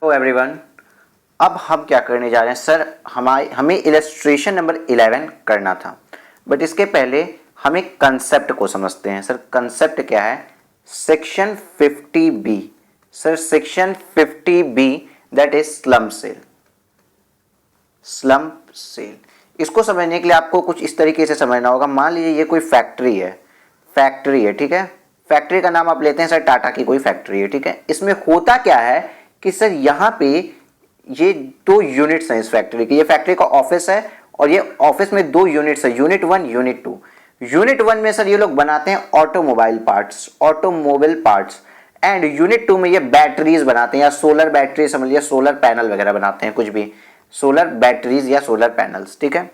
Hello everyone. अब हम क्या करने जा रहे हैं सर, हमें इलस्ट्रेशन नंबर 11 करना था, बट इसके पहले हम एक कंसेप्ट को समझते हैं। सर कंसेप्ट क्या है? Section 50B। Sir section 50B that is slump sale. Slump sale इसको समझने के लिए आपको कुछ इस तरीके से समझना होगा। मान लीजिए ये कोई फैक्ट्री है, ठीक है। फैक्ट्री का नाम आप लेते हैं सर, टाटा की कोई फैक्ट्री है, ठीक है। इसमें होता क्या है कि सर यहाँ पे ये दो यूनिट्स हैं इस फैक्ट्री की। ये फैक्ट्री का ऑफिस है और ये ऑफिस में दो यूनिट्स है, यूनिट 1 यूनिट 2। यूनिट 1 में सर ये लोग बनाते हैं ऑटोमोबाइल पार्ट्स एंड यूनिट 2 में ये बैटरीज बनाते हैं, या सोलर बैटरी समझ लिया, सोलर पैनल वगैरह बनाते हैं, कुछ भी सोलर बैटरीज या सोलर पैनल्स, ठीक है।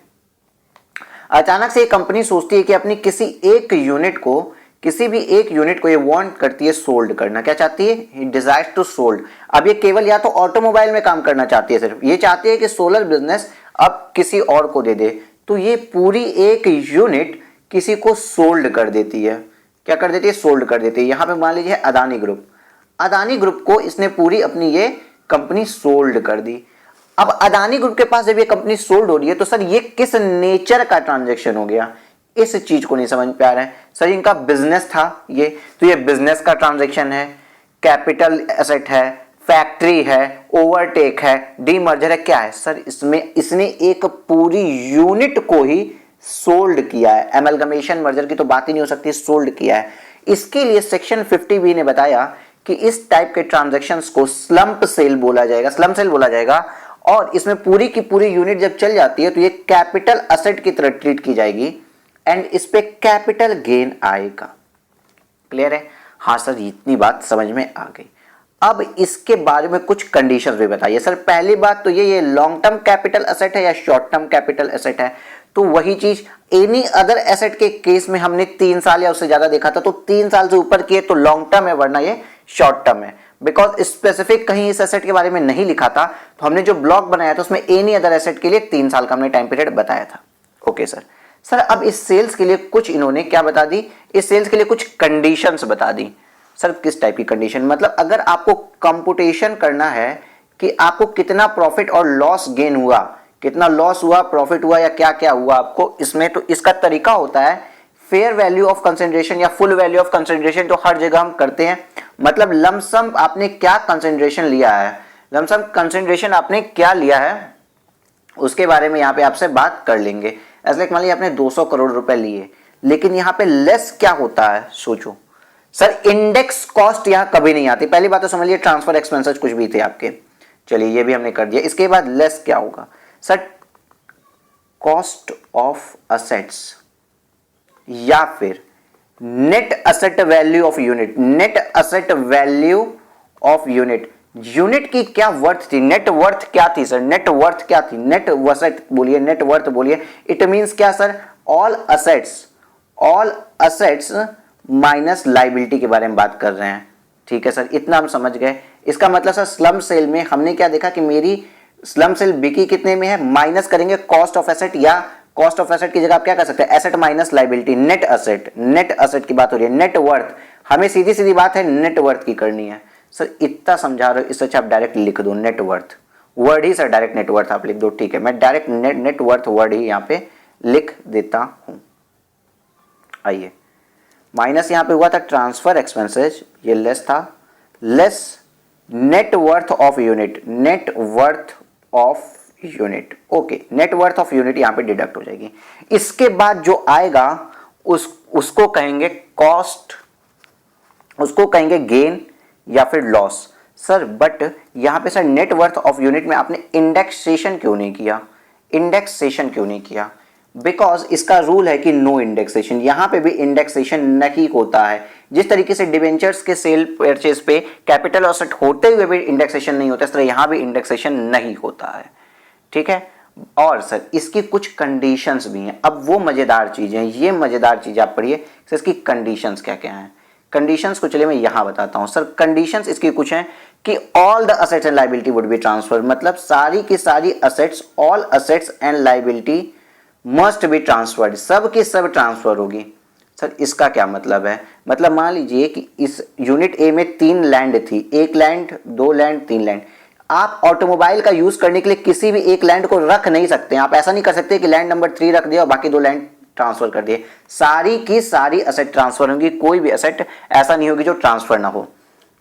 अचानक से ये कंपनी सोचती है कि अपनी किसी भी एक यूनिट को ये वांट करती है सोल्ड करना। क्या चाहती है? Desires to sold. अब ये केवल या तो ऑटोमोबाइल में काम करना चाहती है, सिर्फ ये चाहती है कि सोलर बिजनेस अब किसी और को दे दे, तो ये पूरी एक यूनिट किसी को सोल्ड कर देती है। क्या कर देती है? सोल्ड कर देती है। यहां पे मान लीजिए अदानी ग्रुप को इसने पूरी अपनी ये कंपनी सोल्ड कर दी। अब अदानी ग्रुप के पास जब ये कंपनी सोल्ड हो रही है तो सर ये किस नेचर का ट्रांजैक्शन हो गया, इस चीज को नहीं समझ पा रहे हैं। सर इनका बिजनेस था ये, तो ये बिजनेस का ट्रांजैक्शन है, कैपिटल एसेट है, फैक्ट्री है, ओवरटेक है, डीमर्जर है, क्या है सर? इसमें इसने एक पूरी यूनिट को ही सोल्ड किया है। एमलगमेशन मर्जर की तो बात ही नहीं हो सकती, सोल्ड किया है। इसके लिए सेक्शन 50B ने बताया कि इस टाइप के ट्रांजैक्शंस को स्लम्प सेल बोला जाएगा, और इसमें पूरी की पूरी यूनिट जब चल जाती है तो ये कैपिटल असेट की तरह ट्रीट की जाएगी एंड इस पे कैपिटल गेन आएगा। क्लियर है? हाँ सर, इतनी बात समझ में आ गई। अब इसके बारे में कुछ कंडीशंस भी बताइए सर। पहली बात तो ये लॉन्ग टर्म कैपिटल एसेट है या शॉर्ट टर्म कैपिटल एसेट है? तो वही चीज एनी अदर एसेट के केस में हमने 3 साल या उससे ज्यादा देखा था, तो 3 साल से ऊपर की है तो लॉन्ग टर्म है, वरना ये शॉर्ट टर्म है। बिकॉज स्पेसिफिक कहीं इस एसेट के बारे में नहीं लिखा था, तो हमने जो ब्लॉक बनाया था उसमें एनी अदर एसेट के लिए 3 साल का हमने टाइम पीरियड बताया था। Okay sir. सर अब इस सेल्स के लिए कुछ इन्होंने क्या बता दी, इस सेल्स के लिए कुछ कंडीशंस बता दी। सर किस टाइप की कंडीशन? मतलब अगर आपको कंप्यूटेशन करना है कि आपको कितना प्रॉफिट और लॉस गेन हुआ, कितना लॉस हुआ, प्रॉफिट हुआ, या क्या क्या हुआ आपको इसमें, तो इसका तरीका होता है फेयर वैल्यू ऑफ कंसिडरेशन या फुल वैल्यू ऑफ कंसिडरेशन, जो हर जगह हम करते हैं। मतलब लमसम आपने क्या कंसिडरेशन लिया है, लमसम कंसिडरेशन आपने क्या लिया है, उसके बारे में यहाँ पे आपसे बात कर लेंगे। ऐसे मान लीजिए आपने 200 करोड़ रुपए लिए, लेकिन यहाँ पे लेस क्या होता है सोचो सर, इंडेक्स कॉस्ट यहाँ कभी नहीं आती। पहली बात तो समझ लीजिए ट्रांसफर एक्सपेंसेस कुछ भी थे आपके, चलिए ये भी हमने कर दिया। इसके बाद लेस क्या होगा सर? कॉस्ट ऑफ असेट्स या फिर net asset value of unit. Net asset value of unit, unit की क्या वर्थ थी, नेट वर्थ क्या थी सर? नेट वर्थ क्या थी? नेट वर्थ बोलिए, नेट वर्थ बोलिए। इट मींस क्या sir? All assets minus liability के बारे में बात कर रहे हैं, ठीक है सर। इतना हम समझ गए। इसका मतलब सर स्लम सेल में हमने क्या देखा कि मेरी स्लम सेल बिकी कितने में है, माइनस करेंगे कॉस्ट ऑफ एसेट, या कॉस्ट ऑफ एसेट की जगह आप क्या कर सकते हैं, asset minus liability. Net asset की बात हो रही है। नेट वर्थ, हमें सीधी सीधी बात है नेट वर्थ की करनी है सर। इतना समझा रहे हो, इससे अच्छा आप डायरेक्ट लिख दो नेट वर्थ, वर्ड ही सर, डायरेक्ट नेट वर्थ आप लिख दो, ठीक है। मैं डायरेक्ट नेट वर्थ वर्ड ही यहाँ पे लिख देता हूं। आइए, माइनस यहाँ पे हुआ था ट्रांसफर एक्सपेंसेस, ये लेस था, less net worth of unit, net worth of unit. Okay, net worth of unit यहाँ पे डिडक्ट हो जाएगी। इसके बाद जो आएगा उसको कहेंगे कॉस्ट, उसको कहेंगे गेन या फिर लॉस सर। बट यहां पे sir net worth of unit में आपने इंडेक्सेशन क्यों नहीं किया? बिकॉज इसका रूल है कि नो इंडेक्सेशन। यहां पे भी इंडेक्सेशन नहीं होता है। जिस तरीके से डिबेंचर्स के सेल परचेज पे कैपिटल असेट होते हुए भी इंडेक्सेशन नहीं होता, इस तरह यहां भी इंडेक्सेशन नहीं होता है, ठीक है। और सर इसकी कुछ कंडीशंस भी हैं। अब वो मजेदार चीजें, ये मजेदार चीज आप पढ़िए, इसकी कंडीशंस क्या क्या हैं। कंडीशंस को चलिए मैं यहां बताता हूं सर। कंडीशंस इसकी कुछ हैं कि all the assets and liability would be transfer, मतलब सारी की सारी assets, all assets and liability must be transferred, सब की सब ट्रांसफर होगी सर। इसका क्या मतलब है? मतलब मान लीजिए कि इस यूनिट ए में 3 लैंड थी, 1 लैंड, 2 लैंड, 3 लैंड। आप ऑटोमोबाइल का यूज करने के लिए किसी भी एक लैंड को रख नहीं सकते हैं। आप ऐसा नहीं कर सकते कि लैंड नंबर 3 रख दिया और बाकी 2 लैंड ट्रांसफर कर दिए। सारी की सारी असेट ट्रांसफर होंगी, कोई भी असेट ऐसा नहीं होगी जो ट्रांसफर ना हो।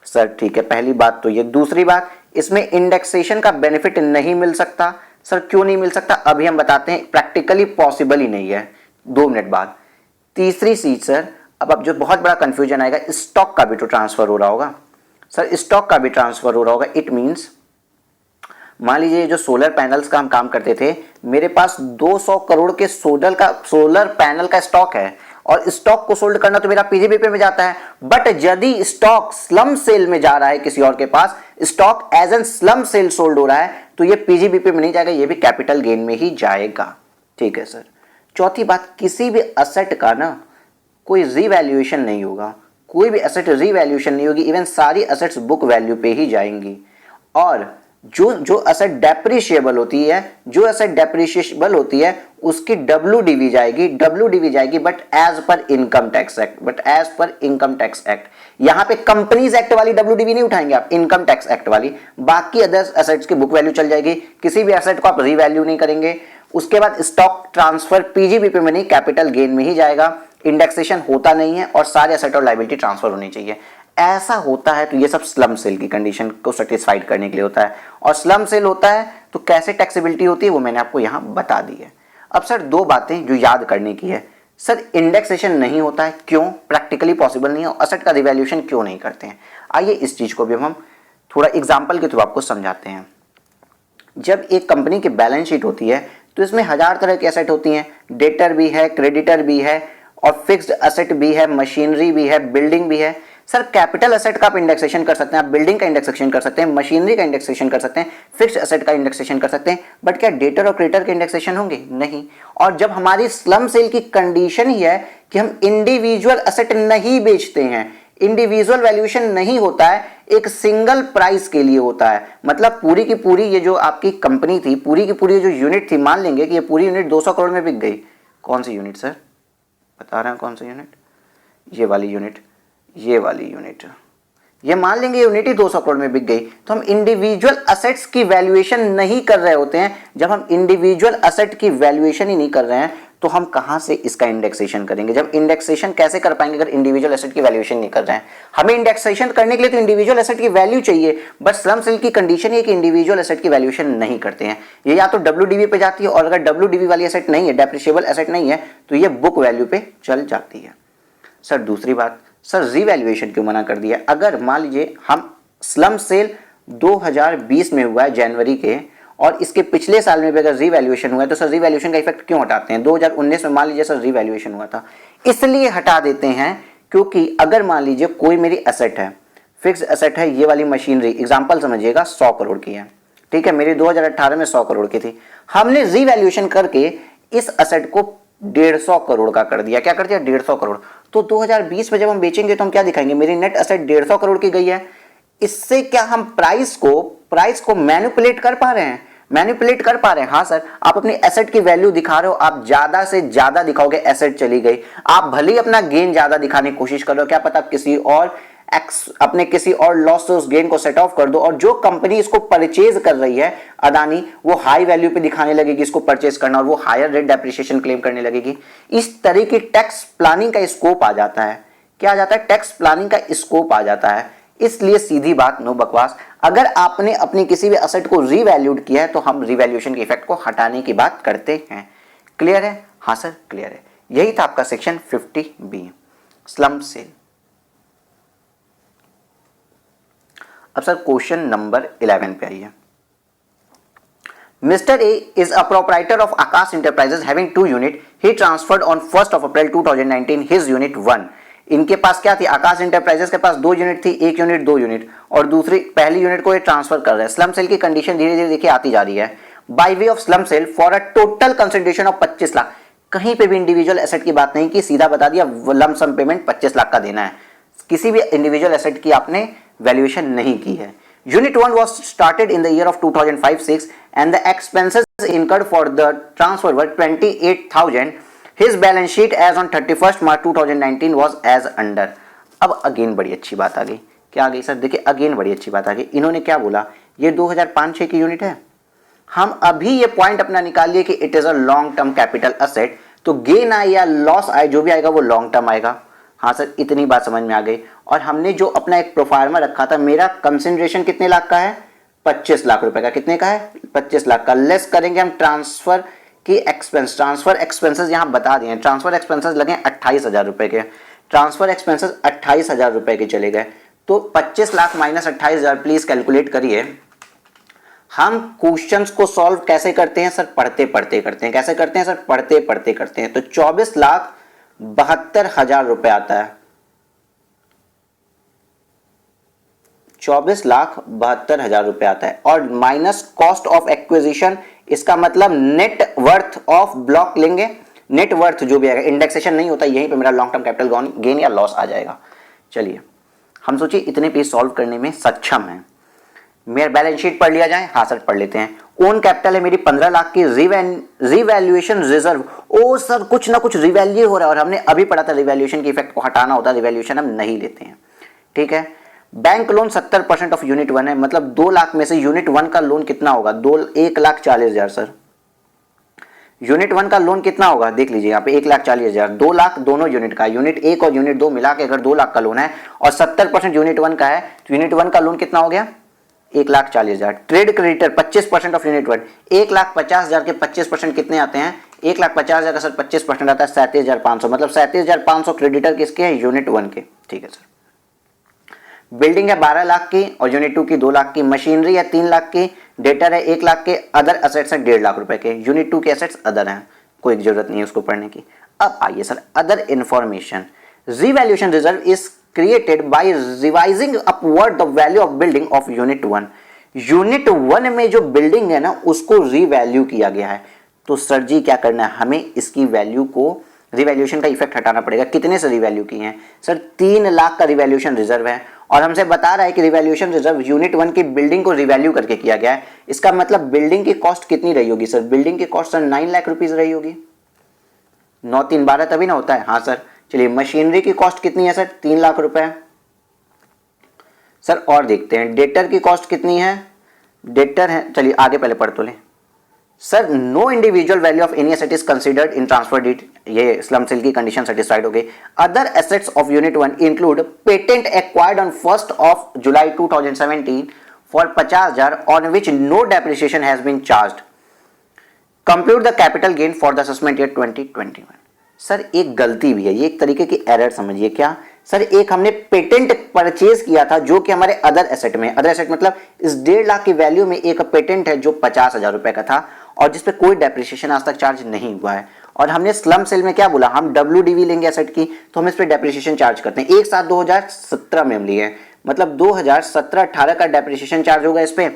सर ठीक है, पहली बात तो ये। दूसरी बात, इसमें इंडेक्सेशन का बेनिफिट नहीं मिल सकता। सर क्यों नहीं मिल सकता, अभी हम बताते हैं। प्रैक्टिकली पॉसिबल ही नहीं है, 2 मिनट बाद। तीसरी चीज सर, अब जो बहुत बड़ा कंफ्यूजन आएगा, स्टॉक का भी तो ट्रांसफर हो रहा होगा। सर स्टॉक का भी ट्रांसफर हो रहा होगा, इट मींस मान लीजिए जो सोलर पैनल्स का हम काम करते थे, मेरे पास 200 करोड़ के सोलर पैनल का स्टॉक है और स्टॉक को सोल्ड करना तो मेरा पीजीबीपी में जाता है। बट यदि स्टॉक स्लम सेल में जा रहा है किसी और के पास, stock as an slump sale sold हो रहा है, तो ये पीजीबीपी में नहीं जाएगा, ये भी कैपिटल गेन में ही जाएगा। ठीक है सर। चौथी बात, किसी भी असेट का ना कोई रीवैल्यूएशन नहीं होगा, कोई भी असेट रीवैल्यूएशन नहीं होगी, इवन सारी असेट्स बुक वैल्यू पे ही जाएंगी। और जो असेट डेप्रिशिएबल होती है, उसकी डब्ल्यूडीवी जाएगी, but as per income tax act. यहां पे कंपनीज एक्ट वाली डब्ल्यूडीवी नहीं उठाएंगे आप, इनकम टैक्स एक्ट वाली। बाकी अदर असेट्स की बुक वैल्यू चल जाएगी, किसी भी असेट को आप रीवैल्यू नहीं करेंगे। उसके बाद स्टॉक ट्रांसफर पीजीबीपी में नहीं, कैपिटल गेन में ही जाएगा। इंडेक्सेशन होता नहीं है और सारे असेट और लायबिलिटी ट्रांसफर होनी चाहिए। ऐसा होता है तो ये सब स्लम सेल की कंडीशन को सेटिस्फाइड करने के लिए होता है। और स्लम सेल होता है तो कैसे टैक्सेबिलिटी होती है वो मैंने आपको यहां बता दी है। अब सर 2 बातें जो याद करने की है। सर इंडेक्सेशन नहीं होता है, क्यों? प्रैक्टिकली पॉसिबल नहीं है। असेट का रिवैल्यूएशन क्यों नहीं करते हैं? आइए इस चीज को भी हम थोड़ा एग्जाम्पल के थ्रू आपको समझाते हैं। जब एक कंपनी की बैलेंस शीट होती है तो इसमें 1000 तरह की एसेट होती हैं। डेटर भी है, क्रेडिटर भी है और फिक्स्ड असेट भी है, मशीनरी भी है, बिल्डिंग भी है। सर कैपिटल असेट का आप इंडेक्सेशन कर सकते हैं, आप बिल्डिंग का इंडेक्सेशन कर सकते हैं, मशीनरी का इंडेक्सेशन कर सकते हैं, फिक्स्ड असेट का इंडेक्सेशन कर सकते हैं, बट क्या डेटर और क्रेडिटर के इंडेक्सेशन होंगे? नहीं। और जब हमारी स्लम सेल की कंडीशन ही है कि हम इंडिविजुअल असेट नहीं बेचते हैं, इंडिविजुअल वैल्यूएशन नहीं होता है, एक सिंगल प्राइस के लिए होता है। मतलब पूरी की पूरी ये जो आपकी कंपनी थी, पूरी की पूरी जो यूनिट थी, मान लेंगे कि ये पूरी यूनिट 200 करोड़ में बिक गई। कौन सी यूनिट सर? बता रहे हैं कौन सी यूनिट? ये वाली यूनिट, ये वाली यूनिट। ये मान लेंगे यूनिट ही 200 करोड़ में बिक गई, तो हम इंडिविजुअल असेट्स की वैल्यूएशन नहीं कर रहे होते हैं। जब हम इंडिविजुअल असेट की वैल्यूएशन ही नहीं कर रहे हैं तो हम कहां से इसका इंडेक्सेशन करेंगे? जब इंडेक्सेशन कैसे कर पाएंगे अगर इंडिविजुअल एसेट की वैल्यूएशन नहीं कर रहे हैं? हमें इंडेक्सेशन करने के लिए तो इंडिविजुअल एसेट की वैल्यू चाहिए, बट स्लम सेल की कंडीशन ये कि इंडिविजुअल एसेट की वैल्यूएशन नहीं करते हैं। ये या तो डब्ल्यूडीवी पे जाती है, और अगर डब्ल्यूडीवी वाली एसेट नहीं है, डेप्रिशिएबल एसेट नहीं है, तो ये बुक वैल्यू पे चल जाती है। सर दूसरी बात, सर रीवैल्यूएशन क्यों मना कर दिया? अगर मान लीजिए हम स्लम सेल 2020 में हुआ है जनवरी के, और इसके पिछले साल में भी अगर रीवैल्यूएशन हुआ है, तो सर रीवैल्यूएशन का इफेक्ट क्यों हटाते हैं? 2019 में मान लीजिए सर रीवैल्यूएशन हुआ था, इसलिए हटा देते हैं क्योंकि अगर मान लीजिए कोई मेरी एसेट है, फिक्स्ड एसेट है, ये वाली मशीनरी एग्जांपल समझिएगा 100 करोड़ की है, ठीक है, मेरी 2018 में 100 करोड़ की थी। हमने रीवैल्यूएशन करके इस एसेट को 150 करोड़ का कर दिया। क्या कर दिया? 150 करोड़। तो 2020 में जब हम बेचेंगे तो हम क्या दिखाएंगे? मेरी नेट एसेट 150 करोड़ की गई है। इससे क्या हम प्राइस को मैनिपुलेट कर पा रहे हैं? मैनिपुलेट कर पा रहे हैं। हाँ सर, आप अपनी एसेट की वैल्यू दिखा रहे हो, आप ज्यादा से ज्यादा दिखाओगे, एसेट चली गई। आप भले ही अपना गेन ज्यादा दिखाने की कोशिश कर रहे हो, क्या पता अपने किसी और लॉस से उस गेन को सेट ऑफ कर दो, और जो कंपनी इसको परचेज कर रही है, अदानी, वो हाई वैल्यू पे दिखाने लगेगी इसको परचेज करना, और वो हायर रेट डेप्रिसिएशन क्लेम करने लगेगी। इस तरह की टैक्स प्लानिंग का स्कोप आ जाता है। क्या आ जाता है? टैक्स प्लानिंग का स्कोप आ जाता है। इसलिए सीधी बात, नो बकवास, अगर आपने अपनी किसी भी असेट को रीवैल्यूड किया है तो हम रीवैल्यूएशन के इफेक्ट को हटाने की बात करते हैं। क्लियर है? हाँ सर क्लियर है। यही था आपका सेक्शन 50B, स्लम सेल। अब सर क्वेश्चन नंबर 11 पे आइए। Mr. A is a proprietor of Akash Enterprises having 2 units. He transferred on 1st of April 2019 his unit 1. इनके पास क्या थी? आकाश इंटरप्राइजेस के पास 2 यूनिट थी, 1 यूनिट 2 यूनिट, और पहली यूनिट को ये ट्रांसफर कर रहे हैं। स्लम सेल की कंडीशन धीरे धीरे देखिए आती जा रही है। Bye way of slump sale for a total consideration of 25 lakh. कहीं पे भी इंडिविजुअल एसेट की बात नहीं की, सीधा बता दिया लमसम पेमेंट 25 लाख का देना है। किसी भी इंडिविजुअल एसेट की आपने वैल्यूएशन नहीं की है। Unit 1 was started in the year of 2005-06 and the expenses incurred for the transfer were 28,000. His balance sheet as on 31st March 2019 was as under. अब अगेन बड़ी अच्छी बात आ गई। क्या आ गई सर? देखिए अगेन बड़ी अच्छी बात आ गई। इन्होंने क्या बोला ये 2005-6 की यूनिट है। हम अभी ये पॉइंट अपना निकालिए कि it is a long term capital asset, तो गेन आए या लॉस आए जो भी आएगा वो लॉन्ग टर्म आएगा। हाँ सर, इतनी बात समझ में आ गई। और हमने जो अपना एक प्रोफार्मा रखा था, मेरा कंसिडरेशन कितने लाख का है, 25 लाख रुपए का। कितने का है, 25 लाख का। लेस करेंगे हम ट्रांसफर की एक्सपेंस, ट्रांसफर एक्सपेंसेस यहाँ बता दिए, ट्रांसफर एक्सपेंसेस लगे 28,000 रुपए के, ट्रांसफर एक्सपेंसेस 28,000 रुपए के चले गए। तो 25 लाख माइनस 28,000, प्लीज कैलकुलेट करिए। हम क्वेश्चंस को सॉल्व कैसे करते हैं सर, पढ़ते पढ़ते करते हैं। कैसे करते हैं सर, पढ़ते पढ़ते करते हैं। तो 24,72,000 रुपए आता है, 24,72,000 रुपए आता है। और माइनस कॉस्ट ऑफ एक्विजिशन, इसका मतलब नेट वर्थ ऑफ ब्लॉक लेंगे। नेट वर्थ जो भी आएगा, इंडेक्सेशन नहीं होता, यहीं पे मेरा लॉन्ग टर्म कैपिटल गेन या लॉस आ जाएगा। चलिए हम सोचिए इतने पेज सॉल्व करने में सक्षम है। मेरा बैलेंस शीट पढ़ लिया जाए। हाँ सर पढ़ लेते हैं। ओन कैपिटल है मेरी 15 लाख की, रिवैल्यूएशन रिजर्व, ओ सर कुछ ना कुछ रिवैल्यू हो रहा है, और हमने अभी पढ़ा था रिवैल्यूएशन की इफेक्ट को हटाना होता है, रिवैल्यूएशन हम नहीं लेते हैं, ठीक है। बैंक लोन 70% ऑफ यूनिट 1 है, मतलब 2 लाख में से यूनिट 1 का लोन कितना होगा, 1,40,000 सर। यूनिट 1 का लोन कितना होगा, देख लीजिए यहाँ पे 1,40,000, 2 लाख दोनों यूनिट का, यूनिट 1 और यूनिट 2 मिला के अगर 2 लाख का लोन है और 70% यूनिट 1 का है, तो यूनिट 1 का लोन कितना हो गया, 1,40,000। ट्रेड क्रेडिटर 25% ऑफ यूनिट 1, 1,50,000 के 25% कितने आते हैं, 1,50,000 का सर 25% आता है 37,500, मतलब 37,500 क्रेडिटर किसके हैं, यूनिट 1 के, ठीक है सर। बिल्डिंग है 12 लाख की और यूनिट 2 की 2 लाख की, मशीनरी है 3 लाख की, डेटर है 1 लाख के, अदर असेट्स है 1.5 लाख रुपए के। यूनिट 2 के असेट्स अदर हैं, कोई जरूरत नहीं है उसको पढ़ने की। अब आइए sir, other information, revaluation reserve is created by revising upward the value of building of unit 1। Unit 1 में जो बिल्डिंग है ना उसको रिवैल्यू किया गया है, तो सर जी क्या करना है, हमें इसकी वैल्यू को, रिवैल्यूएशन का इफेक्ट हटाना पड़ेगा। कितने से रिवैल्यू की है सर, 3 लाख का रिवैल्यूएशन रिजर्व है, और हमसे बता रहा है कि रिवैल्यूएशन रिजर्व यूनिट 1 की बिल्डिंग को रिवैल्यू करके किया गया है। इसका मतलब बिल्डिंग की कॉस्ट कितनी रही होगी सर, बिल्डिंग की कॉस्ट सर 9 लाख रुपीज रही होगी। 9 3 12 तभी ना होता है, हाँ सर। चलिए मशीनरी की कॉस्ट कितनी है सर, 3 लाख रुपए सर। और देखते हैं डेटर की कॉस्ट कितनी है, डेटर है, चलिए आगे पहले पढ़ तो लें sir. No individual value of any asset is considered in transfer deed, ये स्लम सेल की कंडीशन सेटिस्फाइड हो गई। Other assets of unit 1 include patent acquired on 1 July 2017 for 50,000 on which no depreciation has been charged. Compute the capital gain for the assessment year 2021। Sir एक गलती भी है, ये एक तरीके की एरर समझिए। क्या सर, एक हमने पेटेंट परचेज किया था जो कि हमारे अदर एसेट में, अदर एसेट मतलब इस 1.5 लाख की वैल्यू में एक पेटेंट है जो 50,000 रुपए का था और जिसपे कोई डेप्रिसिएशन आज तक चार्ज नहीं हुआ है। और हमने स्लम सेल में क्या बोला, हम WDV लेंगे एसेट की तो हम इस पे डेप्रिसिएशन चार्ज करते हैं। एक साथ 2017 में हम लिए, मतलब 2017-18 का डेप्रिसिएशन चार्ज होगा इस पे।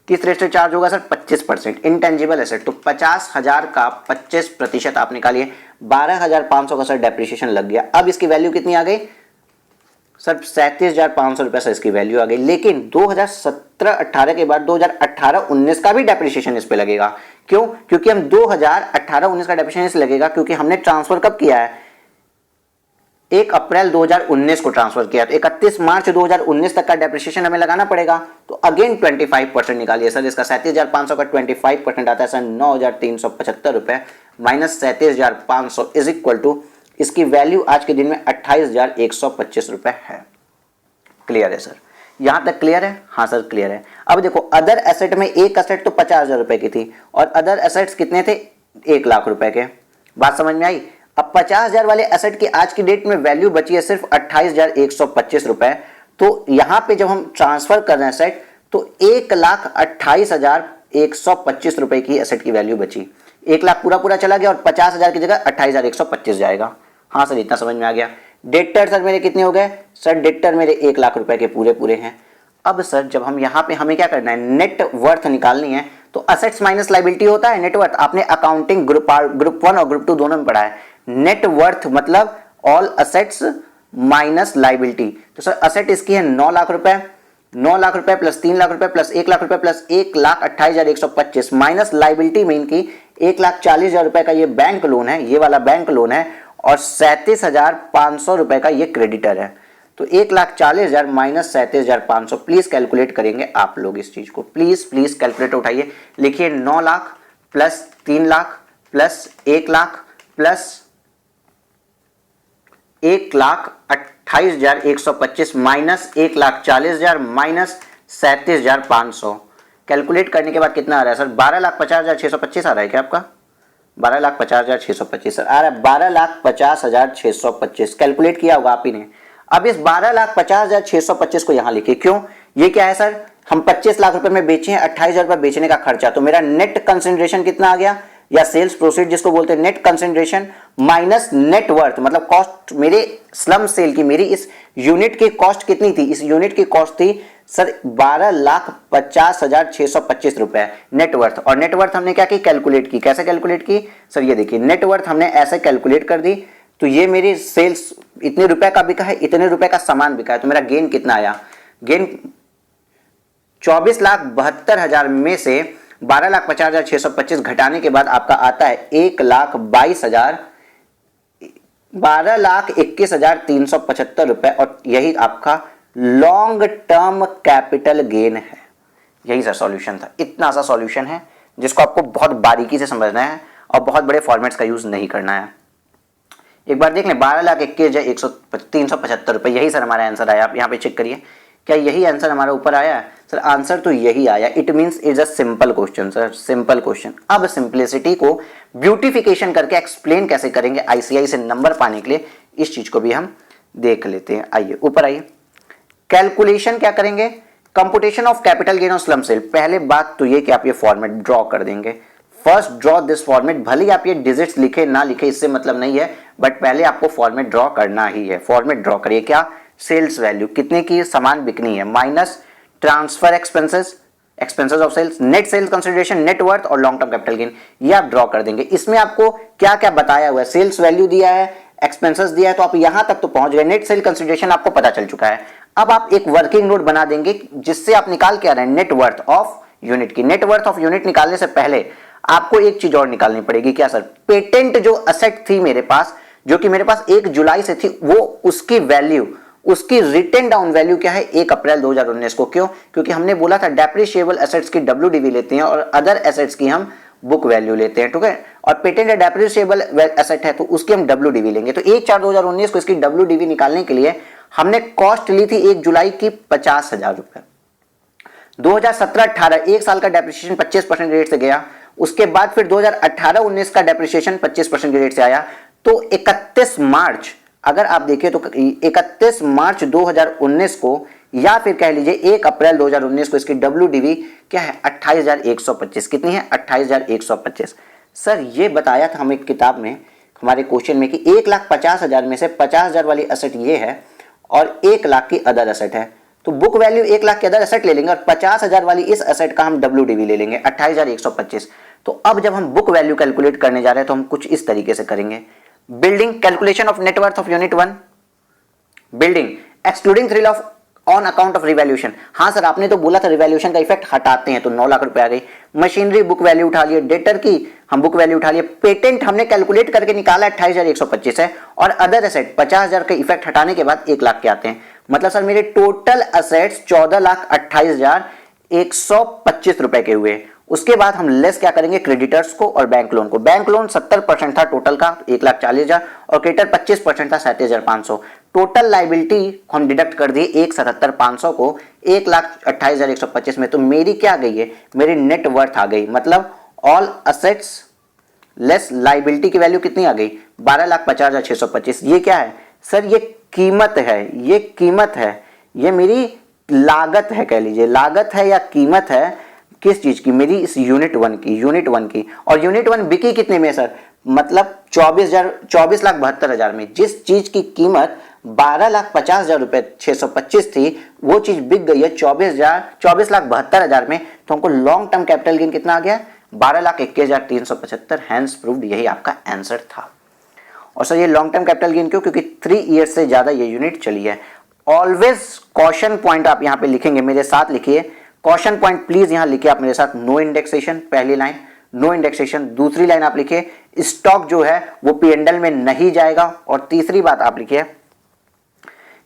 किस रेट से चार्ज होगा सर, 25%। इंटेंजिबल एसेट तो 50,000 का 25% आप निकालिए, 12,500 का सर डेप्रिसिएशन लग गया। अब इसकी वैल्यू कितनी आ गई सर, 37,500 रुपए से इसकी वैल्यू आ गई। लेकिन 2017-18 के बाद 2018-19 का भी डेप्रिसिएशन इस पे लगेगा। क्यों, क्योंकि हम 2018-19 का डेप्रिसिएशन इस लगेगा क्योंकि हमने ट्रांसफर कब किया है, 1 अप्रैल 2019 को ट्रांसफर किया, तो 31 मार्च 2019 तक का डेप्रिसिएशन हमें लगाना पड़ेगा। तो अगेन 25% निकालिए सर, इसका 37,500 का 25% आता है सर 9,375 रुपए माइनस 37,500 इज इक्वल टू, इसकी वैल्यू आज के दिन में 28,125 रुपए है। क्लियर है सर, यहां तक क्लियर है, हाँ सर क्लियर है। अब देखो अदर एसेट में एक एसेट तो 50,000 रुपए की थी और अदर एसेट्स कितने थे, 1 लाख रुपए के। बात समझ में आई। अब 50,000 वाले एसेट की आज की डेट में वैल्यू बची है सिर्फ 28,125 रुपए। तो यहां पे जब हम ट्रांसफर कर रहे हैं एसेट तो 1,28,125 रुपए की एसेट की वैल्यू बची। 1 लाख पूरा पूरा चला गया और 50,000 की जगह 28,125 जाएगा। हाँ सर इतना समझ में आ गया। डेटर सर मेरे कितने हो गए सर, डेटर मेरे 1 लाख रुपए के पूरे पूरे हैं। अब सर जब हम यहाँ पे हमें क्या करना है, नेट वर्थ निकालनी है, तो असेट्स माइनस लायबिलिटी होता है नेटवर्थ। आपने अकाउंटिंग ग्रुप 1 और ग्रुप 2 दोनों में पढ़ा है। नेट वर्थ मतलब ऑल असेट्स माइनस लायबिलिटी। तो सर असेट इसकी है 9 लाख रुपए, 9 लाख रुपए प्लस 3 लाख रुपए प्लस 1 लाख रुपए प्लस 1,28,125 माइनस लायबिलिटी में इनकी 1,40,000 रुपए का ये बैंक लोन है, ये वाला बैंक लोन है, और 37,500 रुपए का ये क्रेडिटर है। तो 1,40,000 माइनस 37,500 प्लीज कैलकुलेट करेंगे आप लोग इस चीज को, प्लीज कैलकुलेटर उठाइए, लिखिए 9 lakh plus 3 lakh plus 1 lakh plus 1,28,125 minus 1,40,000 minus 37,500। Calculate करने के बाद कितना आ रहा है सर? 12,50,625 आ रहा है क्या आपका? 12,50,625 सर आ रहा है, 12,50,625 कैलकुलेट किया होगा आप ही ने। अब इस 12,50,625 को यहां लिखिए, क्यों? ये क्या है सर? हम 25 लाख रुपए में बेचे हैं, 28,000 रुपए बेचने का खर्चा, तो मेरा नेट कंसिडरेशन कितना आ गया, या सेल्स प्रोसीड जिसको बोलते हैं, net consideration minus net worth, मतलब कॉस्ट मेरे स्लम सेल की, मेरी इस यूनिट की कॉस्ट कितनी थी? इस यूनिट की कॉस्ट थी सर 12,50,625 रुपए नेटवर्थ। और नेटवर्थ हमने क्या की? कैलकुलेट की। कैसे कैलकुलेट की सर? ये देखिए, नेटवर्थ हमने ऐसे कैलकुलेट कर दी, तो ये मेरी सेल्स इतने रुपए का बिका है, इतने रुपए का सामान बिका है, तो मेरा गेन कितना आया? गेन 24,72,000 में से 12,50,625 घटाने के बाद आपका आता है 12,21,375 रुपए, और यही आपका लॉन्ग टर्म कैपिटल गेन है। यही सर सॉल्यूशन था। इतना सा सॉल्यूशन है जिसको आपको बहुत बारीकी से समझना है और बहुत बड़े फॉर्मेट्स का यूज नहीं करना है। एक बार देख लें, 12,21,375 रुपए, यही सर हमारा आंसर आया। आप यहाँ पे चेक करिए, क्या यही आंसर हमारा ऊपर आया है सर? आंसर तो यही आया। It means is a simple question sir, simple question. अब सिंपलिसिटी को ब्यूटिफिकेशन करके एक्सप्लेन कैसे करेंगे आईसीआई से नंबर पाने के लिए, इस चीज को भी हम देख लेते हैं। आइए ऊपर आइए, कैलकुलेशन क्या करेंगे? Computation of capital gain of slump sale. पहले बात तो ये कि आप ये फॉर्मेट ड्रॉ कर देंगे। फर्स्ट ड्रॉ दिस फॉर्मेट, भले ही आप ये डिजिट्स लिखे ना लिखे इससे मतलब नहीं है, बट पहले आपको फॉर्मेट ड्रॉ करना ही है। फॉर्मेट ड्रॉ करिए, क्या? सेल्स वैल्यू कितने की सामान बिकनी है, minus transfer expenses, expenses of sales, net sales consideration, net worth और लॉन्ग टर्म कैपिटल गेन, ये आप ड्रॉ कर देंगे। इसमें आपको क्या क्या बताया हुआ है? सेल्स वैल्यू दिया है, एक्सपेंसेस दिया है, तो आप यहां तक तो पहुंच गए। नेट सेल कंसिडरेशन आपको पता चल चुका है। अब आप एक वर्किंग नोट बना देंगे जिससे आप निकाल के आ रहे हैं नेट वर्थ ऑफ यूनिट की। नेट वर्थ ऑफ यूनिट निकालने से पहले आपको एक चीज और निकालनी पड़ेगी। क्या सर? पेटेंट जो असेट थी मेरे पास, जो कि मेरे पास 1 जुलाई से थी, वो उसकी वैल्यू, उसकी रिटन डाउन वैल्यू क्या है 1 अप्रैल 2019 को। क्यों? क्योंकि हमने बोला था डेप्रिशिएबल एसेट्स की WDV लेते हैं और अदर एसेट्स की हम बुक वैल्यू लेते हैं, ठीक है। और पेटेंट डेप्रिशिएबल एसेट है तो उसकी हम WDV लेंगे। तो 1/4/2019 को इसकी WDV निकालने के लिए हमने कॉस्ट ली थी 1 जुलाई की 50,000 रुपए। 2017-18 एक साल का डेप्रिसिएशन 25% रेट से गया, उसके बाद फिर 2018-19 का डेप्रिसिएशन 25% रेट से आया। तो 31 मार्च, अगर आप देखें तो 31 मार्च 2019 को, या फिर कह लीजिए 1 अप्रैल 2019 को इसकी WDV क्या है 28,125। कितनी है? 28,125। सर ये बताया था हमें किताब में, हमारे क्वेश्चन में, कि 1,50,000 में से 50,000 वाली एसेट ये है और 1 लाख की अदर एसेट है। तो बुक वैल्यू 1 लाख की अदर एसेट ले लेंगे और 50,000 वाली इस एसेट का हम WDV ले लेंगे 28,125। तो अब जब हम बुक वैल्यू कैलकुलेट करने जा रहे हैं तो हम कुछ इस तरीके से करेंगे। Building, calculation of net worth of unit 1, building excluding thrill of on account of revaluation. हाँ सर, आपने तो बोला था रिवैल्यूएशन का इफेक्ट हटाते हैं, तो 9 लाख रुपए आ गई। मशीनरी बुक वैल्यू उठा लिए, डेटर की हम बुक वैल्यू उठा लिए, पेटेंट हमने कैलकुलेट करके निकाला 28,125 है, और अदर एसेट 50,000 के इफेक्ट हटाने के बाद 1 लाख के आते हैं। मतलब सर मेरे टोटल एसेट्स 14,28,125 रुपए के हुए। उसके बाद हम लेस क्या करेंगे? क्रेडिटर्स को और बैंक लोन को। बैंक लोन 70% था टोटल का 1,40,000, और क्रेडिटर 25% था 37,500। टोटल लाइबिलिटी हम डिडक्ट कर दिए 1,77,500 को 1,28,125 में। तो मेरी क्या आ गई है? मेरी नेट वर्थ आ गई। मतलब ऑल असेट्स लेस लाइबिलिटी की वैल्यू कितनी आ गई? 12,50,625। ये क्या है सर? ये कीमत है, ये कीमत है, ये मेरी लागत है, कह लीजिए लागत है या कीमत है। किस चीज की? मेरी इस यूनिट 1 की, यूनिट 1 की। और यूनिट 1 बिकी कितने में सर? मतलब 24,72,000 में। जिस चीज की कीमत 12,50,000 रुपए 625 थी, वो चीज बिक गई है 24,72,000 में। तो हमको लॉन्ग टर्म कैपिटल गेन कितना आ गया? 12,21,375। हैंस प्रूव्ड, यही आपका आंसर था। और सर ये लॉन्ग टर्म कैपिटल गेन क्यों? क्योंकि 3 ईयर्स से ज्यादा ये यूनिट चली है। ऑलवेज कॉशन पॉइंट आप यहां पे लिखेंगे, मेरे साथ लिखिए कॉशन पॉइंट, प्लीज यहां लिखिए आप मेरे साथ। नो इंडेक्सेशन, पहली लाइन नो इंडेक्सेशन। दूसरी लाइन आप लिखिए स्टॉक जो है वो P&L में नहीं जाएगा। और तीसरी बात आप लिखिए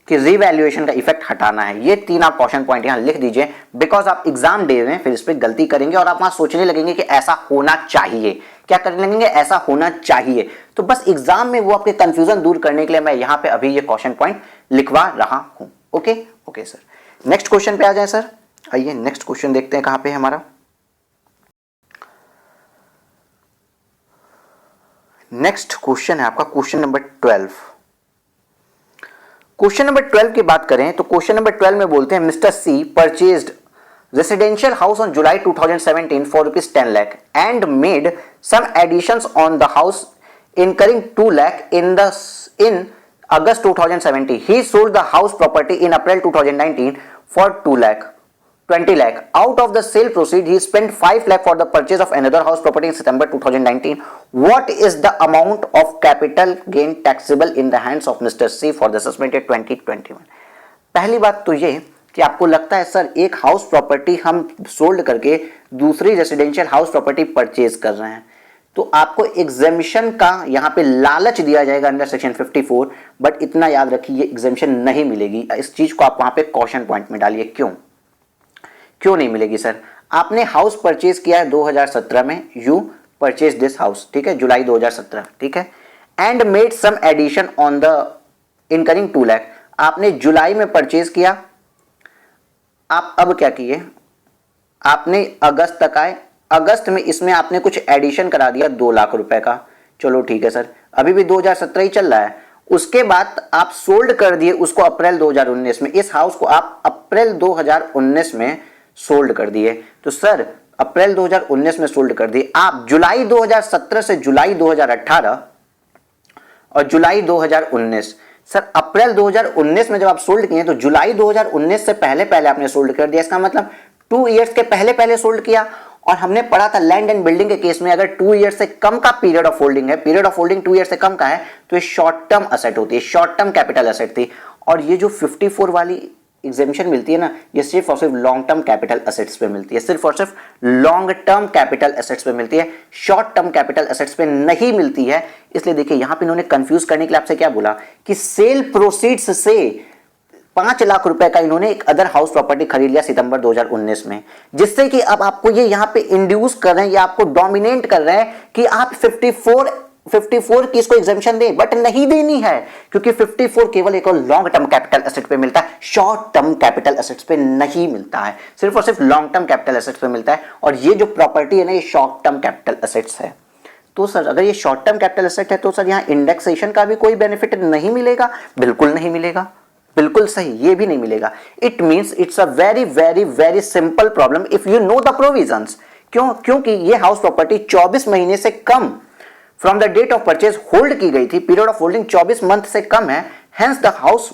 कि रीवैल्यूएशन का इफेक्ट हटाना है। ये 3 आप क्वेश्चन पॉइंट यहां लिख दीजिए, बिकॉज आप एग्जाम डे में फिर इस पर गलती करेंगे और आप वहां सोचने लगेंगे कि ऐसा होना चाहिए। क्या करने लगेंगे? ऐसा होना चाहिए। तो बस एग्जाम में वो आपके कंफ्यूजन दूर करने के लिए मैं यहां पे अभी ये क्वेश्चन पॉइंट लिखवा रहा हूं। Okay okay sir, next question पे आ जाए सर। आइए नेक्स्ट क्वेश्चन देखते हैं कहां पे है हमारा। नेक्स्ट क्वेश्चन है आपका क्वेश्चन नंबर 12। क्वेश्चन नंबर 12 की बात करें तो क्वेश्चन नंबर 12 में बोलते हैं mister C purchased residential house on July 2017 for rupees 10 lakh and made some additions on the house incurring 2 lakh in August 2017. He sold the house property in April 2019 for 20 lakh. Out of the sale proceed, he spent 5 lakh for the purchase of another house property in September 2019. What is the amount of capital gain taxable in the hands of Mr. C for the suspended 2021? पहली बात तो ये कि आपको लगता है sir एक house property हम सोल्ड करके दूसरी रेसिडेंशियल हाउस प्रॉपर्टी परचेज कर रहे हैं, तो आपको एग्जेम्पशन का यहां पे लालच दिया जाएगा अंडर सेक्शन 54, बट इतना याद रखिए ये एग्जेम्पशन नहीं मिलेगी। इस चीज को आप वहां पे क्वेश्चन पॉइंट में डालिए। क्यों नहीं मिलेगी सर? आपने हाउस परचेज किया है 2017 में, यू परचेज दिस हाउस, ठीक है, जुलाई 2017, ठीक है, and made some addition on the incurring 2 lakh. आपने जुलाई में परचेज किया, आप अब क्या किए, आपने अगस्त तक आए, अगस्त में इसमें आपने कुछ एडिशन करा दिया 2 लाख रुपए का, चलो ठीक है सर, अभी भी 2017 ही चल रहा है। उसके बाद आप सोल्ड कर दिए उसको अप्रैल 2019 में, इस हाउस को आप अप्रैल 2019 में सोल्ड कर दिए। तो सर अप्रैल 2019 में सोल्ड कर दिए, आप जुलाई 2017 से जुलाई 2018 और जुलाई 2019, सर अप्रैल 2019 में जब आप सोल्ड किए तो जुलाई 2019 से पहले पहले आपने सोल्ड कर दिया, इसका मतलब 2 इयर्स के पहले पहले सोल्ड किया। और हमने पढ़ा था लैंड एंड बिल्डिंग के केस में अगर 2 इयर्स से कम का पीरियड ऑफ होल्डिंग है, पीरियड ऑफ होल्डिंग 2 इयर्स से कम का है, तो ये शॉर्ट टर्म असेट होती है, शॉर्ट टर्म कैपिटल असेट थी। और ये जो 54 वाली एग्जेम्पशन मिलती है ना, ये सिर्फ और सिर्फ लॉन्ग टर्म कैपिटल एसेट्स पे मिलती है, सिर्फ और सिर्फ लॉन्ग टर्म कैपिटल एसेट्स पे मिलती है, शॉर्ट टर्म कैपिटल एसेट्स पे नहीं मिलती है। इसलिए देखिए यहां पे इन्होंने कंफ्यूज करने के लिए आपसे क्या बोला कि सेल प्रोसीड्स से 5 लाख रुपए का इन्होंने एक अदर हाउस प्रॉपर्टी खरीद लिया सितंबर 2019 में, जिससे कि अब आपको ये यहां पे इंड्यूस कर रहे हैं या आपको डोमिनेट कर रहे हैं कि आप 54 की इसको एग्जेम्पशन दें, बट नहीं देनी है, क्योंकि 54 केवल एक लॉन्ग टर्म कैपिटल एसेट पे मिलता है, शॉर्ट टर्म कैपिटल एसेट्स पे नहीं मिलता है, सिर्फ और सिर्फ लॉन्ग टर्म कैपिटल एसेट्स पे मिलता है। और ये जो प्रॉपर्टी है ना, ये शॉर्ट टर्म कैपिटल एसेट्स है। तो सर अगर ये शॉर्ट टर्म कैपिटल एसेट है तो सर यहाँ इंडेक्सेशन का भी कोई बेनिफिट नहीं मिलेगा? बिल्कुल नहीं मिलेगा, बिल्कुल सही, ये भी नहीं मिलेगा। It means it's a very very very simple problem if you know the provisions. क्योंकि ये हाउस प्रॉपर्टी 24 महीने से कम from the date of purchase hold की गई थी, पीरियड ऑफ होल्डिंग 24 मंथ से कम है, hence the house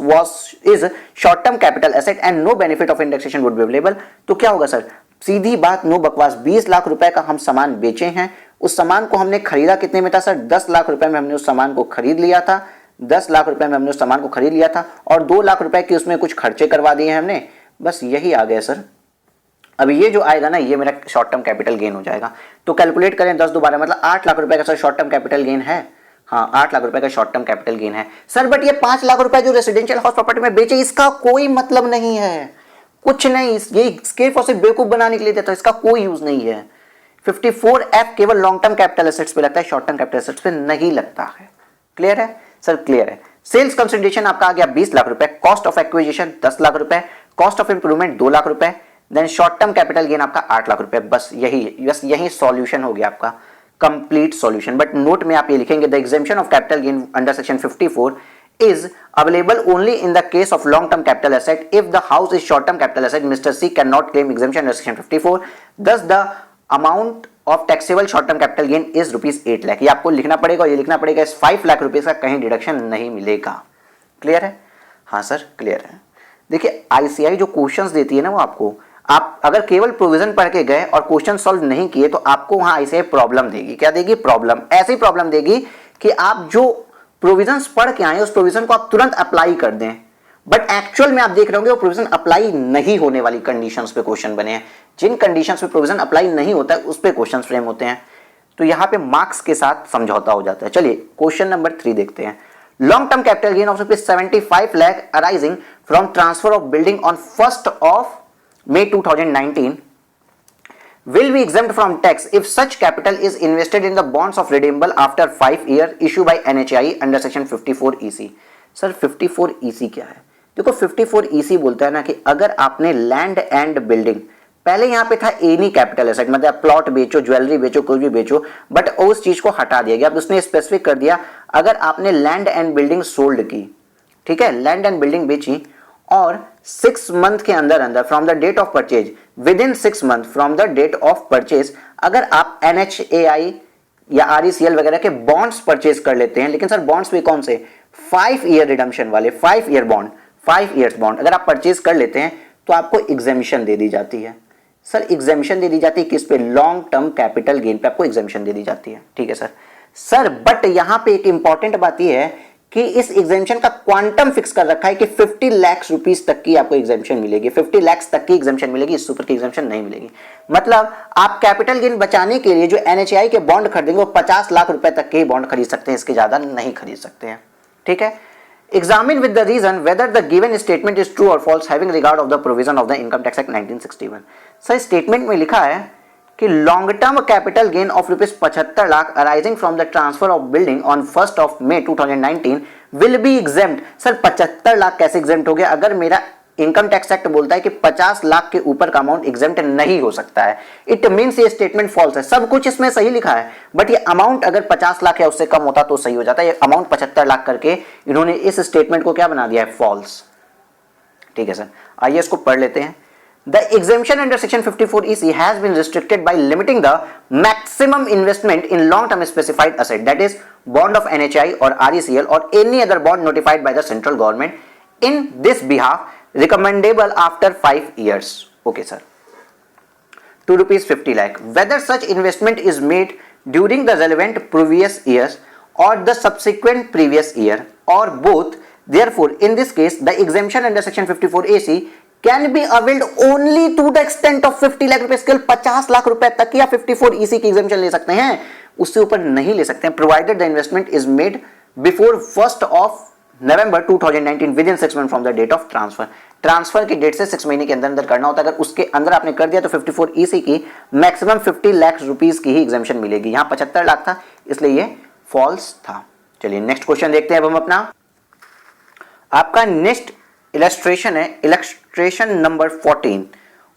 is short term capital asset and no benefit of indexation would be available। तो क्या होगा सर? सीधी बात, नो बकवास, 20 लाख रुपए का हम सामान बेचे हैं, उस सामान को हमने खरीदा कितने में था सर? 10 लाख रुपए में हमने उस सामान को खरीद लिया था, 10 लाख रुपए में हमने उस सामान को खरीद लिया था और 2 लाख रुपए की उसमें कुछ खर्चे करवा दिए हैं हमने, बस यही आ गया सर। अब ये जो आएगा ना, ये मेरा शॉर्ट टर्म कैपिटल गेन हो जाएगा। तो कैलकुलेट करें 10 दोबारा, मतलब 8 लाख रुपए का sir short term capital gain है। हाँ 8 लाख रुपए का शॉर्ट टर्म कैपिटल गेन है सर, बट ये 5 लाख रुपए जो रेसिडेंशियल हाउस प्रॉपर्टी में बेचे इसका कोई मतलब नहीं है, कुछ नहीं, ये सिर्फ और सिर्फ बेवकूफ बनाने के लिए देता है, इसका कोई यूज नहीं है। 54F केवल लॉन्ग टर्म कैपिटल एसेट्स पे लगता है, शॉर्ट टर्म कैपिटल एसेट्स पे नहीं लगता है। क्लियर है सर? क्लियर है। सेल्स कंसिडरेशन आपका आ गया 20 लाख रुपए, कॉस्ट ऑफ एक्विजिशन 10 लाख रुपए, कॉस्ट ऑफ इंप्रूवमेंट 2 लाख रुपए, then short term capital gain आपका 8 लाख रुपए। बस यही सॉल्यूशन हो गया आपका, कंप्लीट सॉल्यूशन। बट नोट में आप ये लिखेंगे the exemption of capital gain under section 54 is available only in the case of long term capital asset. If the house is short term capital asset, Mr. C cannot claim exemption under section 54. Thus the amount of taxable short term capital gain is rupees 8 lakh. ये आपको लिखना पड़ेगा और ये लिखना पड़ेगा, इस 5 लाख रुपए का कहीं डिडक्शन नहीं मिलेगा। क्लियर है? हाँ सर क्लियर है। देखिए आईसीआई जो क्वेश्चंस देती है ना, वो आपको, आप अगर केवल प्रोविजन पढ़ के गए और क्वेश्चन सॉल्व नहीं किए तो आपको वहां आईसीआई प्रॉब्लम देगी। क्या देगी? प्रॉब्लम। ऐसी प्रॉब्लम देगी कि आप जो प्रोविजंस पढ़ के आए उस प्रोविजन को आप तुरंत अप्लाई कर दें, बट एक्चुअल में आप देख रहे होंगे वो प्रोविजन अप्लाई नहीं होने वाली कंडीशंस पे क्वेश्चन बने हैं। जिन कंडीशंस पे प्रोविजन अप्लाई नहीं होता है उस पे क्वेश्चंस फ्रेम होते हैं, तो यहां पे मार्क्स के साथ समझौता हो जाता है। चलिए क्वेश्चन नंबर 3 देखते हैं। Long term capital gain of rupees 75 lakh arising from transfer of building on 1st of May 2019 will be exempt from tax if such capital is invested in the bonds of redeemable after 5 years issued by NHAI under section 54 EC। Sir 54 EC क्या है? देखो 54 EC बोलता है ना कि अगर आपने land and building, पहले यहां पे था एनी कैपिटल एसेट, मतलब प्लॉट बेचो, ज्वेलरी बेचो, कुछ भी बेचो, बट उस चीज को हटा दिया गया। अब उसने स्पेसिफिक कर दिया अगर आपने लैंड एंड बिल्डिंग सोल्ड की, ठीक है, लैंड एंड बिल्डिंग बेची और 6 मंथ के अंदर अंदर from the date of purchase, within 6 month from the date of purchase, अगर आप NHAI या RECL वगैरह के बॉन्ड्स परचेज कर लेते हैं, लेकिन सर बॉन्ड्स भी कौन से, 5 ईयर रिडम्पशन वाले, 5 ईयर बॉन्ड, 5 ईयर्स बॉन्ड अगर आप परचेज कर लेते हैं तो आपको एग्जेम्पशन दे दी जाती है। सर एग्जेम्पशन दे दी जाती है किस पे, लॉन्ग टर्म कैपिटल गेन पे आपको एग्जेम्पशन दे दी जाती है, ठीक है सर। सर बट यहां पे एक इंपॉर्टेंट बात यह है कि इस एग्जेम्पशन का क्वांटम फिक्स कर रखा है कि 50 लाख रुपीस तक की आपको एग्जेम्पशन मिलेगी, 50 लाख तक की एग्जेम्पशन मिलेगी, इससे ऊपर की एग्जेम्पशन नहीं मिलेगी। मतलब आप कैपिटल गेन बचाने के लिए जो NHAI के बॉन्ड खरीदेंगे वो 50 लाख रुपए तक के बॉन्ड खरीद सकते हैं, इसके ज्यादा नहीं खरीद सकते हैं, ठीक है। Examine with the reason whether the given statement is true or false having regard of the provision of the Income Tax Act 1961। Sir statement में लिखा है कि long term capital gain of rupees 75 lakh arising from the transfer of building on 1st of May 2019 will be exempt. Sir 75 lakh कैसे exempt हो गया? अगर मेरा income tax act बोलता है कि 50 लाख के ऊपर का अमाउंट एग्जेम्प्ट नहीं हो सकता है, इट मींस ये स्टेटमेंट फॉल्स है। सब कुछ इसमें सही लिखा है बट ये अमाउंट अगर 50 लाख या उससे कम होता तो सही हो जाता है, ये अमाउंट 75 लाख करके इन्होंने इस स्टेटमेंट को क्या बना दिया है, फॉल्स, ठीक है सर। आइए इसको पढ़ लेते हैं। The exemption under section 54 EC has been restricted by limiting the maximum investment in long-term specified asset, that is bond of NHAI or RECL or any other bond notified by the central government. In this behalf, recommendable after 5 years. Okay, sir. To rupees 50 lakh. Whether such investment is made during the relevant previous years or the subsequent previous year or both, therefore, in this case, the exemption under section 54 AC can be availed only to the extent of 50 lakh रुपए, केवल 50 लाख रुपए तक या 54 EC की exemption ले सकते हैं, उससे ऊपर नहीं ले सकते हैं। Provided the investment is made before 1st of November 2019 within 6 month from the date of transfer. Transfer की डेट से 6 महीने के अंदर अंदर करना होता है, अगर उसके अंदर आपने कर दिया तो 54 EC की मैक्सिमम 50 लाख रुपीस की ही एग्जेम्पशन मिलेगी। यहां 75 लाख था इसलिए ये फॉल्स था। चलिए नेक्स्ट क्वेश्चन देखते हैं अब हम अपना। आपका नेक्स्ट इलस्ट्रेशन है इलस्ट्रेशन नंबर 14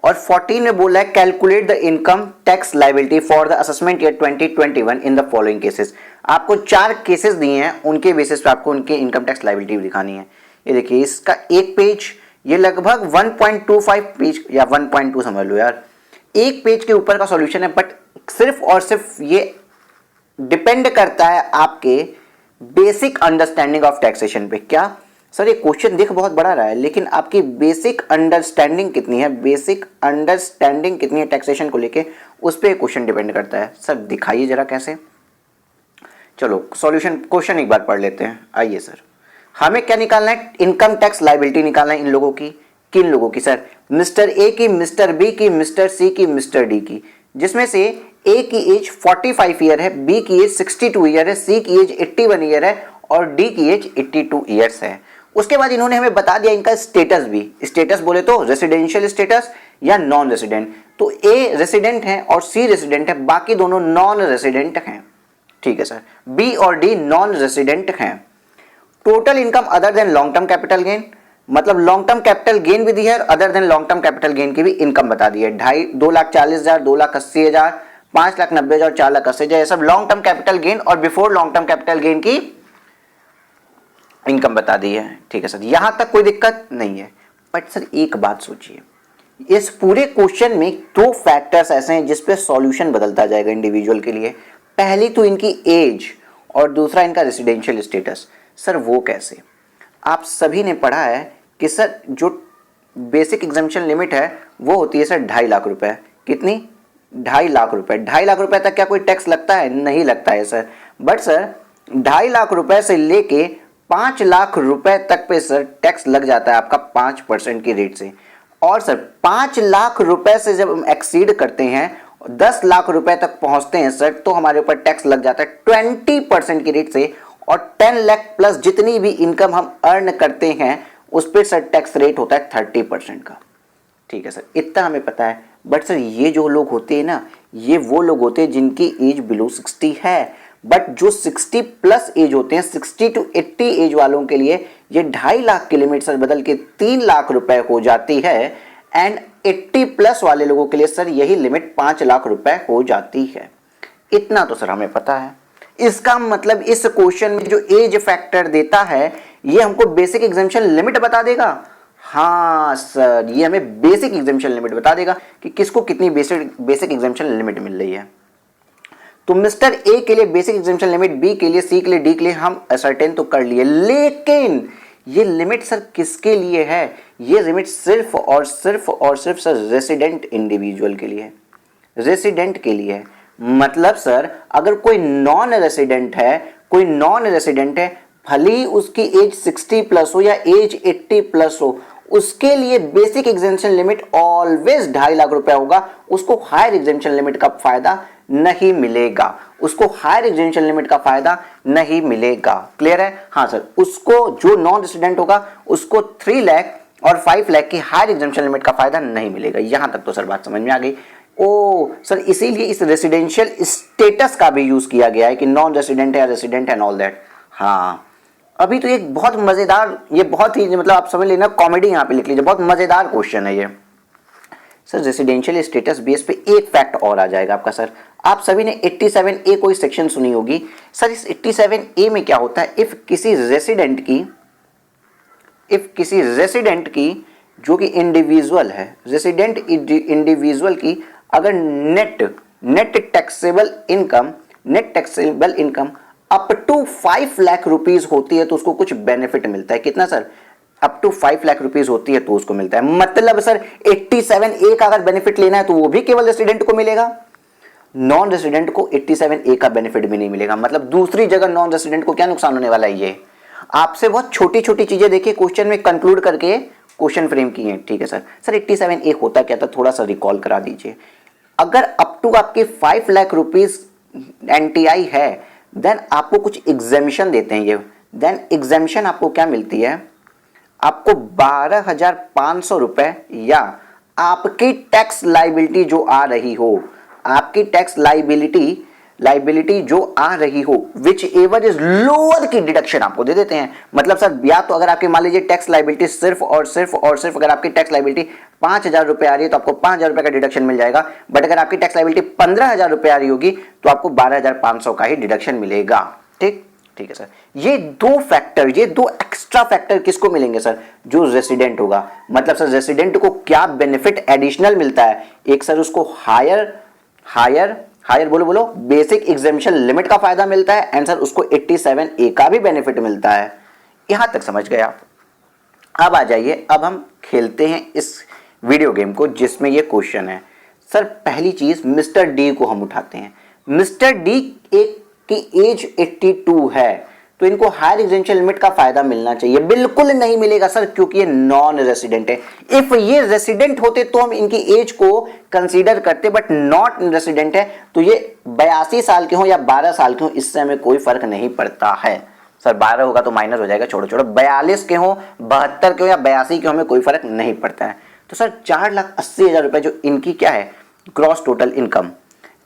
और 14 में बोला है calculate the income tax liability for the assessment year 2021 in the following cases. आपको 4 केसेस दिए हैं, उनके बेसिस पे आपको उनके इनकम टैक्स लायबिलिटी दिखानी है। ये देखिए इसका एक पेज, ये लगभग 1.25 पेज या 1.2 समझ लो यार, एक पेज के ऊपर का सॉल्यूशन है, बट सिर्फ और सिर्फ ये डिपेंड करता है आपके बेसिक अंडरस्टैंडिंग ऑफ टैक्सेशन पे। क्या सर ये क्वेश्चन दिख बहुत बड़ा रहा है, लेकिन आपकी बेसिक अंडरस्टैंडिंग कितनी है, बेसिक अंडरस्टैंडिंग कितनी है टैक्सेशन को लेके, उस पर क्वेश्चन डिपेंड करता है। सर दिखाइए जरा कैसे। चलो सॉल्यूशन क्वेश्चन एक बार पढ़ लेते हैं। आइए सर, हमें क्या निकालना है, इनकम टैक्स लायबिलिटी निकालना है इन लोगों की। किन लोगों की सर, मिस्टर ए की, मिस्टर बी की, मिस्टर सी की, मिस्टर डी की, जिसमें से ए की एज 45 ईयर है, बी की एज 62 ईयर है, सी की एज 81 ईयर है और डी की एज 82 ईयर्स है। उसके बाद इन्होंने हमें बता दिया इनका स्टेटस भी, स्टेटस बोले तो रेसिडेंशियल स्टेटस या नॉन रेसिडेंट। तो ए रेसिडेंट है और सी रेसिडेंट है, बाकी दोनों नॉन रेसिडेंट हैं, ठीक है सर। बी और डी नॉन रेसिडेंट हैं। Total income other than long term capital gain, मतलब लॉन्ग टर्म कैपिटल गेन भी दी है और other than long term capital gain की भी इनकम बता दी है। 2,40,000, 2,80,000, 5,90,000, 4,80,000, ये सब लॉन्ग टर्म कैपिटल गेन और before long term capital gain की इनकम बता दी है, ठीक है सर। यहां तक कोई दिक्कत नहीं है। बट सर एक बात सोचिए, इस पूरे क्वेश्चन में 2 फैक्टर्स ऐसे हैं जिसपे सॉल्यूशन बदलता जाएगा इंडिविजुअल के लिए। पहली तो इनकी एज और दूसरा इनका रेसिडेंशियल स्टेटस। सर वो कैसे? आप सभी ने पढ़ा है कि सर जो बेसिक एग्जेम्पशन लिमिट है वो होती है सर 2.5 लाख रुपए। कितनी? 2.5 लाख रुपए। 2.5 लाख रुपए तक क्या कोई टैक्स लगता है? नहीं लगता है सर। बट सर 2.5 लाख रुपए से लेके 5 लाख रुपए तक पे सर टैक्स लग जाता है आपका 5% की रेट से। और सर 5 लाख रुपए से जब हम एक्सीड करते हैं 10 लाख रुपए तक पहुंचते हैं सर, तो हमारे ऊपर टैक्स लग जाता है 20% की रेट से। और 10 लाख प्लस जितनी भी इनकम हम अर्न करते हैं उस पर सर टैक्स रेट होता है 30% का। ठीक है सर, इतना हमें पता है। बट सर ये जो लोग होते हैं ना, ये वो लोग होते हैं जिनकी एज बिलो 60 है। बट जो 60 प्लस एज होते हैं, 60 to 80 एज वालों के लिए ये 2.5 लाख की लिमिट सर बदल के 3 लाख रुपए हो जाती है। एंड 80 प्लस वाले लोगों के लिए सर यही लिमिट 5 लाख रुपए हो जाती है। इतना तो सर हमें पता है। इसका मतलब इस क्वेश्चन में जो एज फैक्टर देता है ये हमको बेसिक एग्जेम्पशन लिमिट बता देगा। हाँ सर, ये हमें बेसिक एग्जेम्पशन लिमिट बता देगा कि किसको कितनी बेसिक एग्जेम्पशन लिमिट मिल रही है। तो मिस्टर ए के लिए बेसिक एग्जेम्पशन लिमिट, बी के लिए, सी के लिए, डी के लिए हम असर्टेन तो कर लिए, लेकिन ये लिमिट सर किसके लिए है? ये लिमिट सिर्फ और सिर्फ सर रेसिडेंट इंडिविजुअल के लिए है, रेसिडेंट के लिए है। मतलब सर अगर कोई नॉन रेसिडेंट है, भले ही उसकी एज 60 प्लस हो या एज 80 प्लस हो, उसके लिए basic exemption limit always 2.5 lakh रुपए होगा। उसको हायर एग्जेम्पशन लिमिट का फायदा नहीं मिलेगा, क्लियर है? हाँ सर, उसको जो नॉन रेसिडेंट होगा उसको 3 लाख और 5 लाख की हायर एग्जेम्पशन लिमिट का फायदा नहीं मिलेगा। यहां तक तो सर बात समझ में आ गई। ओ सर, इसीलिए इस रेसिडेंशियल स्टेटस का भी यूज किया गया है कि नॉन रेसिडेंट है, रेसिडेंट एंड ऑल दैट। हाँ, अभी तो एक बहुत मजेदार, ये बहुत ही मतलब आप समझ लेना, कॉमेडी यहाँ पे लिख लीजिए, बहुत मजेदार क्वेश्चन है ये सर। रेसिडेंशियल स्टेटस बेस पे एक फैक्ट और आ जाएगा आपका सर। आप सभी ने 87A कोई सेक्शन सुनी होगी सर। इस 87A में क्या होता है, इफ किसी रेसिडेंट की जो कि इंडिविजुअल है, रेसिडेंट इंडिविजुअल की अगर net taxable income up to 5 lakh rupees होती है तो उसको कुछ बेनिफिट मिलता है। कितना sir? Up to 5 lakh rupees होती है तो उसको मिलता है। मतलब सर 87A का अगर बेनिफिट लेना है तो वो भी केवल रेसिडेंट को मिलेगा, नॉन रेसिडेंट को 87A का बेनिफिट भी नहीं मिलेगा। मतलब दूसरी जगह नॉन रेसिडेंट को क्या नुकसान होने वाला है? ये आपसे बहुत छोटी छोटी चीजें देखिए क्वेश्चन में कंक्लूड करके क्वेश्चन फ्रेम की है। ठीक है सर। सर 87A होता क्या था, थोड़ा सा रिकॉल करा दीजिए। अगर अप टू आपके 5 लाख रुपीज एनटीआई है, देन आपको कुछ एग्जेम्पशन देते हैं ये। देन एग्जेम्पशन आपको क्या मिलती है? आपको 12,500 रुपए या आपकी टैक्स लाइबिलिटी जो आ रही हो, आपकी टैक्स लाइबिलिटी जो आ रही हो, विच एवर इज लोअर की डिडक्शन आपको दे देते हैं। मतलब सर या तो अगर आपके मान लीजिए टैक्स लाइबिलिटी सिर्फ अगर आपकी टैक्स लाइबिलिटी 5,000 रुपए आ रही है तो आपको 5,000 रुपए का डिडक्शन मिल जाएगा। बट अगर आपकी टैक्स लाइबिलिटी 15,000 रुपए आ रही होगी तो आपको 12,500 का ही डिडक्शन मिलेगा। ठीक है सर। ये दो एक्स्ट्रा फैक्टर किसको मिलेंगे सर? जो रेसिडेंट होगा। मतलब सर रेसिडेंट को क्या बेनिफिट एडिशनल मिलता है? एक सर उसको हायर बोलो बेसिक एग्जेम्पशन लिमिट का फायदा मिलता है, एंड सर उसको 87A का भी बेनिफिट मिलता है। यहां तक समझ गए आप? अब आ जाइए, अब हम खेलते हैं इस वीडियो गेम को जिसमें ये क्वेश्चन है। सर पहली चीज मिस्टर डी को हम उठाते हैं। मिस्टर डी की एज 82 है तो इनको हायर एग्जेम्पशन लिमिट का फायदा मिलना चाहिए। बिल्कुल नहीं मिलेगा सर, क्योंकि ये नॉन रेसिडेंट है। इफ ये रेसिडेंट होते तो हम इनकी एज को कंसीडर करते, बट नॉट रेसिडेंट है तो ये 82 साल के हो या 12 साल के हो, इससे हमें कोई फर्क नहीं पड़ता है। सर 12 होगा तो माइनस हो जाएगा, छोड़ो 42 के हो, 72 के हो या 82 के हो, हमें कोई फर्क नहीं पड़ता है। तो सर 4,80,000 रुपए जो इनकी क्या है ग्रॉस टोटल इनकम,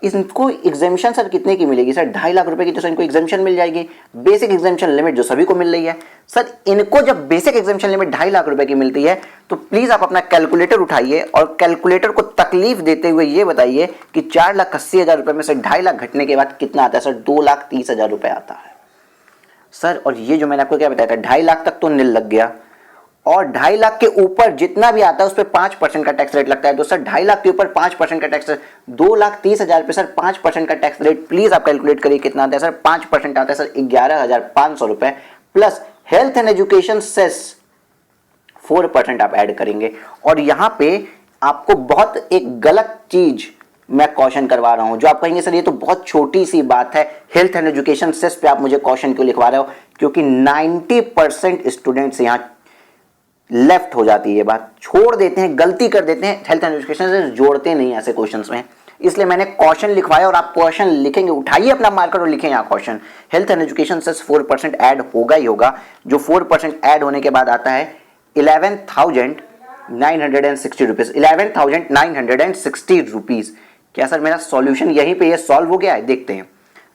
इनको एग्जेम्पशन सर कितने की मिलेगी? सर 2.5 लाख रुपए की तो सर इनको एग्जेम्पशन मिल जाएगी, बेसिक एग्जेम्पशन लिमिट जो सभी को मिल रही है। सर इनको जब बेसिक एग्जेम्पशन लिमिट 2.5 लाख रुपए की मिलती है तो प्लीज आप अपना कैलकुलेटर उठाइए और कैलकुलेटर को तकलीफ देते हुए ये बताइए कि 4,80,000 रुपए में से 2.5 लाख घटने के बाद कितना आता है? सर 2,30,000 रुपए आता है सर। और ये जो मैंने आपको क्या बताया था, 2.5 लाख तक तो नील लग गया, और 2.5 लाख के ऊपर जितना भी आता है उस पर 5% का टैक्स रेट लगता है। तो सर 2.5 लाख के ऊपर 5% का टैक्स, 2,30,000 पे सर 5% का टैक्स रेट प्लीज आप कैलकुलेट करिए कितना आता है सर। 5% आता है सर 11,500 रुपए, plus health and education cess 4% आप ऐड करेंगे। और यहां पे आपको बहुत एक गलत चीज मैं कॉशन करवा रहा हूं, जो आप कहेंगे सर ये तो बहुत छोटी सी बात है, हेल्थ एंड एजुकेशन सेस पे आप मुझे कॉशन क्यों लिखवा रहे हो? क्योंकि 90% स्टूडेंट्स यहां लेफ्ट हो जाती है, ये बात छोड़ देते हैं, गलती कर देते हैं, हेल्थ एंड एजुकेशन से जोड़ते नहीं ऐसे क्वेश्चंस में। इसलिए मैंने क्वेश्चन लिखवाया और आप क्वेश्चन लिखेंगे, उठाइए अपना मार्कर और लिखें यहाँ क्वेश्चन। हेल्थ एंड एजुकेशन से 4% ऐड होगा ही होगा, जो 4% ऐड होने के बाद आता है 11,960 रुपीज, 11,960 रुपीज। क्या सर मेरा सॉल्यूशन यहीं पे ये सॉल्व हो गया है? देखते हैं।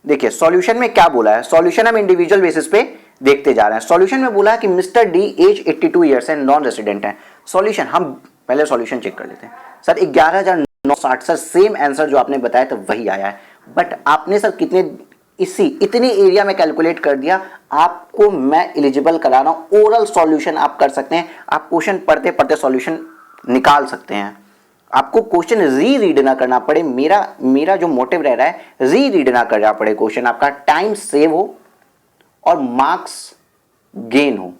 देखिए सॉल्यूशन में क्या बोला है, सॉल्यूशन हम इंडिविजुअल बेसिस पे देखते जा रहे हैं। सॉल्यूशन में बोला है कि मिस्टर डी एज 82 ईयर्स है, नॉन रेसिडेंट है। सॉल्यूशन हम पहले सॉल्यूशन चेक कर लेते हैं। सर 11,960, सर सेम आंसर जो आपने बताया था वही आया है, बट आपने सर कितने इतने एरिया में कैलकुलेट कर दिया। आपको मैं एलिजिबल करा रहा हूं, ओरल सॉल्यूशन आप कर सकते हैं, आप क्वेश्चन पढ़ते पढ़ते सॉल्यूशन निकाल सकते हैं। आपको क्वेश्चन रीड ना करना पड़े, मेरा जो मोटिव रह रहा है रीड ना करना पड़े क्वेश्चन, आपका टाइम सेव हो और मार्क्स गेन हो,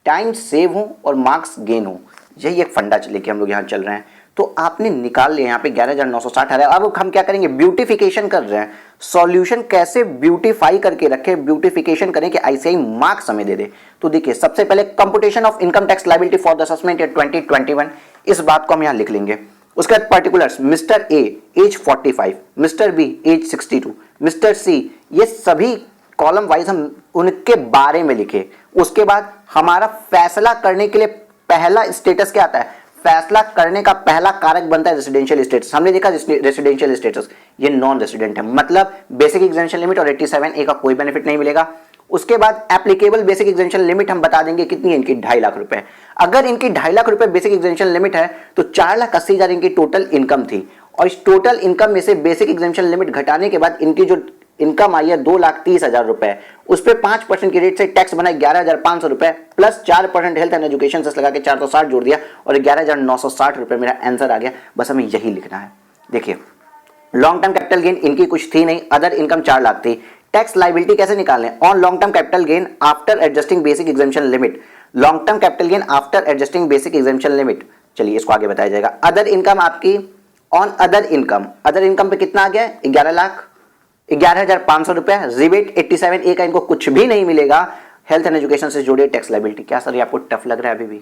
टाइम सेव हो और मार्क्स गेन हो, यही एक फंडा लेके हम लोग यहाँ चल रहे हैं। तो आपने निकाल लिया यहाँ पे 11,960 आ रहा है। अब हम क्या करेंगे, ब्यूटिफिकेशन कर रहे हैं, सॉल्यूशन कैसे ब्यूटीफाई करके रखे, ब्यूटिफिकेशन करें कि आईसीआई मार्क्स हमें दे दे। तो देखिए सबसे पहले computation of income tax liability for the assessment year 2021, इस बात को हम यहाँ लिख लेंगे। उसके बाद particulars, mister A as 45, mister B as 62, mister C, ये सभी कॉलम वाइज हम उनके बारे में लिखे। उसके बाद हमारा फैसला करने के लिए पहला स्टेटस क्या आता है, फैसला करने का पहला कारक बनता है रेसिडेंशियल स्टेटस। हमने देखा रेसिडेंशियल स्टेटस ये नॉन रेसिडेंट है, मतलब बेसिक एग्जेम्पशन लिमिट और 87A का कोई बेनिफिट नहीं मिलेगा। उसके बाद एप्लीकेबल बेसिक एग्जेम्पशन लिमिट हम बता देंगे कितनी है इनकी, 2.5 लाख रुपए। अगर इनकी 2.5 लाख रुपए बेसिक एग्जेम्पशन लिमिट है तो 4,80,000 इनकी टोटल इनकम थी, और इस टोटल इनकम में से बेसिक एग्जेम्पशन लिमिट घटाने के बाद इनकी जो इनकम आई है 2,30,000 रुपए, उस पर 5% की रेट से टैक्स बना 11,500 रुपए, प्लस 4% हेल्थ एंड एजुकेशन से लगा के 460 जोड़ दिया और 11,960 रुपए मेरा आंसर आ गया। बस हमें यही लिखना है। देखिए लॉन्ग टर्म कैपिटल गेन इनकी कुछ थी नहीं, अदर इनकम 4 लाख थी। टैक्स लायबिलिटी कैसे निकालने, on long term capital gain after adjusting basic exemption limit, long term capital gain after adjusting basic exemption limit. चलिए इसको आगे बताया जाएगा। अदर इनकम आपकी ऑन अदर इनकम पे कितना आ गया, 11,500 रुपए। रिबेट 87A का इनको कुछ भी नहीं मिलेगा। हेल्थ एंड एजुकेशन से जुड़े टैक्स लायबिलिटी। क्या सर ये आपको टफ लग रहा है, अभी भी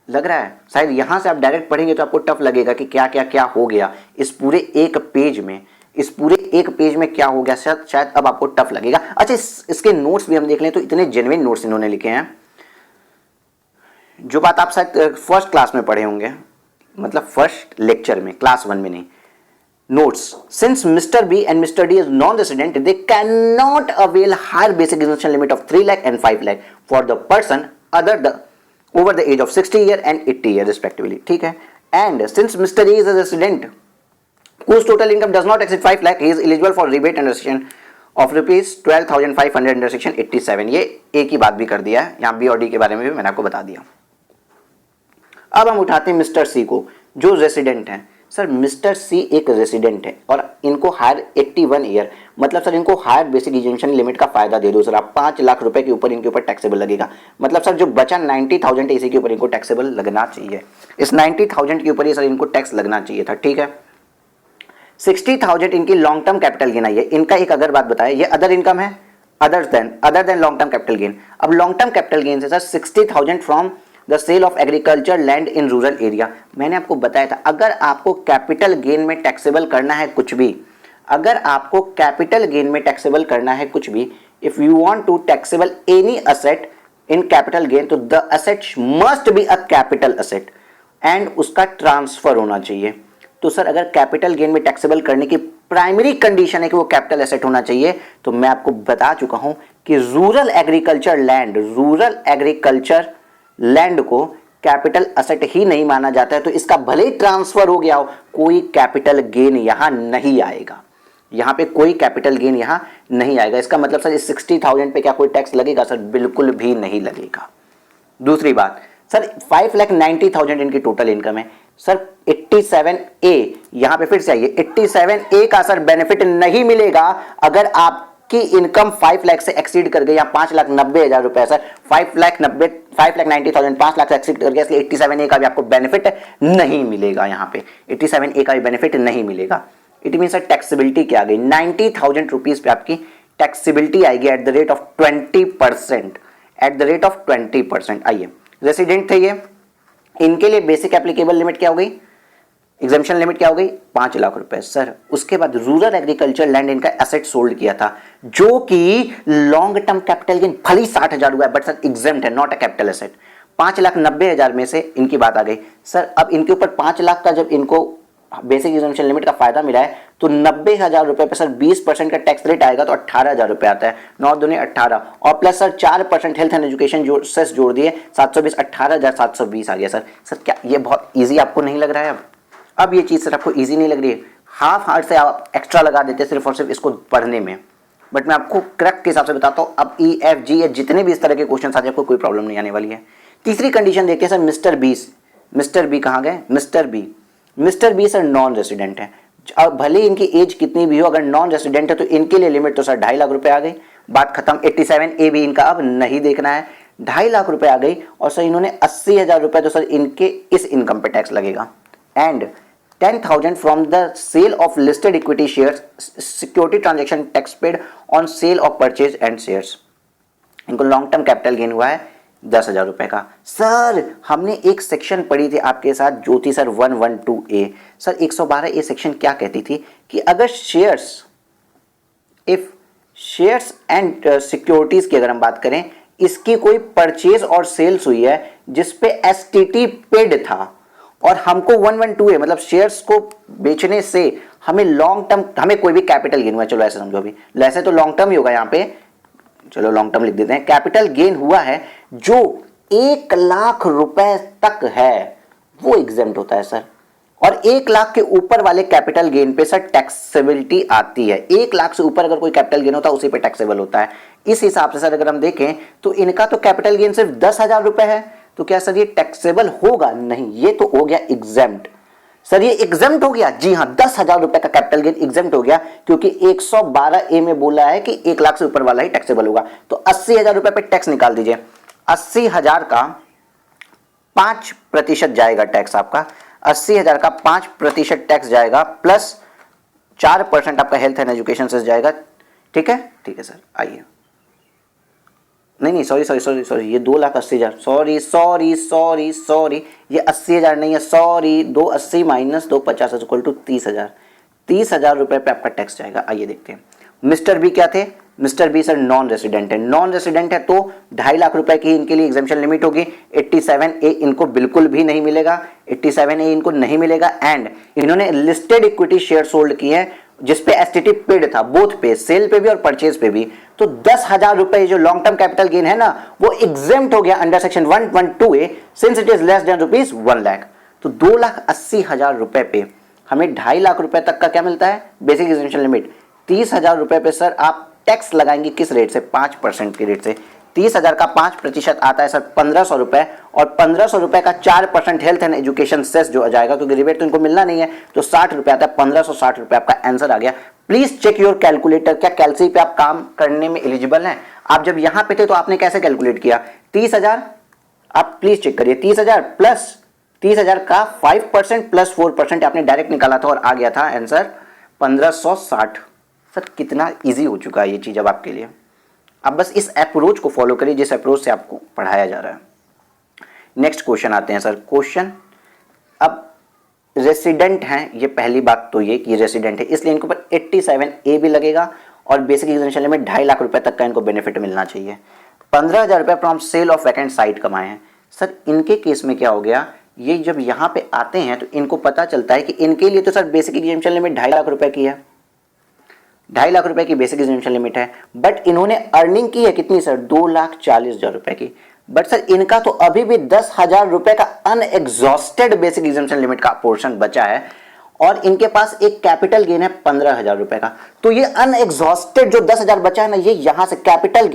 लग रहा है? शायद यहां से आप डायरेक्ट पढ़ेंगे तो आपको टफ लगेगा कि क्या क्या क्या हो गया इस पूरे एक पेज में, क्या हो गया, शायद अब आपको टफ लगेगा। अच्छा इसके नोट्स भी हम देख लें तो इतने जेन्युइन नोट्स इन्होंने लिखे हैं, जो बात आप शायद फर्स्ट क्लास में पढ़े होंगे, मतलब फर्स्ट लेक्चर में, क्लास 1 में नहीं। Notes: since Mr. B and Mr. D is non-resident, they cannot avail higher basic exemption limit of 3 lakh and 5 lakh for the person over the age of 60 year and 80 year respectively. ठीक है? And since Mr. A is a resident whose total income does not exceed 5 lakh, he is eligible for rebate and restriction of rupees 12,500 under section 87. ये एक ही बात भी कर दिया है, यहाँ B और D के बारे में भी मैंने आपको बता दिया। अब हम उठाते हैं मिस्टर सी को, जो रेसिडेंट हैं। सर मिस्टर सी एक रेसिडेंट है और इनको हायर 81 ईयर, मतलब सर इनको हायर बेसिक एग्जेम्पशन लिमिट का फायदा दे दो सर आप। 5 लाख रुपए के ऊपर इनके ऊपर टैक्सेबल लगेगा, मतलब सर जो बचा 90,000 इसी के ऊपर इनको टैक्सेबल लगना चाहिए। इस 90,000 के ऊपर ही सर इनको टैक्स लगना चाहिए था। ठीक है, 60,000 इनकी लॉन्ग टर्म कैपिटल गेन आई है। इनका एक अगर बात बताया, ये अदर इनकम है, other than long term capital gain. अब लॉन्ग टर्म कैपिटल गेन से sir 60,000 from the sale of agriculture land in rural area. मैंने आपको बताया था अगर आपको कैपिटल गेन में टैक्सेबल करना है कुछ भी, अगर आपको कैपिटल गेन में टैक्सेबल करना है कुछ भी, if you want to taxable any asset in capital gain, तो the asset must be a capital asset and उसका ट्रांसफर होना चाहिए। तो सर अगर कैपिटल गेन में टैक्सेबल करने की प्राइमरी कंडीशन है कि वो कैपिटल एसेट होना चाहिए, तो मैं आपको बता चुका हूं कि रूरल एग्रीकल्चर लैंड को कैपिटल असेट ही नहीं माना जाता है। तो इसका भले ही ट्रांसफर हो गया हो, कोई कैपिटल गेन यहां नहीं आएगा, यहां पे कोई कैपिटल गेन यहां नहीं आएगा। इसका मतलब सर इस 60,000 पे क्या कोई टैक्स लगेगा? सर बिल्कुल भी नहीं लगेगा। दूसरी बात सर 5,90,000 इनकी टोटल इनकम है। सर 87A यहां पे फिर से आइए, 87A का सर बेनिफिट नहीं मिलेगा अगर आपकी इनकम 5 लाख से एक्सीड कर गई, या 5,90,000 रुपए। सर 5,90,000 5 लाख से एक्सीड कर गया, इसलिए 87A का भी आपको बेनिफिट नहीं मिलेगा। यहाँ पे 87A का भी बेनिफिट नहीं मिलेगा। इट मीन सर टैक्सेबिलिटी क्या आ गई, 90,000 रुपीज पे आपकी टैक्सेबिलिटी आएगी at the rate of 20%, at the rate of 20%। आइए रेसिडेंट थे ये, इनके लिए बेसिक एप्लीकेबल लिमिट क्या हो गई, एग्जामिशन लिमिट क्या हो गई 5 लाख रुपए सर। उसके बाद रूरल एग्रीकल्चर लैंड इनका एसेट सोल्ड किया था जो कि लॉन्ग टर्म कैपिटल गेन भले 60,000 हुआ है बट सर एग्जाम्प्ट है, नॉट अ कैपिटल एसेट। 5,90,000 में से इनकी बात आ गई सर। अब इनके ऊपर 5 लाख का जब इनको बेसिक एग्जामिशन लिमिट का फायदा मिला है तो 90,000 रुपए पे सर 20% का टैक्स रेट आएगा तो 18,000 रुपए आता है, 9 दूनी 18 और plus sir 4% health and education cess जोड़ दिए 720, 18,720 आ गया सर। सर क्या ये बहुत इजी आपको नहीं लग रहा है? अब ये चीज सर आपको इजी नहीं लग रही है, हाफ हार्ट से आप एक्स्ट्रा लगा देते सिर्फ और सिर्फ इसको पढ़ने में, बट मैं आपको करेक्ट के हिसाब से बताता हूँ। अब EFG या जितने भी इस तरह के क्वेश्चन आ जाए आपको कोई प्रॉब्लम नहीं आने वाली है। तीसरी कंडीशन देखते हैं सर मिस्टर बी कहाँ गए? Mister B sir non resident है। अब भले इनकी एज कितनी भी हो, अगर नॉन रेसिडेंट है तो इनके लिए लिमिट तो सर 2.5 लाख रुपए आ गई, बात खत्म। 87A भी इनका अब नहीं देखना है, 2.5 लाख रुपए आ गई और सर इन्होंने 80,000 रुपए तो सर इनके इस इनकम पे टैक्स लगेगा। And 10,000 from the sale of listed equity shares, security transaction tax paid on sale of purchase and shares. इनको लॉन्ग टर्म कैपिटल गेन हुआ है 10,000 रुपए का। सर हमने एक सेक्शन पढ़ी थी आपके साथ जो थी sir 112A। Sir 112A section क्या कहती थी कि अगर शेयर्स एंड सिक्योरिटीज की अगर हम बात करें, इसकी कोई परचेज और सेल्स हुई है जिसपे STT पेड था और हमको 112A मतलब शेयर्स को बेचने से हमें लॉन्ग टर्म, हमें कोई भी कैपिटल गेन हुआ, चलो ऐसे समझो, अभी वैसे तो लॉन्ग टर्म ही होगा यहाँ पे, चलो लॉन्ग टर्म लिख देते हैं, कैपिटल गेन हुआ है जो 1 लाख रुपए तक है वो एग्जेम्प्ट होता है सर। और 1 लाख के ऊपर वाले कैपिटल गेन पे सर टैक्सेबिलिटी आती है। 1 लाख से ऊपर अगर कोई कैपिटल गेन होता है उसी पे टैक्सेबल होता है। इस हिसाब से सर अगर हम देखें तो इनका तो कैपिटल गेन सिर्फ 10,000 रुपए है, तो क्या सर ये टैक्सेबल होगा? नहीं, ये तो हो गया एग्जेम्प्ट। सर ये एग्जेम्प्ट हो गया, जी हाँ, 10,000 रुपए का कैपिटल गेन एग्जेम्प्ट हो गया क्योंकि 112A में बोला है कि 1 लाख से ऊपर वाला ही टैक्सेबल होगा। तो 80,000 रुपए पे टैक्स निकाल दीजिए, 80,000 का 5% जाएगा टैक्स आपका, 80,000 का 5% टैक्स जाएगा प्लस 4% आपका हेल्थ एंड एजुकेशन से जाएगा। ठीक है सर, आइए, नहीं सॉरी, ये 2,80,000, सॉरी, ये 80,000 नहीं है, सॉरी, 280 माइनस 250 इक्वल टू 30,000। 30,000 रुपए पे आपका टैक्स जाएगा। आइए देखते हैं मिस्टर बी क्या थे। Mister B sir non resident है, तो 2.5 लाख रुपए की इनके लिए एग्जामिशन लिमिट होगी। 87A इनको बिल्कुल भी नहीं मिलेगा, 87A इनको नहीं मिलेगा। एंड इन्होंने लिस्टेड इक्विटी शेयर होल्ड की है जिसपे STT पेड था, बोथ पे, सेल पे भी और परचेज पे भी। तो 10,000 रुपए जो लॉन्ग टर्म कैपिटल गेन है ना वो एग्जेम्प्ट हो गया under section 112A since it is less than rupees 1 lakh. तो 2,80,000 रुपए पे हमें 2.5 लाख रुपए तक का क्या मिलता है? Basic exemption limit. 30,000 रुपए पे सर आप टैक्स लगाएंगे किस रेट से? 5% के रेट से। 30,000 का 5% आता है सर 1,500 रुपए और 1,500 रुपए का 4% हेल्थ एंड एजुकेशन सेस जो आ जाएगा क्योंकि रिबेट तो इनको मिलना नहीं है, तो 60 रुपए आता है। 1,560 रुपए आपका आंसर आ गया। प्लीज चेक योर कैलकुलेटर, क्या कैलसी पे आप काम करने में एलिजिबल हैं? आप जब यहां पे थे तो आपने कैसे कैलकुलेट किया? 30,000 आप प्लीज चेक करिए, 30,000 प्लस 30,000 का 5% प्लस 4% आपने डायरेक्ट निकाला था और आ गया था आंसर 1,560। सर कितना इजी हो चुका है ये चीज अब आपके लिए। अब बस इस अप्रोच को फॉलो करिए जिस अप्रोच से आपको पढ़ाया जा रहा है। नेक्स्ट क्वेश्चन आते हैं सर। क्वेश्चन अब रेसिडेंट हैं, ये पहली बात तो ये कि रेसिडेंट है इसलिए इनको पर 87A भी लगेगा और बेसिक एग्जामिशन लिमिट 2.5 लाख रुपए तक का इनको बेनिफिट मिलना चाहिए। 15,000 रुपए from sale of vacant site कमाए हैं। सर इनके केस में क्या हो गया, ये जब यहाँ पे आते हैं तो इनको पता चलता है कि इनके लिए तो sir basic exemption limit 2.5 lakh रुपए की है, 2.5 लाख रुपए की बेसिक एग्जामिशन लिमिट है, बट इन्होंने अर्निंग की है कितनी सर? 2,40,000 रुपए की। बट सर इनका तो अभी भी 10,000 रुपए का अनएग्जॉस्टेड बेसिक एग्जामिशन लिमिट का पोर्शन बचा है और इनके पास एक कैपिटल गेन है 15,000 रुपए का। तो ये अनएग्जॉस्टेड जो 10,000 बचा है ना, ये यहां से कैपिटल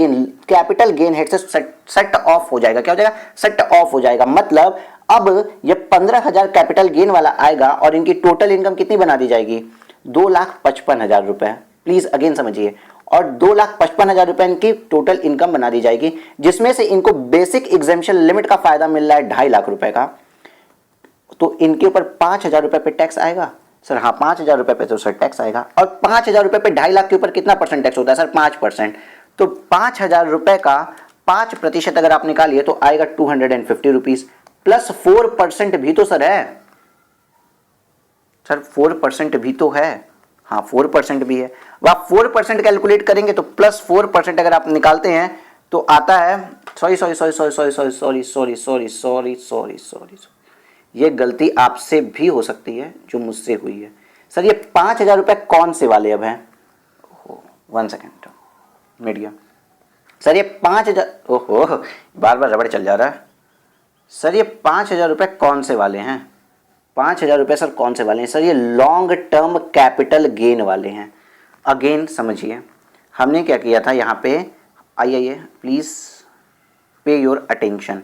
गेन हेड से सेट ऑफ हो जाएगा। क्या हो जाएगा? सेट ऑफ हो जाएगा। मतलब अब ये 15,000 कैपिटल गेन वाला आएगा और इनकी टोटल इनकम कितनी बना दी जाएगी? 2,55,000 रुपए। प्लीज अगेन समझिए, और 2,55,000 रुपए इनकी टोटल इनकम बना दी जाएगी जिसमें से इनको बेसिक एग्जामिशन लिमिट का फायदा मिल रहा है 2.5 लाख रुपए का। तो इनके ऊपर 5,000 रुपए पे टैक्स आएगा सर। हाँ, 5,000 रुपए पे तो सर टैक्स आएगा और 5,000 रुपए पे 2.5 लाख के ऊपर कितना परसेंट टैक्स होता है सर? 5%। तो 5,000 रुपए का 5% अगर आप निकालिए तो आएगा 250 रुपीज प्लस 4% भी तो सर है। सर 4% भी तो है, हाँ 4% भी है। अब आप 4% कैलकुलेट करेंगे तो प्लस 4% अगर आप निकालते हैं तो आता है, सॉरी, ये गलती आपसे भी हो सकती है जो मुझसे हुई है। सर ये 5,000 रुपये कौन से वाले अब हैं? 1 सेकेंड, मिट गया। सर ये 5,000, ओहो बार बार रबड़ चल जा रहा है। सर ये 5,000 रुपये कौन से वाले हैं? 5,000 रुपये सर कौन से वाले हैं? सर ये लॉन्ग टर्म कैपिटल गेन वाले हैं। अगेन समझिए, हमने क्या किया था यहाँ पे, आइए प्लीज़ पे योर अटेंशन।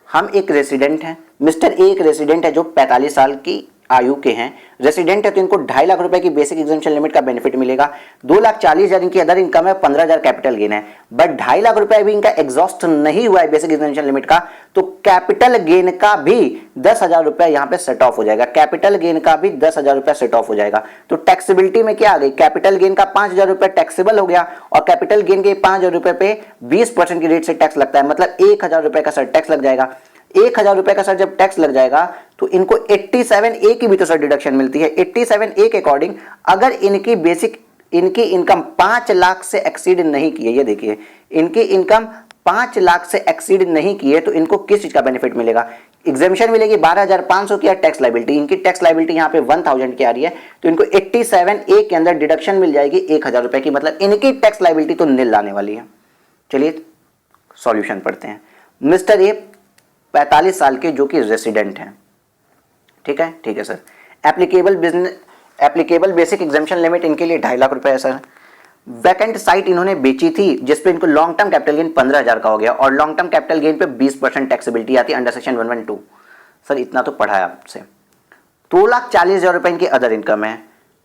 हम एक रेसिडेंट हैं, मिस्टर ए एक रेसिडेंट है जो 45 साल की आयु के हैं। रेसिडेंट है तो इनको 2.5 लाख रुपए की बेसिक एग्जेम्पशन लिमिट का बेनिफिट मिलेगा। 2,40,000 इनकी अदर इनकम है, 15,000 कैपिटल गेन है। बट 2.5 लाख रुपए भी इनका एग्जॉस्ट नहीं हुआ है बेसिक एग्जेम्पशन लिमिट का, तो कैपिटल गेन का भी 10,000 रुपए यहाँ पे सेट ऑफ हो जाएगा। कैपिटल गेन का भी 10,000 रुपए सेट ऑफ हो जाएगा। तो टैक्सेबिलिटी में क्या आ गई, कैपिटल गेन का 5,000 रुपए टैक्सेबल हो गया और कैपिटल गेन के 5,000 रुपए पे 20% की रेट से टैक्स लगता है, मतलब 1,000 रुपए का सर टैक्स लग जाएगा। 1,000 रुपए का सर जब टैक्स लग जाएगा तो इनको 87A की भी तो सर डिडक्शन मिलती है। 87A के अकॉर्डिंग अगर इनकी इनकम 5 लाख से एक्सीड नहीं की है, ये देखिए इनकी इनकम 5 लाख से एक्सीड नहीं की है, तो इनको किस चीज का बेनिफिट मिलेगा? एग्जेम्पशन मिलेगी 12,500 की टैक्स लाइबिलिटी। इनकी टैक्स लाइबिलिटी यहाँ पे 1,000 की आ रही है, तो इनको 87A के अंदर डिडक्शन मिल जाएगी 1,000 रुपए की, मतलब इनकी टैक्स लाइबिलिटी तो नील आने वाली है। चलिए सॉल्यूशन पढ़ते हैं। मिस्टर ए 45 साल के जो कि रेसिडेंट हैं, ठीक है sir. Applicable basic exemption limit इनके लिए 2.5 लाख रुपए है सर। वैकेंट साइट इन्होंने बेची थी जिसपे इनको लॉन्ग टर्म कैपिटल गेन 15,000 का हो गया और लॉन्ग टर्म कैपिटल गेन पे 20% टैक्सेबिलिटी आती है अंडर सेक्शन 112। सर इतना तो पढ़ा है आपसे। 2,40,000 रुपए इनकी अदर इनकम है,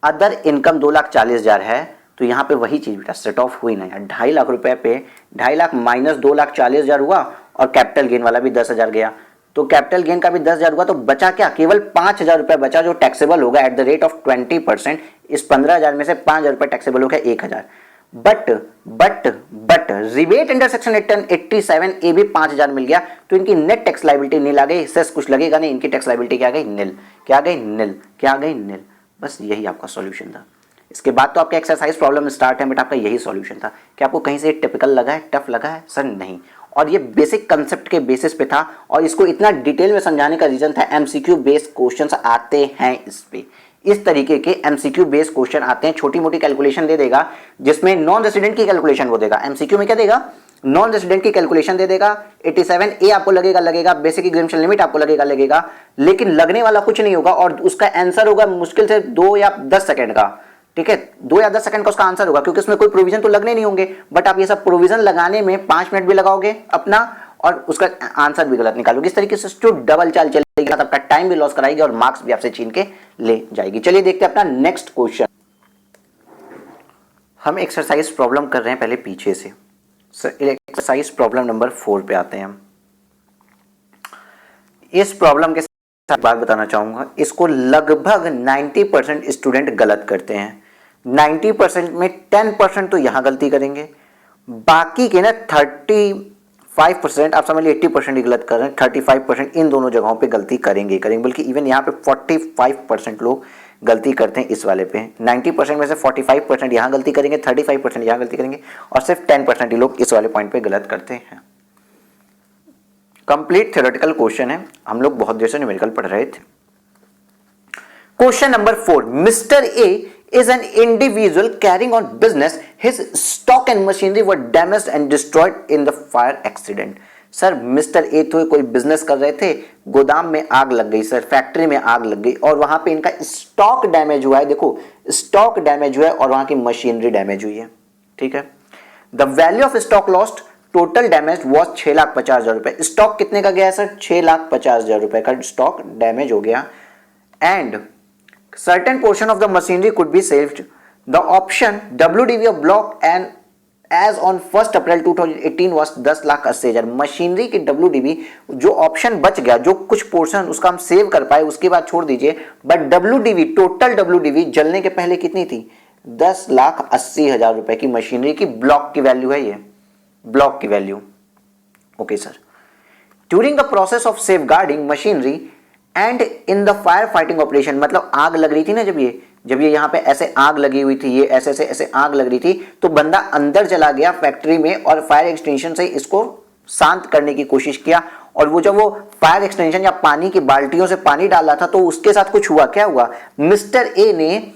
अदर इनकम 2,40,000 है, तो यहाँ पे वही चीज बेटा सेट ऑफ हुई ना यार। 2.5 लाख रुपए पे 2.5 लाख माइनस 2,40,000 हुआ और कैपिटल गेन वाला भी 10,000 गया, तो कैपिटल गेन का भी 10,000 हुआ, तो बचा क्या? केवल 5,000 रुपए बचा जो टैक्सेबल होगा एट द रेट ऑफ 20%। इस 15,000 में से 5,000 रुपए टैक्सेबल हो गया 1,000। But rebate under section 87A भी 5,000 मिल गया, तो इनकी नेट टैक्स लाइबिलिटी नील आ गई। सेस कुछ लगेगा नहीं, इनकी टैक्स लाइबिलिटी क्या आ गई? नील। क्या आ गई? नील। क्या आ गई? नील। बस यही आपका सॉल्यूशन था। इसके बाद तो आपका एक्सरसाइज प्रॉब्लम स्टार्ट है, बट आपका यही सॉल्यूशन था। क्या आपको कहीं से टिपिकल लगा है, टफ लगा है? सर नहीं। और ये बेसिक कंसेप्ट के बेसिस पे था और इसको इतना डिटेल में समझाने का रीजन था एमसीक्यू बेस्ड क्वेश्चंस आते हैं इस पे। इस तरीके के एमसीक्यू बेस्ड क्वेश्चन आते हैं, छोटी मोटी कैलकुलेशन दे देगा जिसमें नॉन रेसिडेंट की कैलकुलेशन वो देगा। एमसीक्यू में क्या देगा? नॉन रेसिडेंट की कैलकुलेशन दे देगा। 87A आपको लगेगा, बेसिक एग्जामिशन लिमिट आपको लगेगा, लेकिन लगने वाला कुछ नहीं होगा और उसका आंसर होगा मुश्किल से 2 या 10 सेकंड का। ठीक है, 2 या 10 सेकंड का उसका आंसर होगा, क्योंकि उसमें कोई प्रोविजन तो लगने नहीं होंगे। बट आप ये सब प्रोविजन लगाने में 5 मिनट भी लगाओगे अपना और उसका आंसर भी गलत निकालोगे। इस तरीके से डबल चाल चलेगी, आपका टाइम भी लॉस कराएगी और मार्क्स भी आपसे छीन के ले जाएगी। चलिए देखते हैं अपना नेक्स्ट क्वेश्चन। हम एक्सरसाइज प्रॉब्लम कर रहे हैं पहले पीछे से। एक्सरसाइज प्रॉब्लम नंबर 4 पे आते हैं हम। इस प्रॉब्लम के साथ बात बताना चाहूंगा, इसको लगभग 90% स्टूडेंट गलत करते हैं। 90% में 10% तो यहां गलती करेंगे, बाकी के ना 35% आप समझ लीजिए 80% ही गलत कर रहे हैं, 35% इन दोनों जगहों पे गलती करेंगे, बल्कि इवन यहाँ पे 45% लोग गलती करते हैं इस वाले पे। 90% में से 45% यहाँ गलती करेंगे, 35% यहाँ गलती करेंगे और सिर्फ 10% ही लोग इस वाले पॉइंट पे गलत करते हैं। कंप्लीट थ्योरेटिकल क्वेश्चन है, हम लोग बहुत देर से न्यूमेरिकल पढ़ रहे थे। Question number 4, mister A is an individual carrying on business. His stock and machinery were damaged and destroyed in the fire accident. Sir mister A तो कोई बिजनेस कर रहे थे, गोदाम में आग लग गई सर, फैक्ट्री में आग लग गई और वहां पे इनका स्टॉक डैमेज हुआ है। देखो स्टॉक डैमेज हुआ है और वहां की मशीनरी डैमेज हुई है। ठीक है, the value of stock lost total damage was 6,50,000 रुपए। स्टॉक कितने का गया है सर? 6,50,000 रुपए का स्टॉक डैमेज हो गया। And certain portion of the machinery could be saved. The option WDV of block and as on 1st April 2018 was 10,80,000। Machinery की WDV जो ऑप्शन बच गया, जो कुछ पोर्शन उसका हम सेव कर पाए उसके बाद छोड़ दीजिए, बट WDV टोटल WDV जलने के पहले कितनी थी? 10,80,000 रुपए की मशीनरी की ब्लॉक की वैल्यू है, ये ब्लॉक की value. Okay sir, during the process of safeguarding machinery and in the fire fighting operation, मतलब आग लग रही थी ना, जब ये यहाँ पे ऐसे आग लगी हुई थी, ये ऐसे आग लग रही थी, तो बंदा अंदर चला गया फैक्ट्री में और फायर एक्सटेंशन से इसको शांत करने की कोशिश किया। और वो जब वो फायर एक्सटेंशन या पानी की बाल्टियों से पानी डाला था तो उसके साथ कुछ हुआ। क्या हुआ? मिस्टर ए ने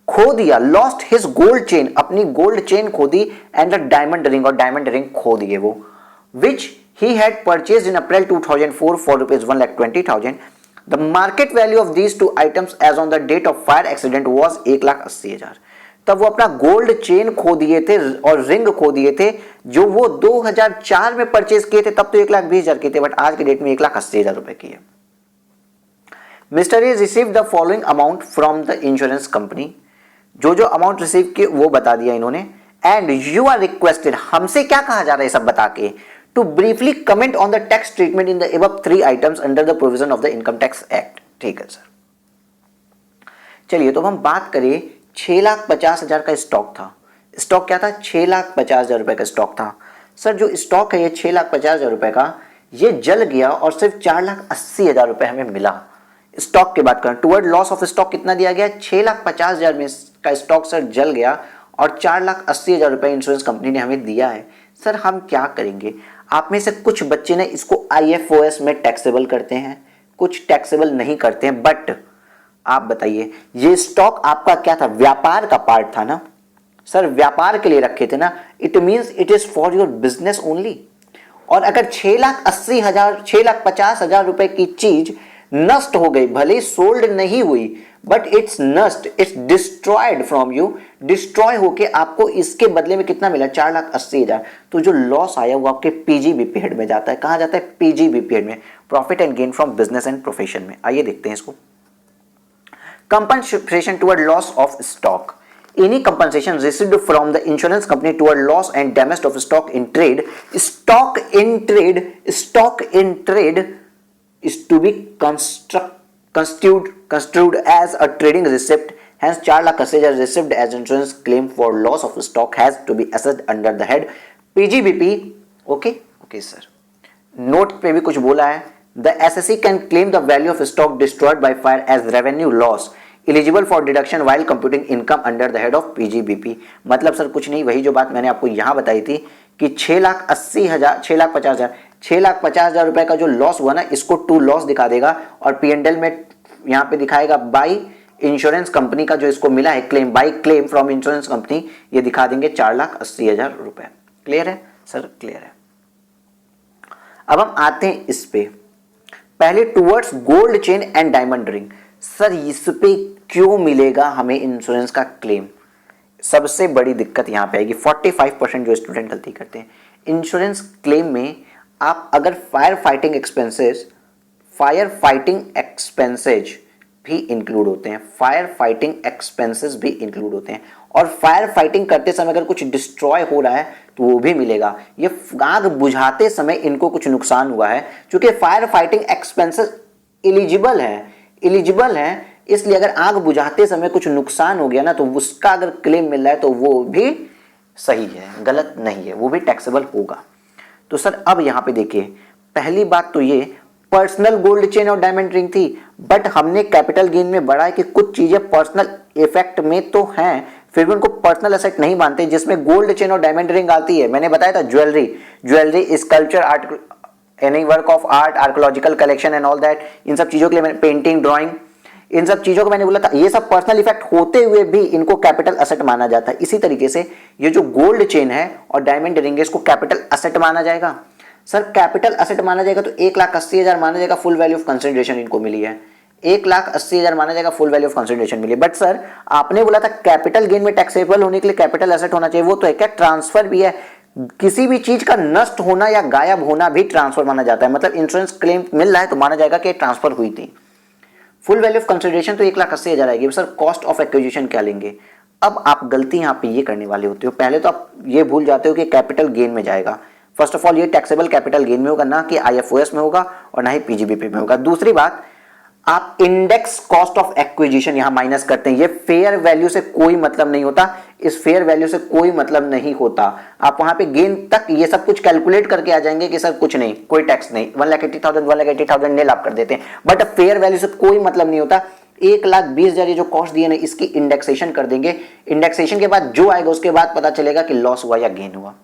खो दिया, लॉस्ट हिज गोल्ड चेन, अपनी गोल्ड चेन खो दी, एंड द डायमंड रिंग, और डायमंड रिंग खो दिए वो, which he had purchased in April 2004 for rupees 1,20,000। The market value of these two items as on the date of fire accident was 1,80,000। तब वो अपना gold chain खो दिए थे और रिंग खो दिए थे, जो वो 2004 में परचेज किए थे, तब तो 1,20,000 के थे, बट आज के डेट में 1,80,000 रुपए की है। Mister A receive the following amount from the insurance company, जो अमाउंट रिसीव किए वो बता दिया इन्होंने। एंड यू आर रिक्वेस्टेड, हमसे क्या कहा जा रहा है सब बता के, to briefly comment on the tax treatment in the above 3 items under the provision of the income tax act. ठीक है सर, चलिए तो हम बात करें 6,50,000 का स्टॉक था। स्टॉक क्या था? 6,50,000 रुपए का स्टॉक था। सर जो स्टॉक है ये 6,50,000 रुपए का, ये जल गया और सिर्फ 4,80,000 रुपए हमें मिला। स्टॉक की बात करें, टुवर्ड लॉस ऑफ स्टॉक कितना दिया गया? 6,50,000 में का स्टॉक सर जल गया और 4,80,000 रुपए इंश्योरेंस कंपनी ने हमें दिया है। सर हम क्या करेंगे? आप में से कुछ बच्चे ने इसको IFOS में टैक्सेबल करते हैं, कुछ टैक्सेबल नहीं करते हैं, बट आप बताइए ये स्टॉक आपका क्या था? व्यापार का पार्ट था ना सर, व्यापार के लिए रखे थे ना, it means it is for your business only. और अगर 6,80,000 6,50,000 रुपए की चीज नष्ट हो गई, भले सोल्ड नहीं हुई, बट इट्स नष्ट, it's destroyed from you, destroy होके आपको इसके बदले में कितना मिला? 4,80,000। तो जो लॉस आया वो आपके PGBP हेड में जाता है। कहां जाता है? PGBP हेड में, profit and gain from business and profession में। आइए देखते हैं इसको। Compensation toward loss of stock, any compensation received from the insurance company toward loss and damage of stock in trade is to be construed as a trading receipt. Hence 4,80,000 received as insurance claim for loss of stock has to be assessed under the head PGBP. okay sir, note पे भी कुछ बोला है। The SSE can claim the value of stock destroyed by fire as revenue loss eligible for deduction while computing income under the head of PGBP। मतलब sir कुछ नहीं, वही जो बात मैंने आपको यहां बताई थी कि 6,80,000 6,50,000 रुपए का जो लॉस हुआ ना, इसको टू लॉस दिखा देगा और P&L में यहां पे दिखाएगा बाई इंश्योरेंस कंपनी का जो इसको मिला है claim, by claim from insurance company, ये दिखा देंगे 4,80,000 रुपए। क्लियर है सर? क्लियर है। अब हम आते हैं इस पे, पहले towards gold chain and diamond ring. Sir इस पे क्यों मिलेगा हमें इंश्योरेंस का क्लेम? सबसे बड़ी दिक्कत यहां पे आएगी, 45% जो स्टूडेंट गलती करते हैं इंश्योरेंस क्लेम में। आप अगर फायर फाइटिंग एक्सपेंसेज भी इंक्लूड होते हैं, फायर फाइटिंग एक्सपेंसेस भी इंक्लूड होते हैं, और फायर फाइटिंग करते समय अगर कुछ डिस्ट्रॉय हो रहा है तो वो भी मिलेगा। ये आग बुझाते समय इनको कुछ नुकसान हुआ है, क्योंकि फायर फाइटिंग एक्सपेंसेस एलिजिबल है, इसलिए अगर आग बुझाते समय कुछ नुकसान हो गया ना, तो उसका अगर क्लेम मिल रहा है तो वो भी सही है, गलत नहीं है, वो भी टैक्सेबल होगा। तो सर अब यहां पे देखिए, पहली बात तो ये पर्सनल गोल्ड चेन और डायमंड रिंग थी, बट हमने कैपिटल गेन में बढ़ा है कि कुछ चीजें पर्सनल इफेक्ट में तो हैं, फिर भी उनको पर्सनल एसेट नहीं मानते, जिसमें गोल्ड चेन और डायमंड रिंग आती है। मैंने बताया था jewellery, sculpture, art, any work of art, archaeological collection and all that, इन सब चीजों के लिए मैंने पेंटिंग, ड्राइंग, इन सब चीजों को मैंने बोला था, ये सब पर्सनल इफेक्ट होते हुए भी इनको कैपिटल असेट माना जाता है। इसी तरीके से ये जो गोल्ड चेन है और डायमंड रिंग है, इसको कैपिटल असेट माना जाएगा। सर कैपिटल असेट माना जाएगा तो 1,80,000 माना जाएगा, फुल वैल्यू ऑफ कंसिडरेशन इनको मिली है, 1,80,000 माना जाएगा, फुल वैल्यू ऑफ कंसिडरेशन मिली है। बट सर आपने बोला था कैपिटल गेन में टैक्सेबल होने के लिए कैपिटल असेट होना चाहिए, वो तो है क्या? ट्रांसफर भी है, किसी भी चीज का नष्ट होना या गायब होना भी ट्रांसफर माना जाता है। मतलब इंश्योरेंस क्लेम मिल रहा है तो माना जाएगा कि ट्रांसफर हुई थी। फुल वैल्यू ऑफ कंसिडरेशन तो 1,80,000 आएगी। सर कॉस्ट ऑफ एक्विजिशन क्या लेंगे? अब आप गलती यहाँ पे ये करने वाले होते हो, पहले तो आप ये भूल जाते हो कि कैपिटल गेन में जाएगा। फर्स्ट ऑफ ऑल ये टैक्सेबल कैपिटल गेन में होगा, ना कि IFOS में होगा और ना ही PGBP में होगा। दूसरी बात, आप इंडेक्स कॉस्ट ऑफ एक्विजिशन यहां माइनस करते हैं, ये फेयर वैल्यू से कोई मतलब नहीं होता, इस फेयर वैल्यू से कोई मतलब नहीं होता। आप वहां पे गेन तक ये सब कुछ कैलकुलेट करके आ जाएंगे कि सर कुछ नहीं, कोई टैक्स नहीं, 1,80,000 नील आप कर देते हैं, बट फेयर वैल्यू से कोई मतलब नहीं होता। 1,20,000 ये जो कॉस्ट दिए ना, इसकी इंडेक्सेशन कर देंगे, इंडेक्सेशन के बाद जो आएगा उसके बाद पता चलेगा कि लॉस हुआ या गेन हुआ।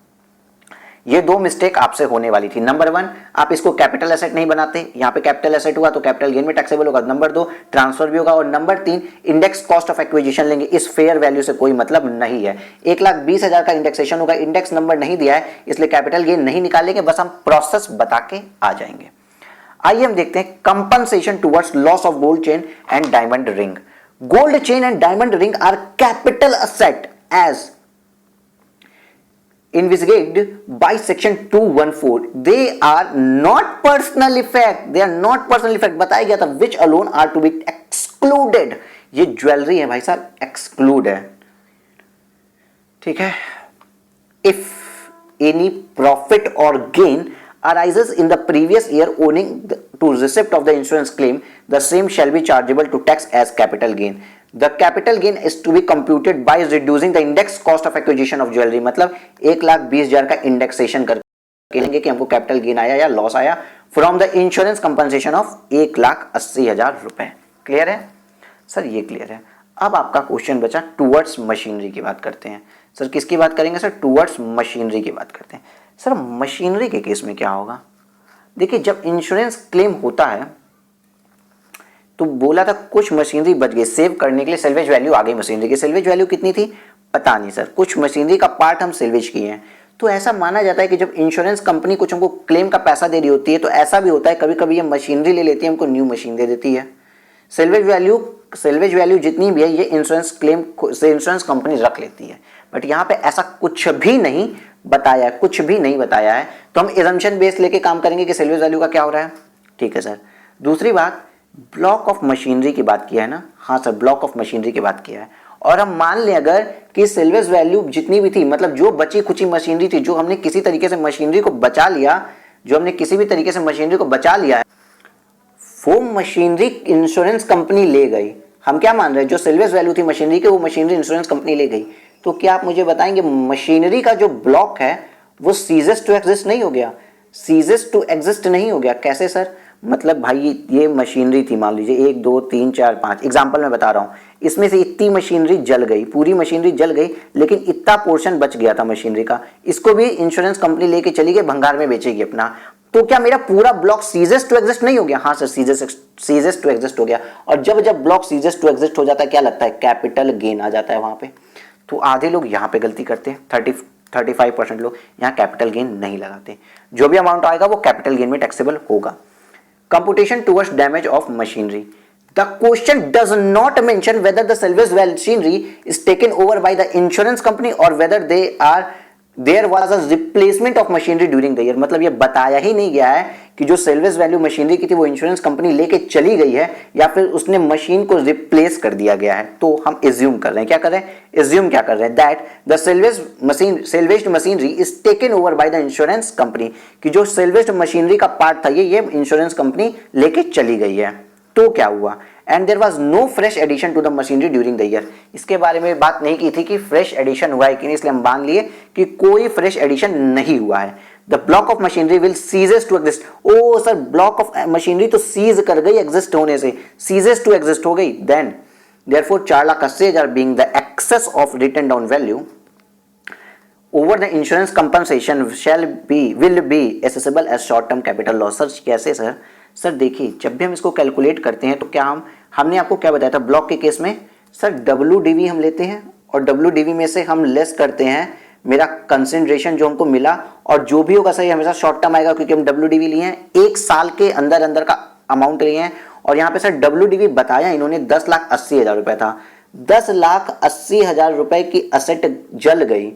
ये दो मिस्टेक आपसे होने वाली थी। नंबर 1, आप इसको कैपिटल एसेट नहीं बनाते, यहां पे कैपिटल एसेट हुआ तो कैपिटल गेन में टैक्सेबल होगा। नंबर 2, ट्रांसफर भी होगा। और number 3, index cost of acquisition लेंगे, इस फेयर वैल्यू से कोई मतलब नहीं है। 1,20,000 का इंडेक्सेशन होगा, इंडेक्स नंबर नहीं दिया है इसलिए कैपिटल गेन नहीं निकालेंगे, बस हम प्रोसेस बता के आ जाएंगे। आइए हम देखते हैं compensation towards loss of gold chain and diamond ring. Gold chain and diamond ring are capital asset as envisaged by section 214. They are not personal effect. They are not personal effect. बताया गया था which alone are to be excluded. ये jewellery है भाई साहब, exclude है, ठीक है। If any profit or gain arises in the previous year owing to receipt of the insurance claim, the same shall be chargeable to tax as capital gain. The capital gain is to be computed by reducing the index cost of acquisition of jewelry. मतलब 1,20,000 का indexation करके लेंगे कि हमको capital gain आया या loss आया from the insurance compensation of 1,80,000 रुपए। क्लियर है सर? ये क्लियर है। अब आपका क्वेश्चन बचा टूवर्ड्स मशीनरी की बात करते हैं। सर किसकी बात करेंगे? सर टूवर्ड्स मशीनरी की बात करते हैं। सर मशीनरी के केस में क्या होगा? देखिए जब इंश्योरेंस क्लेम होता है तो बोला था कुछ मशीनरी बच गई, सेव करने के लिए सेल्वेज वैल्यू आ गई मशीनरी की। सेल्वेज वैल्यू कितनी थी पता नहीं सर, कुछ मशीनरी का पार्ट हम सेल्वेज किए हैं। तो ऐसा माना जाता है कि जब इंश्योरेंस कंपनी कुछ हमको क्लेम का पैसा दे रही होती है तो ऐसा भी होता है कभी कभी ये मशीनरी ले लेती है, हमको न्यू मशीन दे देती है। सेल्वेज वैल्यू जितनी भी है ये इंश्योरेंस क्लेम से इंश्योरेंस कंपनी रख लेती है, बट यहाँ पे ऐसा कुछ भी नहीं बताया है, कुछ भी नहीं बताया है। तो हम एजम्पशन बेस लेके काम करेंगे कि सेल्वेज वैल्यू का क्या हो रहा है। ठीक है सर। दूसरी बात, ब्लॉक ऑफ मशीनरी की बात किया है ना? हाँ सर, ब्लॉक ऑफ मशीनरी की बात किया है। और हम मान लें अगर कि सेल्वेज वैल्यू जितनी भी थी, मतलब जो बची खुची मशीनरी थी, जो हमने किसी तरीके से मशीनरी को बचा लिया, जो हमने किसी भी तरीके से मशीनरी को बचा लिया है, वो मशीनरी इंश्योरेंस कंपनी ले गई। हम क्या मान रहे हैं? जो सेल्वेज वैल्यू थी मशीनरी की वो मशीनरी इंश्योरेंस कंपनी ले गई। तो क्या आप मुझे बताएंगे मशीनरी का जो ब्लॉक है वो सीजेस टू एग्जिस्ट नहीं हो गया? सीजेस टू एग्जिस्ट नहीं हो गया। कैसे सर? मतलब भाई ये मशीनरी थी, मान लीजिए 1 2 3 4 5 एग्जाम्पल मैं बता रहा हूँ, इसमें से इतनी मशीनरी जल गई, पूरी मशीनरी जल गई, लेकिन इतना पोर्शन बच गया था मशीनरी का, इसको भी इंश्योरेंस कंपनी लेके चली गई, भंगार में बेचेगी अपना। तो क्या मेरा पूरा ब्लॉक सीजेस टू एग्जिस्ट नहीं हो गया? हाँ सर, सीजेस टू एग्जिस्ट हो गया। और जब जब ब्लॉक सीजेस टू एग्जिस्ट हो जाता है क्या लगता है? कैपिटल गेन आ जाता है वहां पे। तो आधे लोग यहाँ पे गलती करते हैं, 35% लोग यहाँ कैपिटल गेन नहीं लगाते। जो भी अमाउंट आएगा वो कैपिटल गेन में टैक्सेबल होगा। Computation towards damage of machinery. The question does not mention whether the salvage machinery is taken over by the insurance company or whether there was a replacement of machinery during the year. मतलब ये बताया ही नहीं गया है कि जो salvage value machinery की थी वो इंश्योरेंस कंपनी लेके चली गई है या फिर उसने मशीन को रिप्लेस कर दिया गया है। तो हम एज्यूम कर रहे हैं, क्या कर रहे हैं? एज्यूम क्या कर रहे हैं? That the salvage machinery is taken over by the insurance company, कि जो सेल्वेज मशीनरी का पार्ट था ये इंश्योरेंस कंपनी लेके चली गई है। तो क्या हुआ? And there was no fresh addition to the machinery during the year. इसके बारे में बात नहीं की थी कि फ्रेश एडिशन हुआ है कि नहीं, इसलिए हम मान लिए कि कोई फ्रेश एडिशन नहीं हुआ है। The block of machinery will ceases to exist. Oh sir, block of machinery तो सीज कर गई एग्जिस्ट होने से, सीजेस टू एग्जिस्ट हो गई। Then therefore 4,80,000 being the excess of written down value over the insurance compensation will be accessible as short term capital loss। Sir कैसे sir? Sir देखिए जब भी हम इसको कैलकुलेट करते हैं तो क्या हमने आपको क्या बताया था ब्लॉक के केस में? सर WDV हम लेते हैं और WDV में से हम लेस करते हैं मेरा कंसिडरेशन जो हमको मिला, और जो भी होगा सर ये हमेशा शॉर्ट टर्म आएगा क्योंकि हम WDV लिए हैं, 1 साल के अंदर अंदर का अमाउंट लिए हैं। और यहाँ पे सर WDV बताया इन्होंने 10,80,000 रुपए था। 10,80,000 रुपए की असेट जल गई,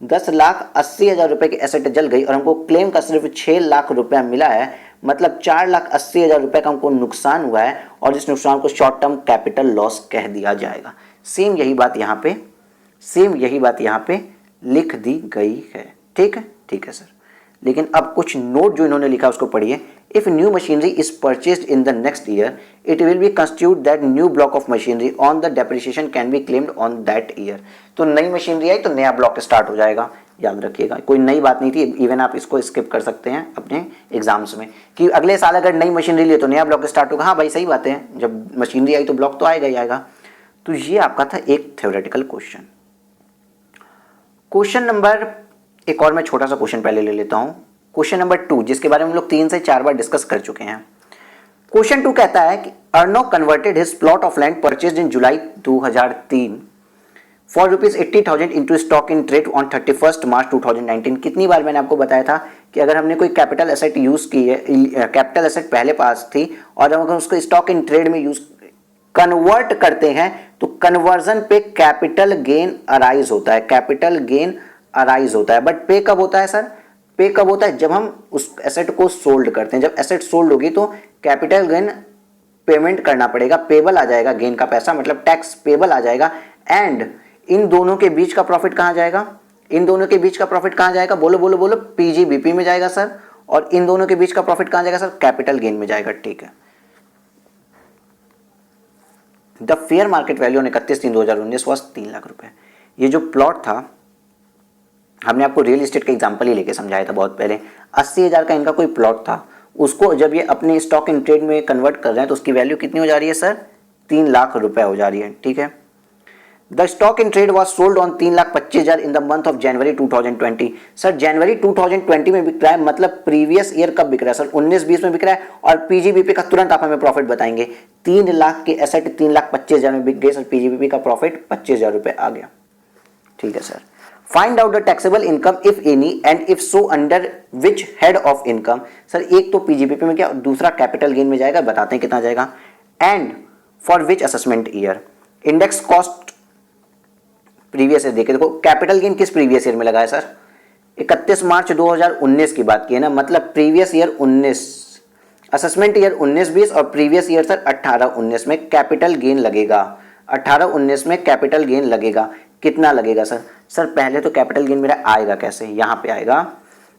10,80,000 रुपए की एसेट जल गई और हमको क्लेम का सिर्फ 6 लाख रुपया मिला है। मतलब 4,80,000 रुपए का हमको नुकसान हुआ है और इस नुकसान को शॉर्ट टर्म कैपिटल लॉस कह दिया जाएगा। सेम यही बात यहाँ पे लिख दी गई है। ठीक है सर। लेकिन अब कुछ नोट जो इन्होंने लिखा उसको पढ़िए। If new machinery is purchased in the next year, it will be constitute that new block of machinery on the depreciation can be claimed on that year. तो नई मशीनरी आई तो नया ब्लॉक स्टार्ट हो जाएगा, याद रखिएगा, कोई नई बात नहीं थी। इवन आप इसको स्किप कर सकते हैं अपने एग्जाम्स में कि अगले साल अगर नई मशीनरी लिए तो नया ब्लॉक स्टार्ट होगा। हाँ भाई सही बात है, जब मशीनरी आई तो ब्लॉक तो आएगा ही आएगा। तो ये आपका था एक थ्योरेटिकल क्वेश्चन। क्वेश्चन नंबर एक और मैं छोटा सा क्वेश्चन पहले ले लेता हूं, क्वेश्चन नंबर 2, जिसके बारे में हम लोग 3 से 4 बार डिस्कस कर चुके हैं। क्वेश्चन 2 कहता है कि Arno converted his plot of land purchased in July 2003 for ₹80,000 into stock in trade on 31 March 2019। कितनी बार मैंने आपको बताया था कि अगर हमने कोई कैपिटल एसेट यूज की है, कैपिटल एसेट पहले पास थी और हम उसको स्टॉक इन ट्रेड में यूज कन्वर्ट करते हैं तो कन्वर्जन पे कैपिटल गेन अराइज होता है, कैपिटल गेन अराइज होता है। बट पे कब होता है सर? पे कब होता है? जब हम उस एसेट को सोल्ड करते हैं। जब एसेट सोल्ड होगी तो कैपिटल गेन पेमेंट करना पड़ेगा, पेबल आ जाएगा, गेन का पैसा मतलब टैक्स पेबल आ जाएगा। एंड इन दोनों के बीच का प्रॉफिट कहां जाएगा? इन दोनों के बीच का प्रॉफिट कहां जाएगा? बोलो बोलो बोलो, पीजीबीपी में जाएगा सर। और इन दोनों के बीच का प्रॉफिट कहां जाएगा सर? कैपिटल गेन में जाएगा। ठीक है। The fair market value on 31/3/2019 was 3 lakh रुपए। ये जो प्लॉट था हमने आपको रियल एस्टेट का एग्जांपल ही लेके समझाया था बहुत पहले। 80,000 का इनका कोई प्लॉट था, उसको जब ये अपने स्टॉक इन ट्रेड में कन्वर्ट कर रहे हैं तो उसकी वैल्यू कितनी हो जा रही है सर? 3 लाख रुपए हो जा रही है। ठीक है। The stock in trade was sold on 3,25,000 in the month of January 2020। Sir जनवरी 2020 में बिक रहा है, मतलब प्रीवियस ईयर कब बिक रहा है सर? 19-20 में बिक रहा है। और पीजीबीपी का तुरंत आप हमें प्रॉफिट बताएंगे। 3 लाख के एसेट 3,25,000 में बिक गए सर, पीजीबीपी का प्रॉफिट 25,000 रुपए आ गया। ठीक है sir. Find out the taxable income if any and if so under which head of income. Sir एक तो पीजीबीपी में क्या, दूसरा कैपिटल गेन में जाएगा, बताते हैं कितना जाएगा। And for which assessment year, index cost previous year देखे। देखो कैपिटल गेन किस प्रीवियस ईयर में लगा है सर? 31 मार्च 2019 की बात की है ना, मतलब प्रीवियस ईयर 19, असेसमेंट ईयर 19-20 और प्रीवियस ईयर सर 18-19 में कैपिटल गेन लगेगा। 18-19 में कैपिटल गेन लगेगा। कितना लगेगा सर? सर पहले तो कैपिटल गेन मेरा आएगा कैसे? यहां पे आएगा।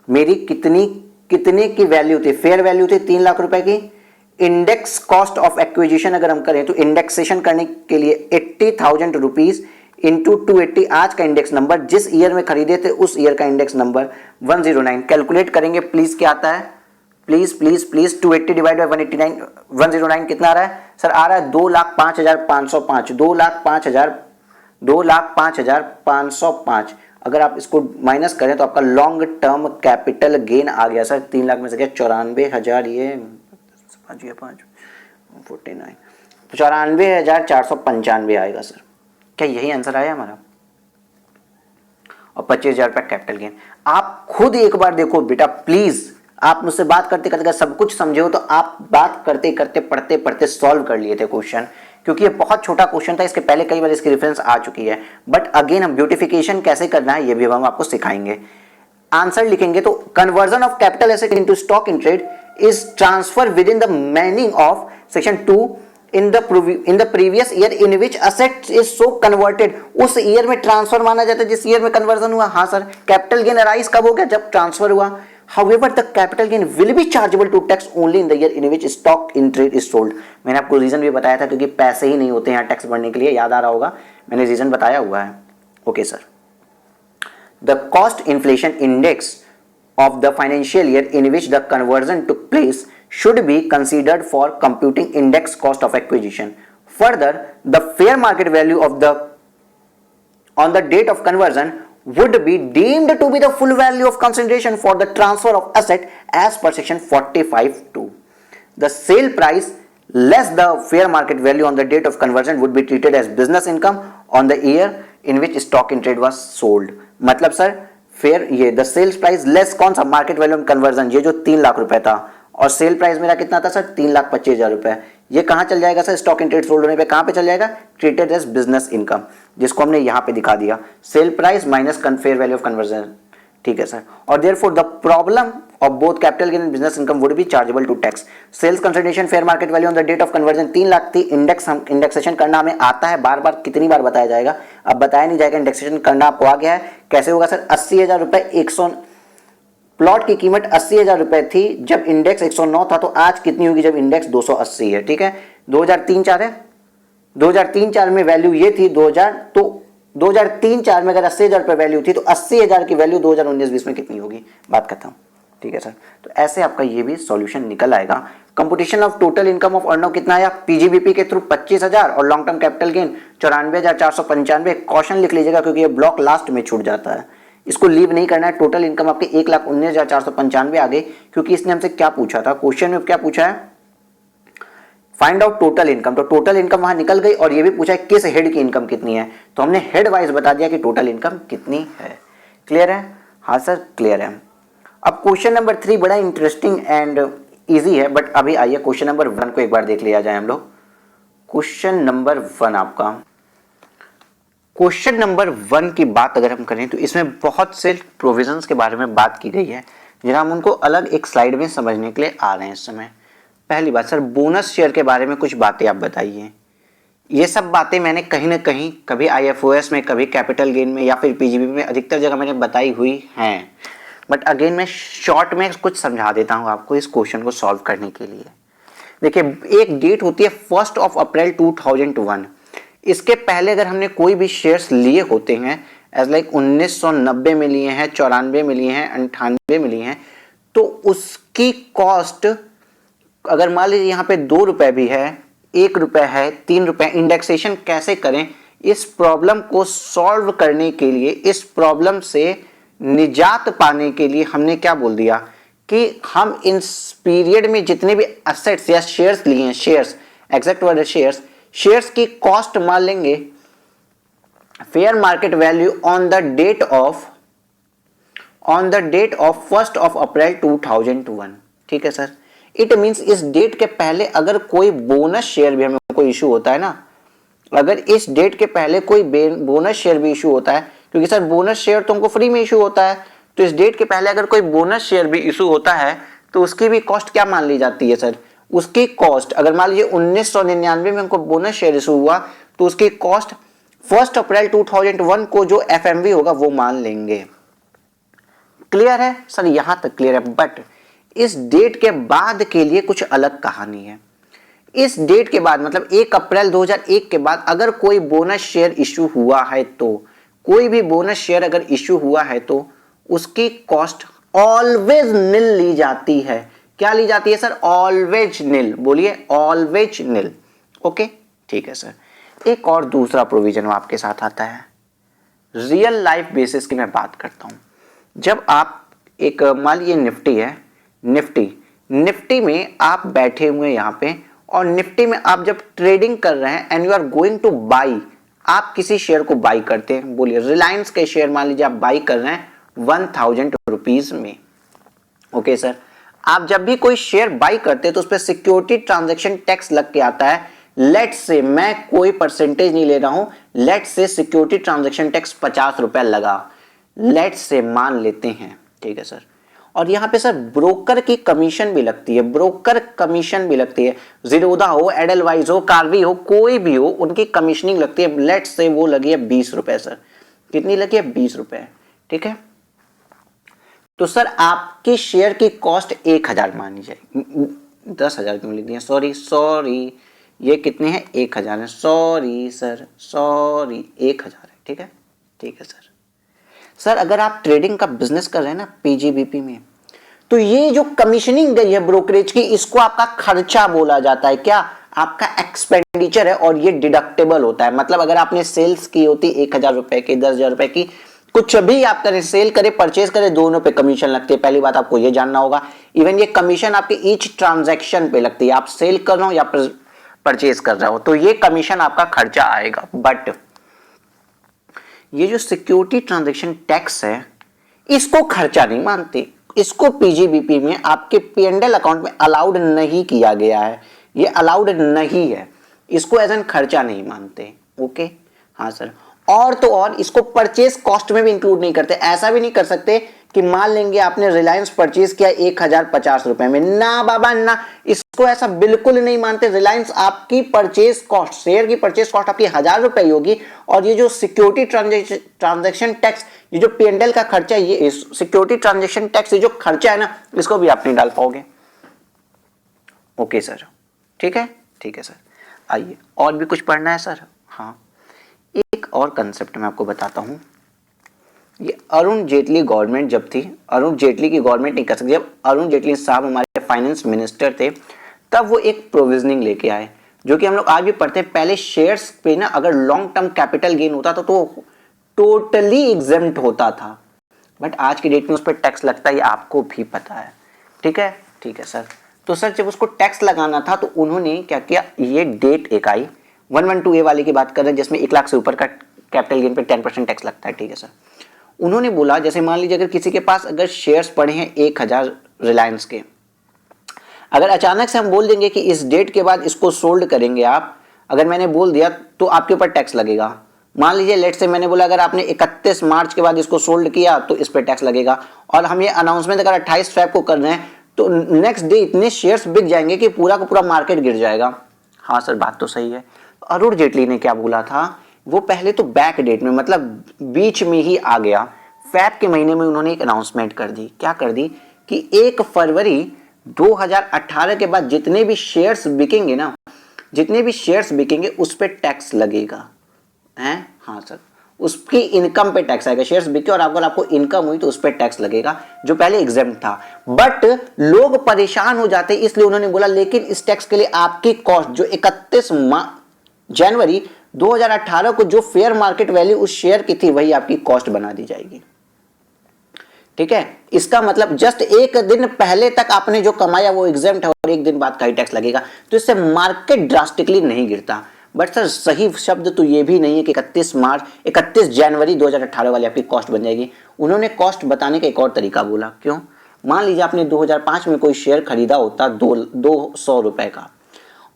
मेरी कितने की वैल्यू थी? फेयर वैल्यू थी 3 लाख रुपए की। इंडेक्स कॉस्ट ऑफ एक्विजिशन अगर हम करें तो इंडेक्सेशन करने के लिए 80,000 रुपीज इंटू 280, आज का इंडेक्स नंबर, जिस ईयर में खरीदे थे उस ईयर का इंडेक्स नंबर 109। कैलकुलेट करेंगे प्लीज, क्या आता है? Please please please 280 divide by 189, 109 कितना आ रहा है सर? आ रहा है 2,05,505। 2,05,505। अगर आप इसको माइनस करें तो आपका लॉन्ग टर्म कैपिटल गेन आ गया सर 3 लाख में से क्या 94,000, ये 49, 94,495 आएगा सर। क्या यही आंसर आया हमारा? और 25,000 रुपया कैपिटल गेन। आप खुद एक बार देखो बेटा प्लीज, आप मुझसे बात करते करते सब कुछ समझे हो तो आप बात करते करते पढ़ते पढ़ते सॉल्व कर लिए थे क्वेश्चन, क्योंकि ये बहुत छोटा क्वेश्चन था। इसके पहले कई बार इसकी रेफरेंस आ चुकी है, बट अगेन हम ब्यूटिफिकेशन कैसे करना है ये भी हम आपको सिखाएंगे। आंसर लिखेंगे तो conversion of capital asset into stock in trade is transfer with in the meaning of section 2 in the previous year in which asset is so converted। उस ईयर में ट्रांसफर माना जाता है जिस ईयर में कन्वर्जन हुआ। हाँ सर, कैपिटल गेन अराइज कब हो गया? जब ट्रांसफर हुआ। However, the capital gain will be chargeable to tax only in the year in which stock in trade is sold। मैंने आपको रीजन भी बताया था, क्योंकि पैसे ही नहीं होते यहाँ टैक्स भरने के लिए, याद आ रहा होगा, मैंने रीजन बताया हुआ है। Okay sir. The cost inflation index of the financial year in which the conversion took place should be considered for computing index cost of acquisition। Further, the fair market value of the on the date of conversion would be deemed to be the full value of consideration for the transfer of asset as per section 45(2). The sale price less the fair market value on the date of conversion would be treated as business income on the year in which stock in trade was sold। मतलब sir fair ये the sales price less कौन सा? Market value on conversion, ये जो 3 लाख रुपए था, और sale price मेरा कितना था सर? 3,25,000 रुपए। ये कहां चल जाएगा sir? Stock in trade sold होने पे कहां पे चल जाएगा? ट्रीटेड एज बिजनेस इनकम, जिसको हमने यहां पे दिखा दिया, sale price minus fair value of conversion. ठीक है सर। और therefore the problem of both capital gain and business income would be chargeable to tax. Sales consideration fair market value on the date of conversion 3 lakh थी। Indexation करना हमें आता है, बार बार कितनी बार बताया जाएगा, अब बताया नहीं जाएगा। इंडेक्सेशन करना आपको आ गया है। कैसे होगा सर? 80,000 रुपए प्लॉट की कीमत 80,000 रुपए थी जब इंडेक्स 109 था, तो आज कितनी होगी जब इंडेक्स 280 है। ठीक है, 2003-4 है, 2003-4 में वैल्यू ये थी 2000, तो 2003-4 में अगर 80,000 रुपए वैल्यू थी तो 80,000 की वैल्यू 2019-20 में कितनी होगी, बात खत्म। ठीक है सर, तो ऐसे आपका ये भी सॉल्यूशन निकल आएगा। Computation of total income of Arnav कितना आया पीजीबीपी के थ्रू 25,000 और long term capital gain 94,495। Question लिख लीजिएगा क्योंकि ये ब्लॉक लास्ट में छूट जाता है, इसको लीव नहीं करना है। टोटल इनकम आपके 1,19,495 आ गई, क्योंकि इसने हमसे क्या पूछा था, क्वेश्चन में क्या पूछा है, फाइंड आउट टोटल इनकम, तो टोटल इनकम वहां निकल गई। और ये भी पूछा है किस हेड की इनकम कितनी है, तो हमने हेड वाइज बता दिया कि टोटल इनकम कितनी है। क्लियर है? हाँ सर क्लियर है। अब क्वेश्चन नंबर 3 बड़ा इंटरेस्टिंग एंड इजी है, बट अभी आइए क्वेश्चन नंबर 1 को एक बार देख लिया जाए हम लोग। क्वेश्चन नंबर 1 आपका, क्वेश्चन नंबर 1 की बात अगर हम करें तो इसमें बहुत से प्रोविजंस के बारे में बात की गई है, जरा हम उनको अलग एक स्लाइड में समझने के लिए आ रहे हैं इस समय। पहली बात सर, बोनस शेयर के बारे में कुछ बातें आप बताइए। ये सब बातें मैंने कहीं ना कहीं कभी आईएफओएस में, कभी कैपिटल गेन में या फिर पीजीबी में अधिकतर जगह मैंने बताई हुई हैं, बट अगेन मैं शॉर्ट में कुछ समझा देता हूँ आपको इस क्वेश्चन को सॉल्व करने के लिए। देखिए, एक डेट होती है 1 अप्रैल 2001। इसके पहले अगर हमने कोई भी शेयर्स लिए होते हैं एज लाइक 1990 में लिए हैं, 94 में लिए हैं, 98 में लिए हैं, तो उसकी कॉस्ट अगर मान लीजिए यहाँ पे 2 रुपए भी है, 1 रुपए है, 3 रुपए, इंडेक्सेशन कैसे करें, इस प्रॉब्लम को सॉल्व करने के लिए, इस प्रॉब्लम से निजात पाने के लिए हमने क्या बोल दिया कि हम इन पीरियड में जितने भी एसेट्स या शेयर्स लिए हैं, शेयर्स एग्जैक्ट वर्ड है शेयर्स, शेयर्स की कॉस्ट मान लेंगे fair market value on the date of 1 April 2001। ठीक है सर, इट मींस इस डेट के पहले अगर कोई बोनस शेयर भी हमें कोई इशू होता है ना, अगर इस डेट के पहले कोई बोनस शेयर भी इशू होता है, क्योंकि सर बोनस शेयर तो हमको फ्री में इशू होता है, तो इस डेट के पहले अगर कोई बोनस शेयर भी इशू होता है तो उसकी भी कॉस्ट क्या मान ली जाती है सर, उसकी कॉस्ट अगर मान लीजिए 1999 में हमको बोनस शेयर इशू हुआ तो उसकी कॉस्ट 1 अप्रैल 2001 को जो एफएमवी होगा वो मान लेंगे। क्लियर है सर? यहां तक क्लियर है। बट इस डेट के बाद के लिए कुछ अलग कहानी है। इस डेट के बाद मतलब 1 अप्रैल 2001 के बाद अगर कोई बोनस शेयर इशू हुआ है, तो कोई भी बोनस शेयर अगर इशू हुआ है तो उसकी कॉस्ट ऑलवेज निल ली जाती है। क्या ली जाती है सर? ऑलवेज निल। बोलिए ऑलवेज निल। ओके ठीक है सर। एक और दूसरा प्रोविजन आपके साथ आता है, रियल लाइफ बेसिस की मैं बात करता हूं। जब आप एक मान लीजिए निफ्टी है, निफ्टी में आप बैठे हुए यहां पे और निफ्टी में आप जब ट्रेडिंग कर रहे हैं and you are going to buy, आप किसी शेयर को बाई करते हैं, बोलिए रिलायंस के शेयर मान लीजिए आप बाई कर रहे हैं 1000 रुपीज में। ओके सर, आप जब भी कोई शेयर बाई करते हैं तो उस पर सिक्योरिटी ट्रांजैक्शन टैक्स लग के आता है। लेट से, मैं कोई परसेंटेज नहीं ले रहा हूं, लेट से सिक्योरिटी ट्रांजैक्शन टैक्स 50 रुपए लगा, लेट से मान लेते हैं। ठीक है सर, और यहां पे सर ब्रोकर की कमीशन भी लगती है, ब्रोकर कमीशन भी लगती है। जीरोधा हो, एडलवाइज हो, कार्वी हो, कोई भी हो, उनकी कमीशनिंग लगती है। लेट से वो लगी है 20 रुपए सर। कितनी लगी है? 20 रुपए। ठीक है, तो सर आपकी शेयर की कॉस्ट 1000 मानी जाए, 10,000 क्यों लिख दिया, सॉरी ये कितने हैं? 1000 है, सॉरी सर, सॉरी 1000 है। ठीक है, ठीक है सर। सर अगर आप ट्रेडिंग का बिजनेस कर रहे हैं ना पीजीबीपी में, तो ये जो कमीशनिंग गई है ब्रोकरेज की, इसको आपका खर्चा बोला जाता है। क्या? आपका एक्सपेंडिचर है और ये डिडक्टेबल होता है। मतलब अगर आपने सेल्स की होती 1000 रुपए की, 10,000 रुपए की, कुछ भी आप करें, सेल करें, परचेज करें, दोनों पे कमीशन लगती है। पहली बात आपको ये जानना होगा। इवन ये कमीशन आपके ईच ट्रांजैक्शन पे लगती है, आप सेल कर रहे हो या परचेज कर रहे हो, तो ये कमीशन आपका खर्चा आएगा। बट ये जो सिक्योरिटी ट्रांजैक्शन टैक्स है, इसको खर्चा नहीं मानते, इसको पीजीबीपी में आपके पीएनएल अकाउंट में अलाउड नहीं किया गया है, ये अलाउड नहीं है, इसको एज एन खर्चा नहीं मानते। ओके हाँ सर। और तो और इसको परचेज कॉस्ट में भी इंक्लूड नहीं करते। ऐसा भी नहीं कर सकते कि मान लेंगे आपने रिलायंस परचेज किया 1050 रुपए में, ना बाबा ना, इसको ऐसा बिल्कुल नहीं मानते। रिलायंस आपकी परचेज कॉस्ट, शेयर की परचेज कॉस्ट आपकी 1000 रुपए ही होगी, और ये जो सिक्योरिटी ट्रांजेक्शन टैक्स, ये जो P&L का खर्चा है, ये सिक्योरिटी ट्रांजेक्शन टैक्स, ये जो खर्चा है ना, इसको भी आप नहीं डाल पाओगे। ओके सर, ठीक है सर। आइए, और भी कुछ पढ़ना है सर? हाँ, एक और कंसेप्ट मैं आपको बताता हूं। ये अरुण जेटली गवर्नमेंट जब थी, अरुण जेटली की गवर्नमेंट नहीं कर सकती, जब अरुण जेटली साहब हमारे फाइनेंस मिनिस्टर थे, तब वो एक प्रोविजनिंग लेके आए, जो कि हम लोग आज भी पढ़ते हैं। पहले शेयर्स पे ना अगर लॉन्ग टर्म कैपिटल गेन होता था तो टोटली एग्जेम्प्ट होता था, बट आज की डेट में उस पर टैक्स लगता है, ये आपको भी पता है। ठीक है सर। तो सर जब उसको टैक्स लगाना था तो उन्होंने क्या किया, ये डेट एक आई 112A वाले की बात कर रहे हैं, जिसमें 1 लाख से ऊपर का कैपिटल गेन पे 10% टैक्स लगता है। ठीक है सर। उन्होंने बोला जैसे मान लीजिए अगर किसी के पास अगर शेयर्स पड़े हैं 1000 रिलायंस के, अगर अचानक से हम बोल देंगे कि इस डेट के बाद इसको सोल्ड करेंगे आप, अगर मैंने बोल दिया तो आपके ऊपर टैक्स लगेगा। मान लीजिए लेट से मैंने बोला अगर आपने 31 मार्च के बाद इसको सोल्ड किया तो इस पर टैक्स लगेगा, और हम ये अनाउंसमेंट अगर 28 फेब को कर रहे हैं तो नेक्स्ट डे इतने शेयर्स बिक जाएंगे कि पूरा का पूरा मार्केट गिर जाएगा। हाँ सर, बात तो सही है। अरुण जेटली ने क्या बोला था, वो पहले तो बैक डेट में, मतलब बीच में ही आ गया, फेब के महीने में उन्होंने एक अनाउंसमेंट कर दी। क्या कर दी कि 1 फरवरी 2018 के बाद जितने भी शेयर्स बिकेंगे ना, जितने भी शेयर्स बिकेंगे उस पर टैक्स लगेगा। हैं? हाँ सर, उसकी इनकम पे टैक्स आएगा। शेयर्स बिके और अगर आपको इनकम हुई तो उस पर टैक्स लगेगा, जो पहले एग्जेम्प्ट था। बट लोग परेशान हो जाते, इसलिए उन्होंने बोला लेकिन इस टैक्स के लिए आपकी कॉस्ट जो 31 जनवरी 2018 को जो फेयर मार्केट वैल्यू उस शेयर की थी वही आपकी कॉस्ट बना दी जाएगी। ठीक है, इसका मतलब जस्ट एक दिन पहले तक आपने जो कमाया वो एग्जेम्प्ट है और एक दिन बाद का ही टैक्स लगेगा, तो इससे मार्केट ड्रास्टिकली नहीं गिरता। बट सर सही शब्द तो ये भी नहीं है कि 31 जनवरी 2018 वाली आपकी कॉस्ट बन जाएगी। उन्होंने कॉस्ट बताने का एक और तरीका बोला। क्यों? मान लीजिए आपने 2005 में कोई शेयर खरीदा होता 200 रुपए का,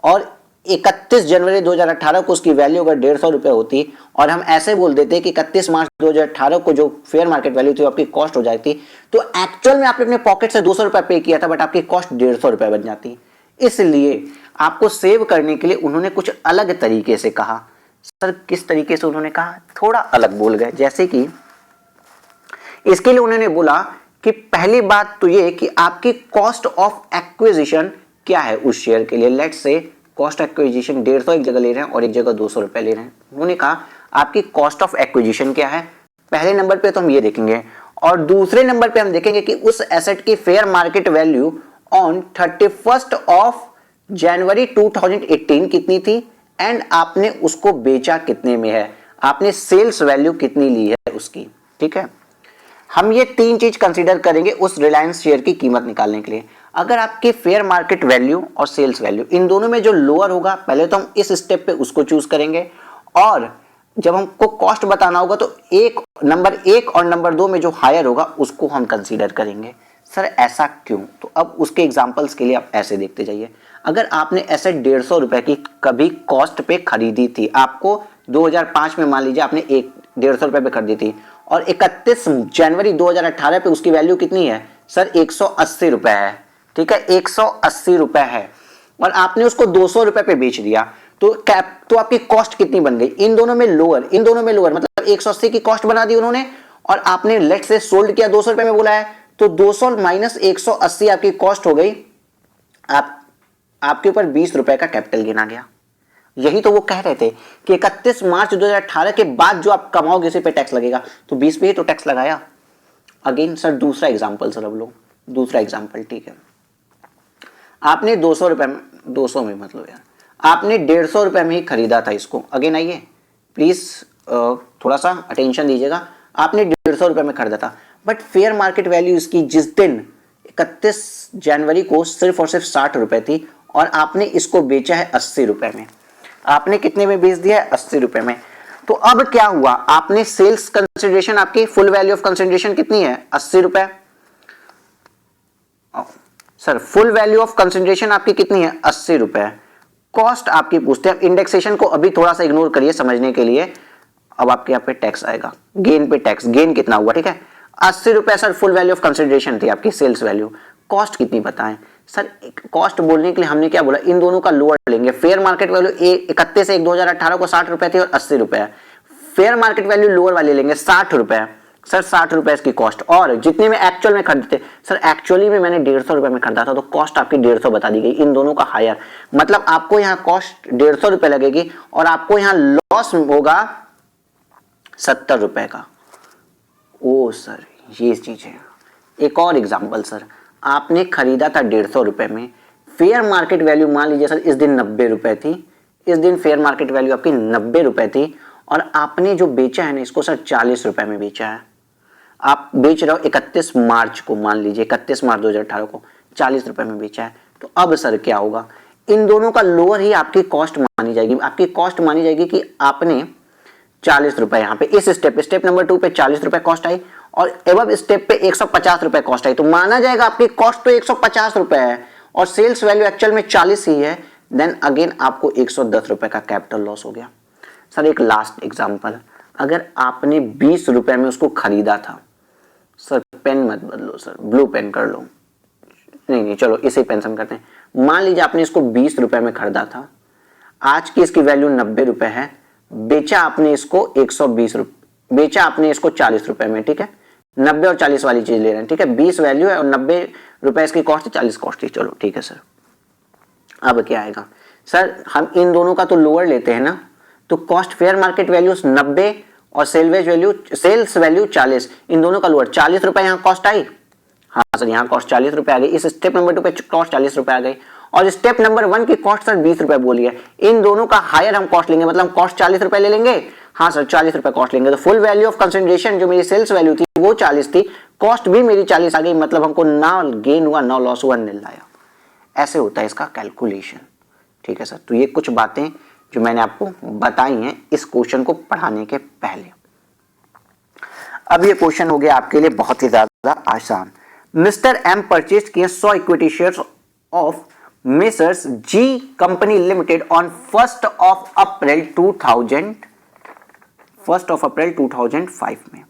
और 31 जनवरी 2018 को उसकी वैल्यू अगर 150 रुपए होती, और हम ऐसे बोल देते कि 31 मार्च 2018 को जो फेयर मार्केट वैल्यू थी आपकी कॉस्ट हो जाती, तो एक्चुअल में आपने अपने पॉकेट से 200 रुपए पे किया था, बट आपकी कॉस्ट 150 रुपए बन जाती। इसलिए आपको सेव करने के लिए उन्होंने कुछ अलग तरीके से कहा। सर किस तरीके से उन्होंने कहा? थोड़ा अलग बोल गए। जैसे कि इसके लिए उन्होंने बोला कि पहली बात तो ये कि आपकी कॉस्ट ऑफ एक्विजिशन क्या है उस शेयर के लिए। लेट्स से कॉस्ट एक्विजिशन 150 एक जगह ले रहे हैं और एक जगह 200 रुपए ले रहे हैं। उन्होंने कहा आपकी कॉस्ट ऑफ एक्विजिशन क्या है, पहले नंबर पे तो हम ये देखेंगे, और दूसरे नंबर पे हम देखेंगे कि उस एसेट की fair market value on 31 of January 2018 कितनी थी, एंड आपने उसको बेचा कितने में है, आपने सेल्स वैल्यू कितनी ली है उसकी। ठीक है, हम ये तीन चीज कंसीडर करेंगे उस रिलायंस शेयर की कीमत निकालने के लिए। अगर आपके फेयर मार्केट वैल्यू और सेल्स वैल्यू इन दोनों में जो लोअर होगा, पहले तो हम इस स्टेप पे उसको चूज करेंगे, और जब हमको कॉस्ट बताना होगा तो नंबर 1 और नंबर 2 में जो हायर होगा उसको हम कंसीडर करेंगे। सर ऐसा क्यों? तो अब उसके एग्जांपल्स के लिए आप ऐसे देखते जाइए। अगर आपने एसेट 150 रुपए की कभी कॉस्ट पे खरीदी थी, आपको 2005 में मान लीजिए आपने 150 रुपए पे खरीदी थी, और 31 जनवरी 2018 पे उसकी वैल्यू कितनी है सर? 180 रुपए है। ठीक है, 180 रुपए है, और आपने उसको 200 रुपए पे बेच दिया, तो आपकी कॉस्ट कितनी बन गई? इन दोनों में लोअर मतलब 180 की कॉस्ट बना दी उन्होंने, और आपने लेट से सोल्ड किया 200 रुपए में बोला है, तो 200 माइनस 180 आपकी कॉस्ट हो गई। आपके ऊपर 20 रुपए का कैपिटल गेन आ गया। यही तो वो कह रहे थे कि 31 मार्च 2018 के बाद जो आप कमाओगे उसी पे टैक्स लगेगा, तो 20 पे ही तो टैक्स लगाया। अगेन सर दूसरा एग्जांपल, सर अब लो दूसरा एग्जांपल। ठीक है, आपने 200 रुपए में, 200 में मतलब यार, आपने 150 रुपए में ही खरीदा था इसको। अगेन आइए प्लीज थोड़ा सा अटेंशन दीजिएगा। आपने 150 रुपए में खरीदा था, बट फेयर मार्केट वैल्यू इसकी जिस दिन 31 जनवरी को सिर्फ और सिर्फ 60 रुपए थी, और आपने इसको बेचा है 80 रुपए में। आपने कितने में बेच दिया है? 80 रुपए में। तो अब क्या हुआ, आपने सेल्स कंसिडरेशन, आपकी फुल वैल्यू ऑफ कंसिडरेशन कितनी है? 80 रुपए। Sir full value of consideration आपकी कितनी है? 80 रुपए। कॉस्ट आपकी पूछते हैं, इंडेक्सेशन को अभी थोड़ा सा इग्नोर करिए समझने के लिए। अब आपके यहाँ पे टैक्स आएगा, गेन पे टैक्स, गेन कितना हुआ, ठीक है 80 रुपए sir full value of consideration थी आपकी सेल्स वैल्यू। कॉस्ट कितनी बताएं सर, कॉस्ट बोलने के लिए हमने क्या बोला, इन दोनों का लोअर लेंगे। फेयर मार्केट वैल्यू 31/1/2018 को 60 रुपए थी और 80 रुपए है। फेयर मार्केट वैल्यू लोअर वाली लेंगे 60 रुपए सर, 60 रुपए इसकी कॉस्ट, और जितने में एक्चुअल में खरीदते सर, एक्चुअली में मैंने 150 रुपए में खरीदा था तो कॉस्ट आपकी 150 बता दी गई, इन दोनों का हायर, मतलब आपको यहाँ कॉस्ट 150 रुपए लगेगी और आपको यहाँ लॉस होगा 70 रुपए का। ओ सर ये चीज है। एक और एग्जांपल सर, आपने खरीदा था 150 रुपए में, फेयर मार्केट वैल्यू मान लीजिए सर इस दिन 90 रुपए थी, इस दिन फेयर मार्केट वैल्यू आपकी 90 रुपए थी और आपने जो बेचा है ना इसको सर 40 रुपए में बेचा है। आप बेच रहे हो 31 मार्च को, मान लीजिए 31 मार्च 2018 को 40 रुपए में बेचा है। तो अब सर क्या होगा, इन दोनों का लोअर ही आपकी कॉस्ट मानी जाएगी। आपकी कॉस्ट मानी जाएगी कि आपने 40 रुपए यहाँ पे इस स्टेप नंबर 2 पे 40 रुपए कॉस्ट आई और एबव स्टेप पे 150 रुपए कॉस्ट आई, तो माना जाएगा आपकी कॉस्ट तो 150 रुपए है और सेल्स वैल्यू एक्चुअल में 40 ही है, देन अगेन आपको 110 रुपए का कैपिटल लॉस हो गया। सर एक लास्ट एग्जांपल, अगर आपने 20 रुपए में उसको खरीदा था, सर पेन मत बदलो सर, ब्लू पेन कर लो, नहीं चलो इसे पेंशन करते हैं। मान लीजिए आपने इसको 20 रुपए में खरीदा था, आज की इसकी वैल्यू 90 रुपए है, बेचा आपने इसको 120 रुपए, बेचा आपने इसको 40 रुपए में, ठीक है 90 और 40 वाली चीज ले रहे हैं, ठीक है 20 वैल्यू है और 90 रुपए इसकी कॉस्ट है, 40 कॉस्ट थी, चलो ठीक है सर। अब क्या आएगा सर, हम इन दोनों का तो लोअर लेते हैं ना, तो कॉस्ट फेयर मार्केट वैल्यू 90 और सेल्स वैल्यू 40, इन दोनों का लोअर 40 रुपए यहाँ कॉस्ट आई, हाँ सर यहाँ कॉस्ट 40 रुपए आ गई, इस स्टेप नंबर 2 पे कॉस्ट 40 रुपए आ गई और स्टेप नंबर 1 की कॉस्ट सर 20 रुपए बोली है, इन दोनों का हायर हम कॉस्ट लेंगे, मतलब कॉस्ट 40 रुपए ले लेंगे, हाँ सर 40 रुपए कॉस्ट लेंगे, तो फुल वैल्यू ऑफ कंसिडरेशन जो मेरी सेल्स वैल्यू थी वो 40 थी, कॉस्ट भी मेरी 40 आ गई, मतलब हमको ना गेन हुआ ना लॉस हुआ, नील आया। ऐसे होता है इसका कैलकुलेशन, ठीक है सर। तो ये कुछ बातें जो मैंने आपको बताई हैं इस क्वेश्चन को पढ़ाने के पहले। अब ये क्वेश्चन हो गया आपके लिए बहुत ही ज्यादा आसान। मिस्टर एम परचेज किए 100 equity shares of messrs G company limited on 1 April 2005 में।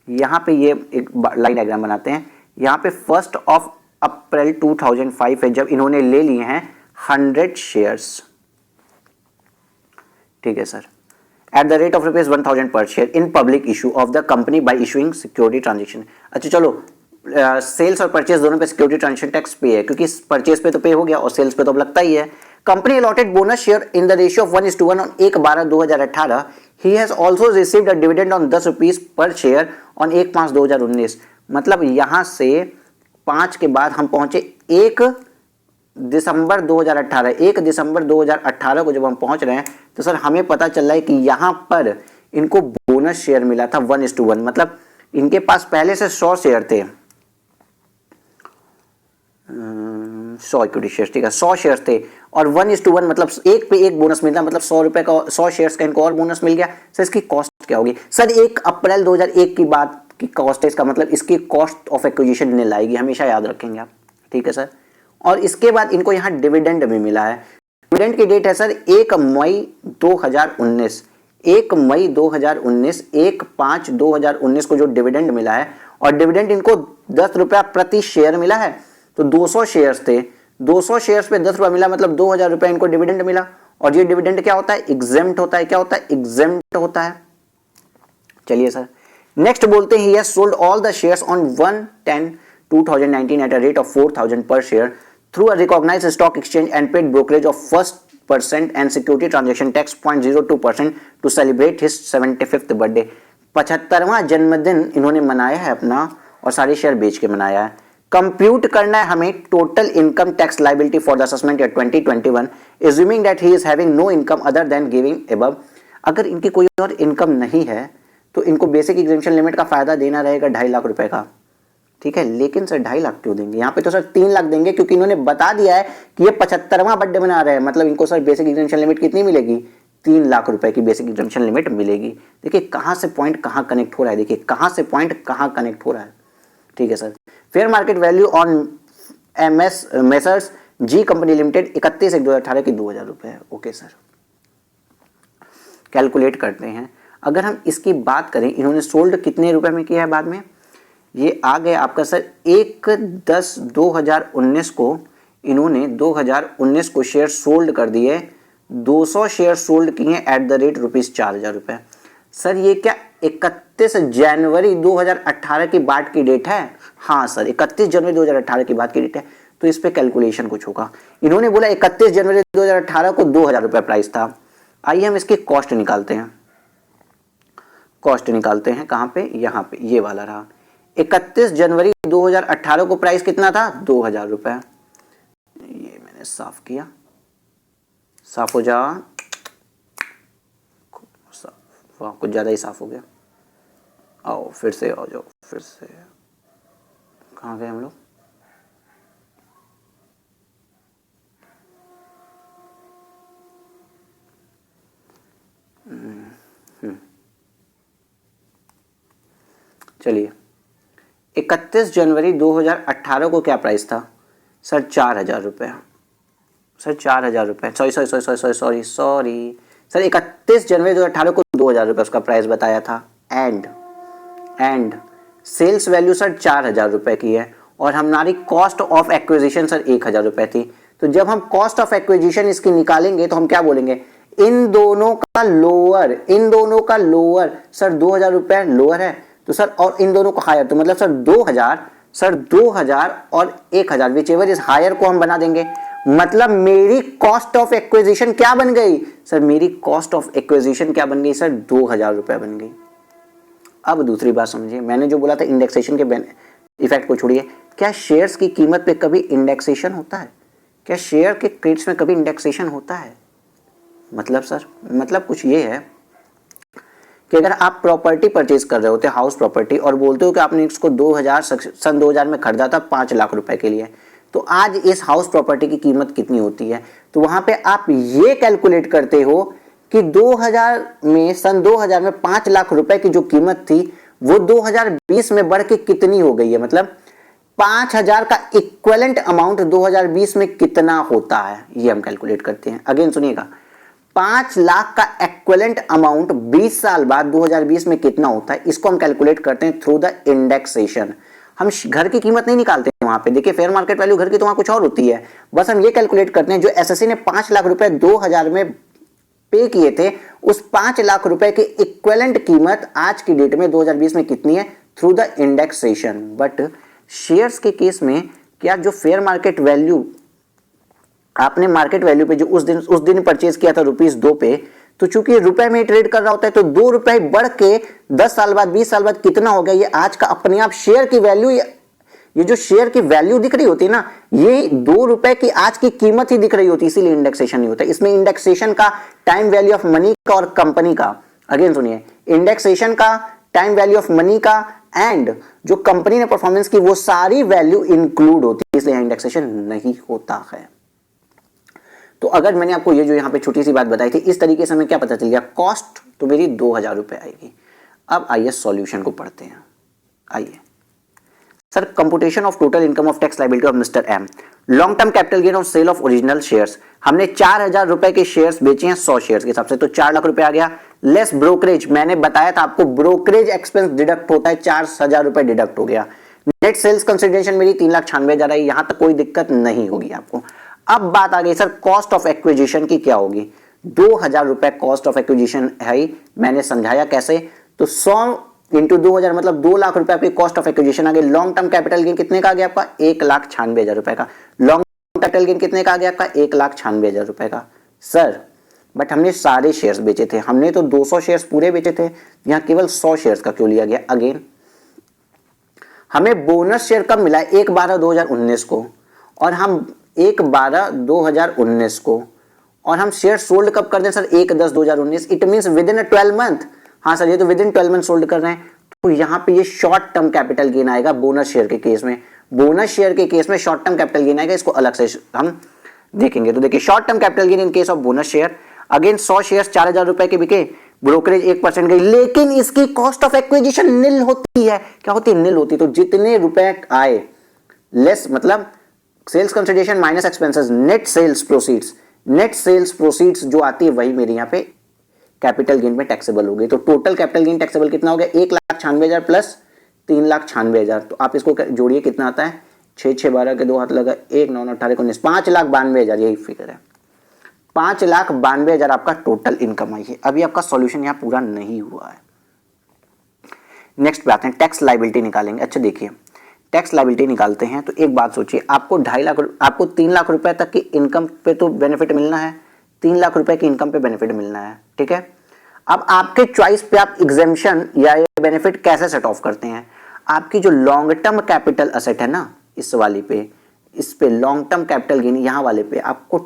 यहां पे ये एक लाइन डायग्राम बनाते हैं, यहां पे 1 अप्रैल 2005 है जब इन्होंने ले लिए हैं 100 शेयर्स, ठीक है sir, at the rate of ₹1000 पर share in public issue of the company by issuing security transaction. अच्छा चलो, सेल्स और परचेज दोनों पे सिक्योरिटी ट्रांजेक्शन टैक्स पे है, क्योंकि परचेज पे तो पे हो गया और सेल्स पे तो अब लगता ही है। Company allotted bonus share in the ratio of 1:1 on 1/12/2018। He has also received a dividend on ₹10 पर शेयर ऑन 1/5/2019। मतलब यहां से 5 के बाद हम पहुंचे 1 दिसंबर 2018, 1 दिसंबर 2018 को जब हम पहुंच रहे हैं तो सर हमें पता चल रहा है कि यहां पर इनको बोनस शेयर मिला था 1:1, मतलब इनके पास पहले से 100 शेयर थे, 100 इक्विटी शेयर, ठीक है 100 शेयर थे और 1:1 मतलब 1 पे 1 बोनस मिलता, मतलब 100 रुपए का 100 शेयर्स का इनको और बोनस मिल गया। सर इसकी कॉस्ट क्या होगी सर, 1 अप्रैल 2001 की बात की कॉस्ट है, इसका मतलब इसकी कॉस्ट ऑफ एक्विजिशन नहीं लाएगी, हमेशा याद रखेंगे आप, ठीक है सर। और इसके बाद इनको यहाँ डिविडेंड भी मिला है, डिविडेंड की डेट है सर 1 मई 2019, 1 मई 2019, 1/5/2019 को जो डिविडेंड मिला है और डिविडेंड इनको 10 रुपया प्रति शेयर मिला है, तो 200 शेयर्स थे, 200 शेयर्स पे 10 रुपया मिला, मतलब 2000 रुपया इनको डिविडेंड मिला। और ये डिविडेंड क्या होता है, एग्जेम्प्ट होता है, क्या होता है, एग्जेम्प्ट होता है। चलिए सर नेक्स्ट बोलते हैं, yes sold all the shares on 1/10/2019 at a rate of 4000 per share through a recognised stock exchange and paid brokerage of 1% and security transaction tax 0.02% to celebrate his 75th birthday. 75वां जन्मदिन इन्होंने मनाया है अपना और सारे शेयर बेच के मनाया है। कंप्यूट करना है हमें total income tax liability for the assessment year 2021, assuming that he is having no income other than giving above. अगर इनकी कोई और इनकम नहीं है तो इनको बेसिक एग्जेम्पशन लिमिट का फायदा देना रहेगा 2.5 लाख रुपए का, ठीक है। लेकिन सर 2.5 लाख क्यों देंगे, यहाँ पे तो सर 3 लाख देंगे, क्योंकि इन्होंने बता दिया है कि ये 75वां बर्थडे मना रहे हैं, मतलब इनको सर बेसिक एग्जेम्पशन लिमिट कितनी मिलेगी, 3 लाख रुपए की बेसिक एग्जेम्पशन लिमिट मिलेगी। देखिए कहाँ से पॉइंट कहाँ कनेक्ट हो रहा है, देखिए कहाँ से पॉइंट कहाँ कनेक्ट हो रहा है, ठीक है sir. Fair market value on messrs G company limited 31/1/2018 की 2000 रुपए है, ओके सर। कैलकुलेट करते हैं। अगर हम इसकी बात करें, इन्होंने सोल्ड कितने रुपए में किया है बाद में, ये आ गया आपका सर 1/10/2019 को, इन्होंने 2019 को शेयर सोल्ड कर दिए, 200 शेयर सोल्ड किए एट द रेट ₹4,000। सर ये क्या 31 जनवरी 2018 की बाद की डेट है? हाँ सर, 31 जनवरी 2018 की बाद की डेट है, तो इस पे कैलकुलेशन कुछ होगा। इन्होंने बोला 31 जनवरी 2018 को ₹2,000 प्राइस था। आइए हम इसकी कॉस्ट निकालते हैं। कॉस्ट निकालते हैं कहाँ पे, यहाँ पे, ये वाला रहा। 31 जनवरी 2018 को प्राइस कितना था? ₹2,000। ये मैंने साफ किया, साफ हो जा, वाह कुछ ज्यादा ही साफ हो गया। आओ फिर से आ जाओ, फिर से कहाँ गए हम लोग? चलिए 31 जनवरी 2018 को क्या प्राइस था सर? ₹4,000। सर ₹4,000, सॉरी सर 31 जनवरी 2018 को ₹2,000 उसका प्राइस बताया था। एंड सेल्स वैल्यू सर ₹4,000 की है और हमारी कॉस्ट ऑफ एक्विजिशन सर ₹1,000 थी। तो जब हम कॉस्ट ऑफ एक्विजिशन इसकी निकालेंगे तो हम क्या बोलेंगे? इन दोनों का लोअर सर ₹2,000 लोअर है, तो सर और इन दोनों का हायर, तो मतलब सर 2,000 और 1,000 विच एवर इज हायर को हम बना देंगे। मतलब मेरी कॉस्ट ऑफ एक्विजिशन क्या बन गई सर? मेरी कॉस्ट ऑफ एक्विजिशन क्या बन गई सर? ₹2,000 बन गई। अब दूसरी बात समझिए, मैंने जो बोला था इंडेक्सेशन के इफेक्ट को छोड़िए, क्या शेयर्स की कीमत पे कभी इंडेक्सेशन होता है? क्या शेयर के क्रेडिट्स में कभी इंडेक्सेशन होता है? मतलब सर, मतलब कुछ ये है कि अगर आप प्रॉपर्टी परचेज कर रहे होते, हाउस प्रॉपर्टी, और बोलते हो कि आपने इसको सन 2000 में खरीदा था ₹5,00,000 के लिए, तो आज इस हाउस प्रॉपर्टी की कीमत कितनी होती है? तो वहां पे आप ये कैलकुलेट करते हो कि 2000 में, सन 2000 में ₹5,00,000 की जो कीमत थी वो 2020 में बढ़ के कितनी हो गई है। मतलब 5,000 का इक्विवेलेंट अमाउंट 2020 में कितना होता है, ये हम कैलकुलेट करते हैं। अगेन सुनिएगा, 5,00,000 का इक्विवेलेंट अमाउंट 20 साल बाद 2020 में कितना होता है, इसको हम कैलकुलेट करते हैं थ्रू द इंडेक्सेशन। हम घर की कीमत नहीं निकालते हैं वहां पे, देखिए फेयर मार्केट वैल्यू घर की तो वहां कुछ और होती है, बस हम ये कैलकुलेट करते हैं जो एसएससी ने ₹5,00,000 2000 में पे किए थे, उस ₹5,00,000 की इक्विवेलेंट कीमत आज की डेट में 2020 में कितनी है, through the indexation. But shares के केस में क्या जो फेयर मार्केट वैल्यू आपने मार्केट वैल्यू पे जो उस दिन परचेज किया था ₹2 पे, तो चूंकि रुपए में ट्रेड कर रहा होता है तो ₹2 बढ़ के 10 साल बाद 20 साल बाद कितना हो गया, ये आज का अपने आप शेयर की वैल्यू, ये जो शेयर की वैल्यू दिख रही होती है ना, ये ₹2 की आज की कीमत ही दिख रही होती है, इसीलिए इंडेक्सेशन नहीं होता। इसमें इंडेक्सेशन का टाइम वैल्यू ऑफ मनी का और कंपनी का, अगेन सुनिए, इंडेक्सेशन का टाइम वैल्यू ऑफ मनी का एंड जो कंपनी ने परफॉर्मेंस की वो सारी वैल्यू इंक्लूड होती है, इसलिए इंडेक्सेशन नहीं होता है। तो अगर मैंने आपको ये जो यहाँ पे छोटी सी बात बताई थी, इस तरीके से हमें क्या पता चल गया, कॉस्ट तो मेरी ₹2,000 आएगी। अब आइए सॉल्यूशन को पढ़ते हैं। आइए sir, computation of total income of tax liability of mister M, long term capital gain of sale of original shares. हमने ₹4,000 के शेयर्स बेचे हैं 100 शेयर्स के हिसाब से, तो ₹4,00,000 आ गया। लेस ब्रोकरेज, मैंने बताया था आपको ब्रोकरेज एक्सपेंस डिडक्ट होता है, ₹4,000 डिडक्ट हो गया। नेट सेल्स कंसिडरेशन मेरी 3,96,000 आई, यहां तक कोई दिक्कत नहीं होगी आपको। अब बात आ गई सर कॉस्ट ऑफ एक्विजिशन की, क्या होगी? ₹2,000 कॉस्ट ऑफ एक्विजिशन है, मैंने समझाया कैसे। तो 100 इंटू 2,000 मतलब ₹2,00,000 आपकी कॉस्ट ऑफ एक्विजिशन आ गई। लॉन्ग टर्म कैपिटल गेन कितने का आ गया आपका? ₹1,96,000 का। लॉन्ग टर्म कैपिटल गेन कितने का आ गया आपका? ₹1,96,000 का। सर बट हमने सारे शेयर्स बेचे थे, हमने तो 200 शेयर्स पूरे बेचे थे, यहां केवल 100 शेयर्स का क्यों लिया गया? अगेन हमें बोनस शेयर कब मिला? 1/12/2019 को, और हम 1/12/2019 को, और हम शेयर सोल्ड कब कर दें sir? 1/10/2019। It means with in 12 month. हाँ सर, ये तो विद इन 12 मंथ सोल्ड कर रहे हैं, तो यहाँ पे ये शॉर्ट टर्म कैपिटल गेन आएगा बोनस शेयर के केस में। बोनस शेयर के केस में शॉर्ट टर्म कैपिटल गेन आएगा, इसको अलग से हम देखेंगे। तो देखिए short term capital gain in case of bonus share, again 100 share ₹4,000 के बिके, ब्रोकरेज 1% गई, लेकिन इसकी कॉस्ट ऑफ एक्विजिशन निल होती है। क्या होती है? निल होती है। तो जितने रुपए आए लेस, मतलब sales consideration minus expenses, net sales proceeds जो आती है वही मेरी यहाँ पे कैपिटल गेन में टैक्सेबल हो गई। तो टोटल कैपिटल गेन टैक्सेबल कितना हो गया, 1,96,000 प्लस 3,96,000। तो आप इसको जोड़िए कितना आता है, 6 6 12 के 2 हाथ लगा, 1 9 18 19, 5,92,000 यही फिगर है। 5,92,000 आपका टोटल इनकम आई है। अभी आपका सॉल्यूशन यहाँ पूरा नहीं हुआ है। नेक्स्ट पे आते हैं, टैक्स लायबिलिटी निकालेंगे। अच्छा देखिए, टैक्स लायबिलिटी निकालते हैं तो एक बात सोचिए, आपको 2.5 लाख, आपको 3 लाख रुपए तक की इनकम पे तो बेनिफिट मिलना है, 3 लाख रुपए की इनकम पे बेनिफिट मिलना है, ठीक है। अब आपके चॉइस पे आप एग्जेम्पशन या ये बेनिफिट कैसे सेट ऑफ करते हैं। आपकी जो लॉन्ग टर्म कैपिटल असेट है ना, इस वाली पे, इस पे लॉन्ग टर्म कैपिटल गेन यहाँ वाले पे आपको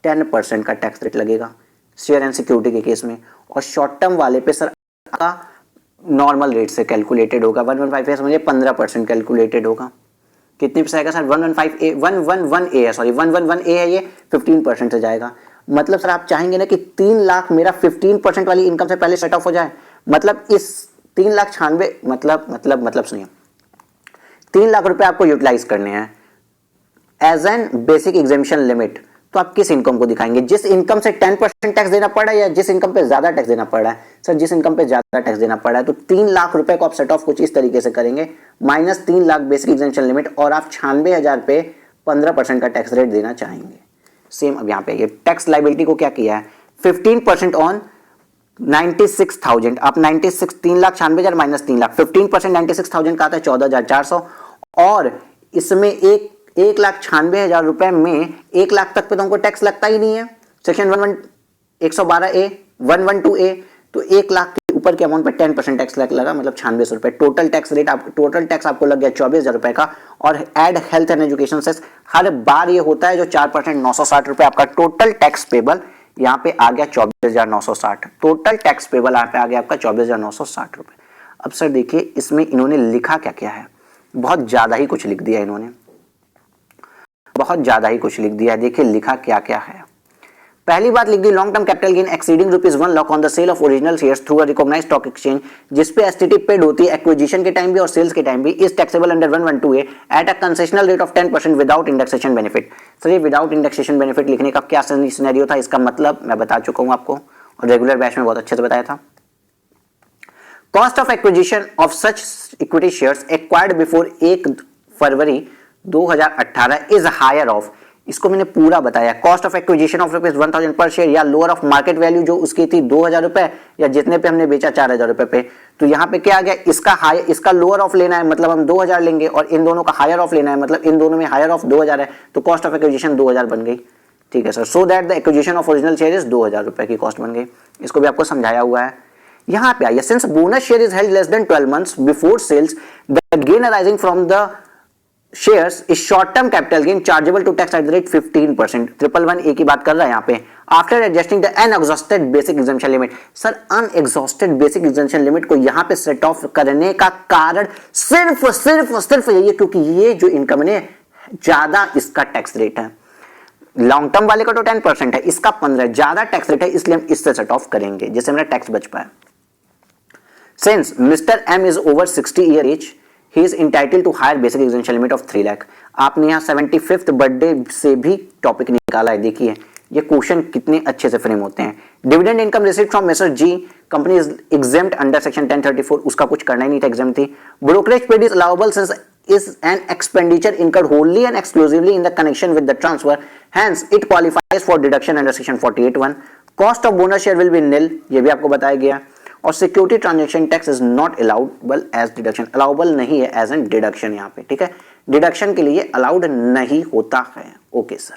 10% का टैक्स रेट लगेगा शेयर एंड सिक्योरिटी के केस में, और शॉर्ट टर्म वाले पे सर का नॉर्मल रेट से कैलकुलेटेड होगा, 115A समझिए 15% कैलकुलेटेड होगा। कितने पे आएगा सर, 115A 111A है, सॉरी 111A है, ये 15% से जाएगा। मतलब सर आप चाहेंगे ना कि 3 लाख मेरा 15% वाली इनकम से पहले सेट ऑफ हो जाए। मतलब इस 3,96,000 मतलब सुनिए, 3 लाख रुपए आपको यूटिलाइज करने हैं as an basic exemption limit. तो आप किस इनकम को दिखाएंगे, जिस इनकम से 10% टैक्स देना पड़ रहा है या जिस इनकम पे ज्यादा टैक्स देना पड़ रहा है। सर जिस इनकम पे ज्यादा टैक्स देना पड़ रहा है, तो 3 लाख रुपए को आप सेट ऑफ कुछ इस तरीके से करेंगे, minus 3 lakh basic exemption limit, और आप 96,000 पे 15% का टैक्स रेट देना चाहेंगे। सेम अब यहाँ पे ये टैक्स लाइबिलिटी को क्या किया है, 15% ऑन 96,000। आप 96 3,96,000 माइनस 3 लाख, 15% 96,000 का आता है 14,400, और इसमें 1,96,000 रुपए में 1 लाख तक पे तो हमको टैक्स लगता ही नहीं है, सेक्शन 112A 112A। तो 1 लाख के ऊपर के अमाउंट पे 10% टैक्स लगा, मतलब 96 रुपए। Total tax rate total tax आपको लग गया 24,000 रुपए का। और add health and education cess हर बार ये होता है जो 4% 960 रुपए आपका टोटल टैक्स पेबल यहाँ पे आ गया 24,960। टोटल टैक्स पेबल यहाँ पे आ गया आपका 24,960 रुपए। अब सर देखिए इसमें इन्होंने लिखा क्या क्या है, बहुत ज्यादा ही कुछ लिख दिया इन्होंने, बहुत ज्यादा ही कुछ लिख दिया है। देखिए लिखा क्या क्या है। पहली बात लिख दी, long term capital gain exceeding ₹1 lakh on the sale of original shares through a recognised stock exchange, जिस पे एसटीटी पेड होती है एक्विजिशन के टाइम भी और सेल्स के टाइम भी, is taxable under 112A at a concessional rate of 10% without indexation benefit. Sir ये विदाउट इंडेक्सेशन बेनिफिट लिखने का क्या सिनेरियो था, इसका मतलब मैं बता चुका हूं आपको और रेगुलर बैच में बहुत अच्छे से बताया था। Cost of acquisition of such equity shares acquired before 1 February 2018 is higher of, इसको मैंने पूरा बताया। कॉस्ट ऑफ एक्विजिशन ऑफ ₹1,000 पर शेयर या लोअर ऑफ मार्केट वैल्यू जो उसकी थी 2,000 रुपए, या जितने पे हमने बेचा 4,000 रुपए पे। तो यहाँ पे क्या आ गया, इसका लोअर ऑफ लेना है मतलब हम 2,000 लेंगे, और इन दोनों का हायर ऑफ लेना है मतलब इन दोनों में हायर ऑफ 2,000 है, तो कॉस्ट ऑफ एक्विजिशन 2,000 बन गई। ठीक है sir, so that the acquisition of original share is 2,000 रुपए की कॉस्ट बन गई। इसको भी आपको समझाया हुआ है। यहाँ पे आइए, since bonus share is held less than 12 months before sales, the gain arising from the shares is short term capital gain chargeable to tax at the rate 15%। 111A की बात कर रहा है यहाँ पे। After adjusting the unexhausted basic exemption limit, sir unexhausted basic exemption limit को यहाँ पे सेट ऑफ करने का कारण सिर्फ यही है क्योंकि ये जो इनकम है ज्यादा इसका टैक्स रेट है। लॉन्ग टर्म वाले का तो 10% है, इसका 15, ज्यादा टैक्स रेट है, इसलिए हम इससे सेट ऑफ करेंगे जिससे मेरा टैक्स बच पाए। Since mister M is over 60 year age, he is entitled to higher basic exemption limit of 3 lakh. आपने यहाँ 75th बर्थडे से भी टॉपिक निकाला है। देखिए ये क्वेश्चन कितने अच्छे से फ्रेम होते हैं। Dividend income received from mister G, company is exempt under section 1034, उसका कुछ करना ही नहीं था, एग्जेम्प्ट थी। Brokerage paid is allowable since is an expenditure incurred wholly and exclusively in the connection with the transfer, hence it qualifies for deduction under section 48(1). cost of bonus share will be nil, ये भी आपको बताया गया। और security transaction tax is not allowable as deduction, allowable नहीं है as an deduction यहाँ पे, ठीक है। डिडक्शन के लिए अलाउड नहीं होता है। ओके सर,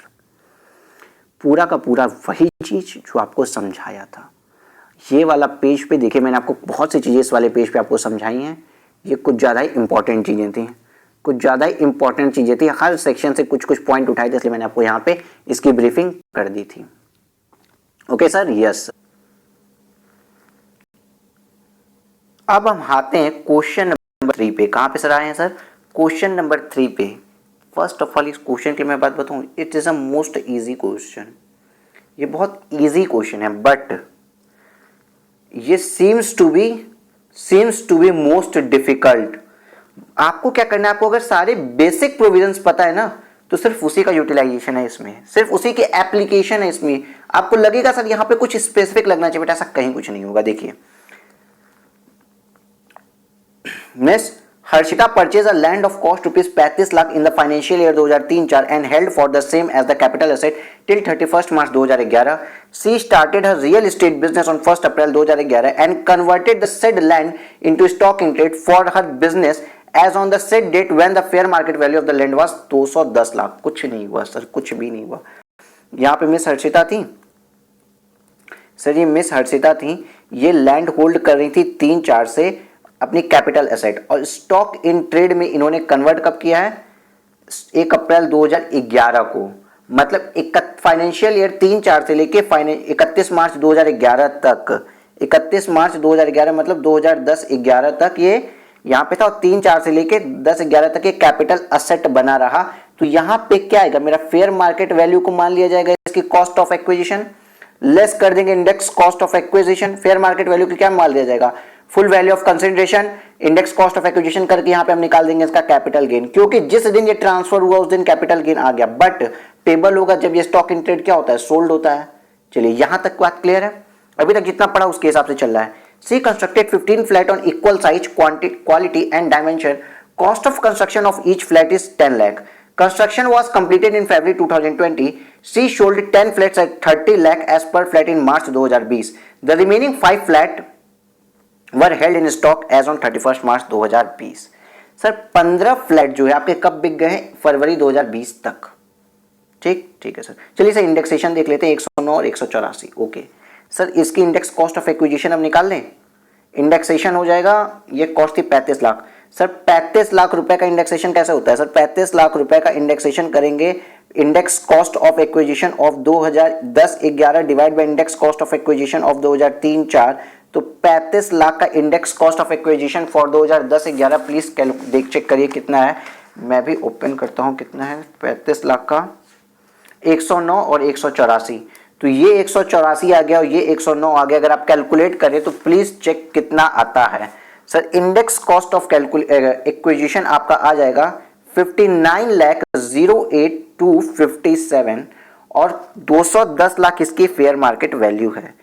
पूरा का पूरा वही चीज जो आपको समझाया था। ये वाला पेज पे देखिए मैंने आपको बहुत सी चीजें इस वाले पेज पे आपको समझाई हैं। ये कुछ ज्यादा ही इंपॉर्टेंट चीजें थी, कुछ ज्यादा ही इंपॉर्टेंट चीजें थी। हर सेक्शन से कुछ कुछ पॉइंट उठाए थे, इसलिए मैंने आपको यहाँ पे इसकी ब्रीफिंग कर दी थी। Okay sir, yes. अब हम आते हैं क्वेश्चन नंबर 3 पे। कहां पे सर आए हैं सर, क्वेश्चन नंबर 3 पे। फर्स्ट ऑफ ऑल इस क्वेश्चन की मैं बात बताऊं, it is a most easy question. ये बहुत इजी क्वेश्चन है, बट ये seems to be most difficult. आपको क्या करना है, आपको अगर सारे बेसिक प्रोविजंस पता है ना, तो सिर्फ उसी का यूटिलाइजेशन है इसमें, सिर्फ उसी की एप्लीकेशन है इसमें। आपको लगेगा सर यहाँ पे कुछ स्पेसिफिक लगना चाहिए, बेटा ऐसा कहीं कुछ नहीं होगा। देखिए miss Harshita purchase a land of cost ₹35 lakh in the financial year 2003-4 and held for the same as the capital asset till 31 March 2011। She started her real estate business on 1 April 2011 and converted the said land into stock in trade for her business as on the said date when the fair market value of the land was 210 lakh. कुछ नहीं हुआ sir, कुछ भी नहीं हुआ। यहाँ पे miss Harshita थी सर, ये मिस हर्षिता थी, ये लैंड होल्ड कर रही थी 3-4 से अपनी कैपिटल एसेट, और स्टॉक इन ट्रेड में इन्होंने कन्वर्ट कब किया है? 1 अप्रैल 2011 को। मतलब फाइनेंशियल ईयर 3-4 से लेके 31 मार्च 2011 तक, 31 मार्च 2011 मतलब 2010-11 तक ये यहाँ पे था, और 3-4 से लेके 10-11 तक ये कैपिटल एसेट बना रहा। तो यहाँ पे क्या आएगा? मेरा फेयर मार्केट वैल्यू को मान लिया जाएगा इसकी कॉस्ट ऑफ एक्विजिशन, लेस कर देंगे index cost of acquisition. Fair market value की क्या मान लिया जाएगा? Full value of consideration, index cost of acquisition करके यहाँ पे हम निकाल देंगे इसका कैपिटल गेन, क्योंकि जिस दिन ये ट्रांसफर हुआ उस दिन कैपिटल गेन आ गया। बट पेबल होगा जब ये स्टॉक इन ट्रेड क्या होता है? सोल्ड होता है। चलिए यहां तक बात क्लियर है? अभी तक जितना पढ़ा उसके हिसाब से चल रहा है। C constructed 15 flat on equal size, quality and dimension. Cost of construction of each flat is 10 lakh. Construction was completed in February 2020. She sold 10 flats at 30 lakh as per flat in March 2020. The remaining 5 flats were held in stock as on 31 March 2020। Sir 15 flat जो है आपके कब बिक गए हैं? फरवरी 2020 तक। ठीक है सर। चलिए सर इंडेक्सेशन देख लेते हैं, 109 और 184। ओके सर, इसकी इंडेक्स कॉस्ट ऑफ एक्विजिशन अब निकाल लें। इंडेक्सेशन हो जाएगा, ये कॉस्ट थी 35 लाख। सर 35 लाख रुपए का इंडेक्सेशन कैसे होता है? सर 35 लाख रुपए का इंडेक्सेशन करेंगे, index cost of acquisition of 2010-11 divide by index cost of acquisition of 2003-4, तो 35 लाख का index cost of acquisition for 2010-11। Please देख चेक करिए कितना है, मैं भी ओपन करता हूं कितना है 35 लाख का। 109 और 184, तो ये 184 आ गया और ये 109 आ गया। अगर आप कैलकुलेट करें तो प्लीज चेक कितना आता है। Sir index cost of acquisition आपका आ जाएगा 59,08,257 और 210 लाख इसकी फेयर मार्केट वैल्यू है।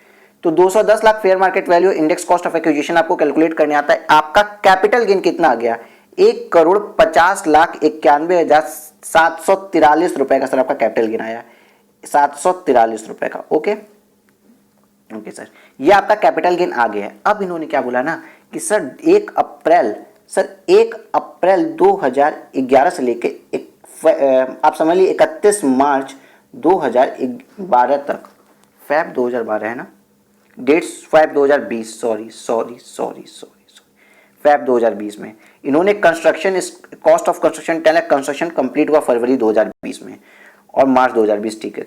तो 210 lakh fair market value, index cost of acquisition आपको कैलकुलेट करने आता है। आपका कैपिटल गेन कितना आ गया? 1,50,91,743 रुपए का सर आपका कैपिटल गेन आया, 743 रुपए का। ओके सर, ये आपका कैपिटल गेन आ गया है। अब इन्होंने क्या बोला ना कि सर 1 अप्रैल 2011 से लेके आप समझ लीजिए 31 मार्च 2012 तक, फैब 2012 है ना, डेट्स फैब 2020, सॉरी, फैब 2020 में इन्होंने construction cost of construction 10 lakh construction complete हुआ फरवरी 2020 में और मार्च 2020। ठीक है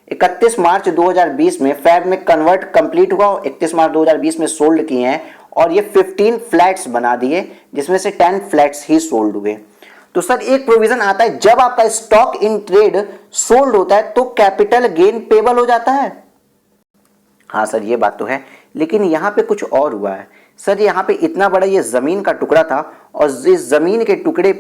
31 मार्च 2020 में फैब में कन्वर्ट कंप्लीट हुआ, 31 मार्च 2020 में सोल्ड किए हैं और ये 15 फ्लैट्स बना दिए, जिसमें से 10 फ्लैट्स ही सोल्ड हुए। तो सर एक प्रोविजन आता है, जब आपका स्टॉक इन ट्रेड सोल्ड होता है तो कैपिटल गेन पेबल हो जाता है। हाँ सर ये बात तो है, लेकिन यहां पे कुछ और हुआ है। सर यहाँ पे इतना बड़ा ये जमीन का टुकड़ा था और इस जमीन के टुकड़े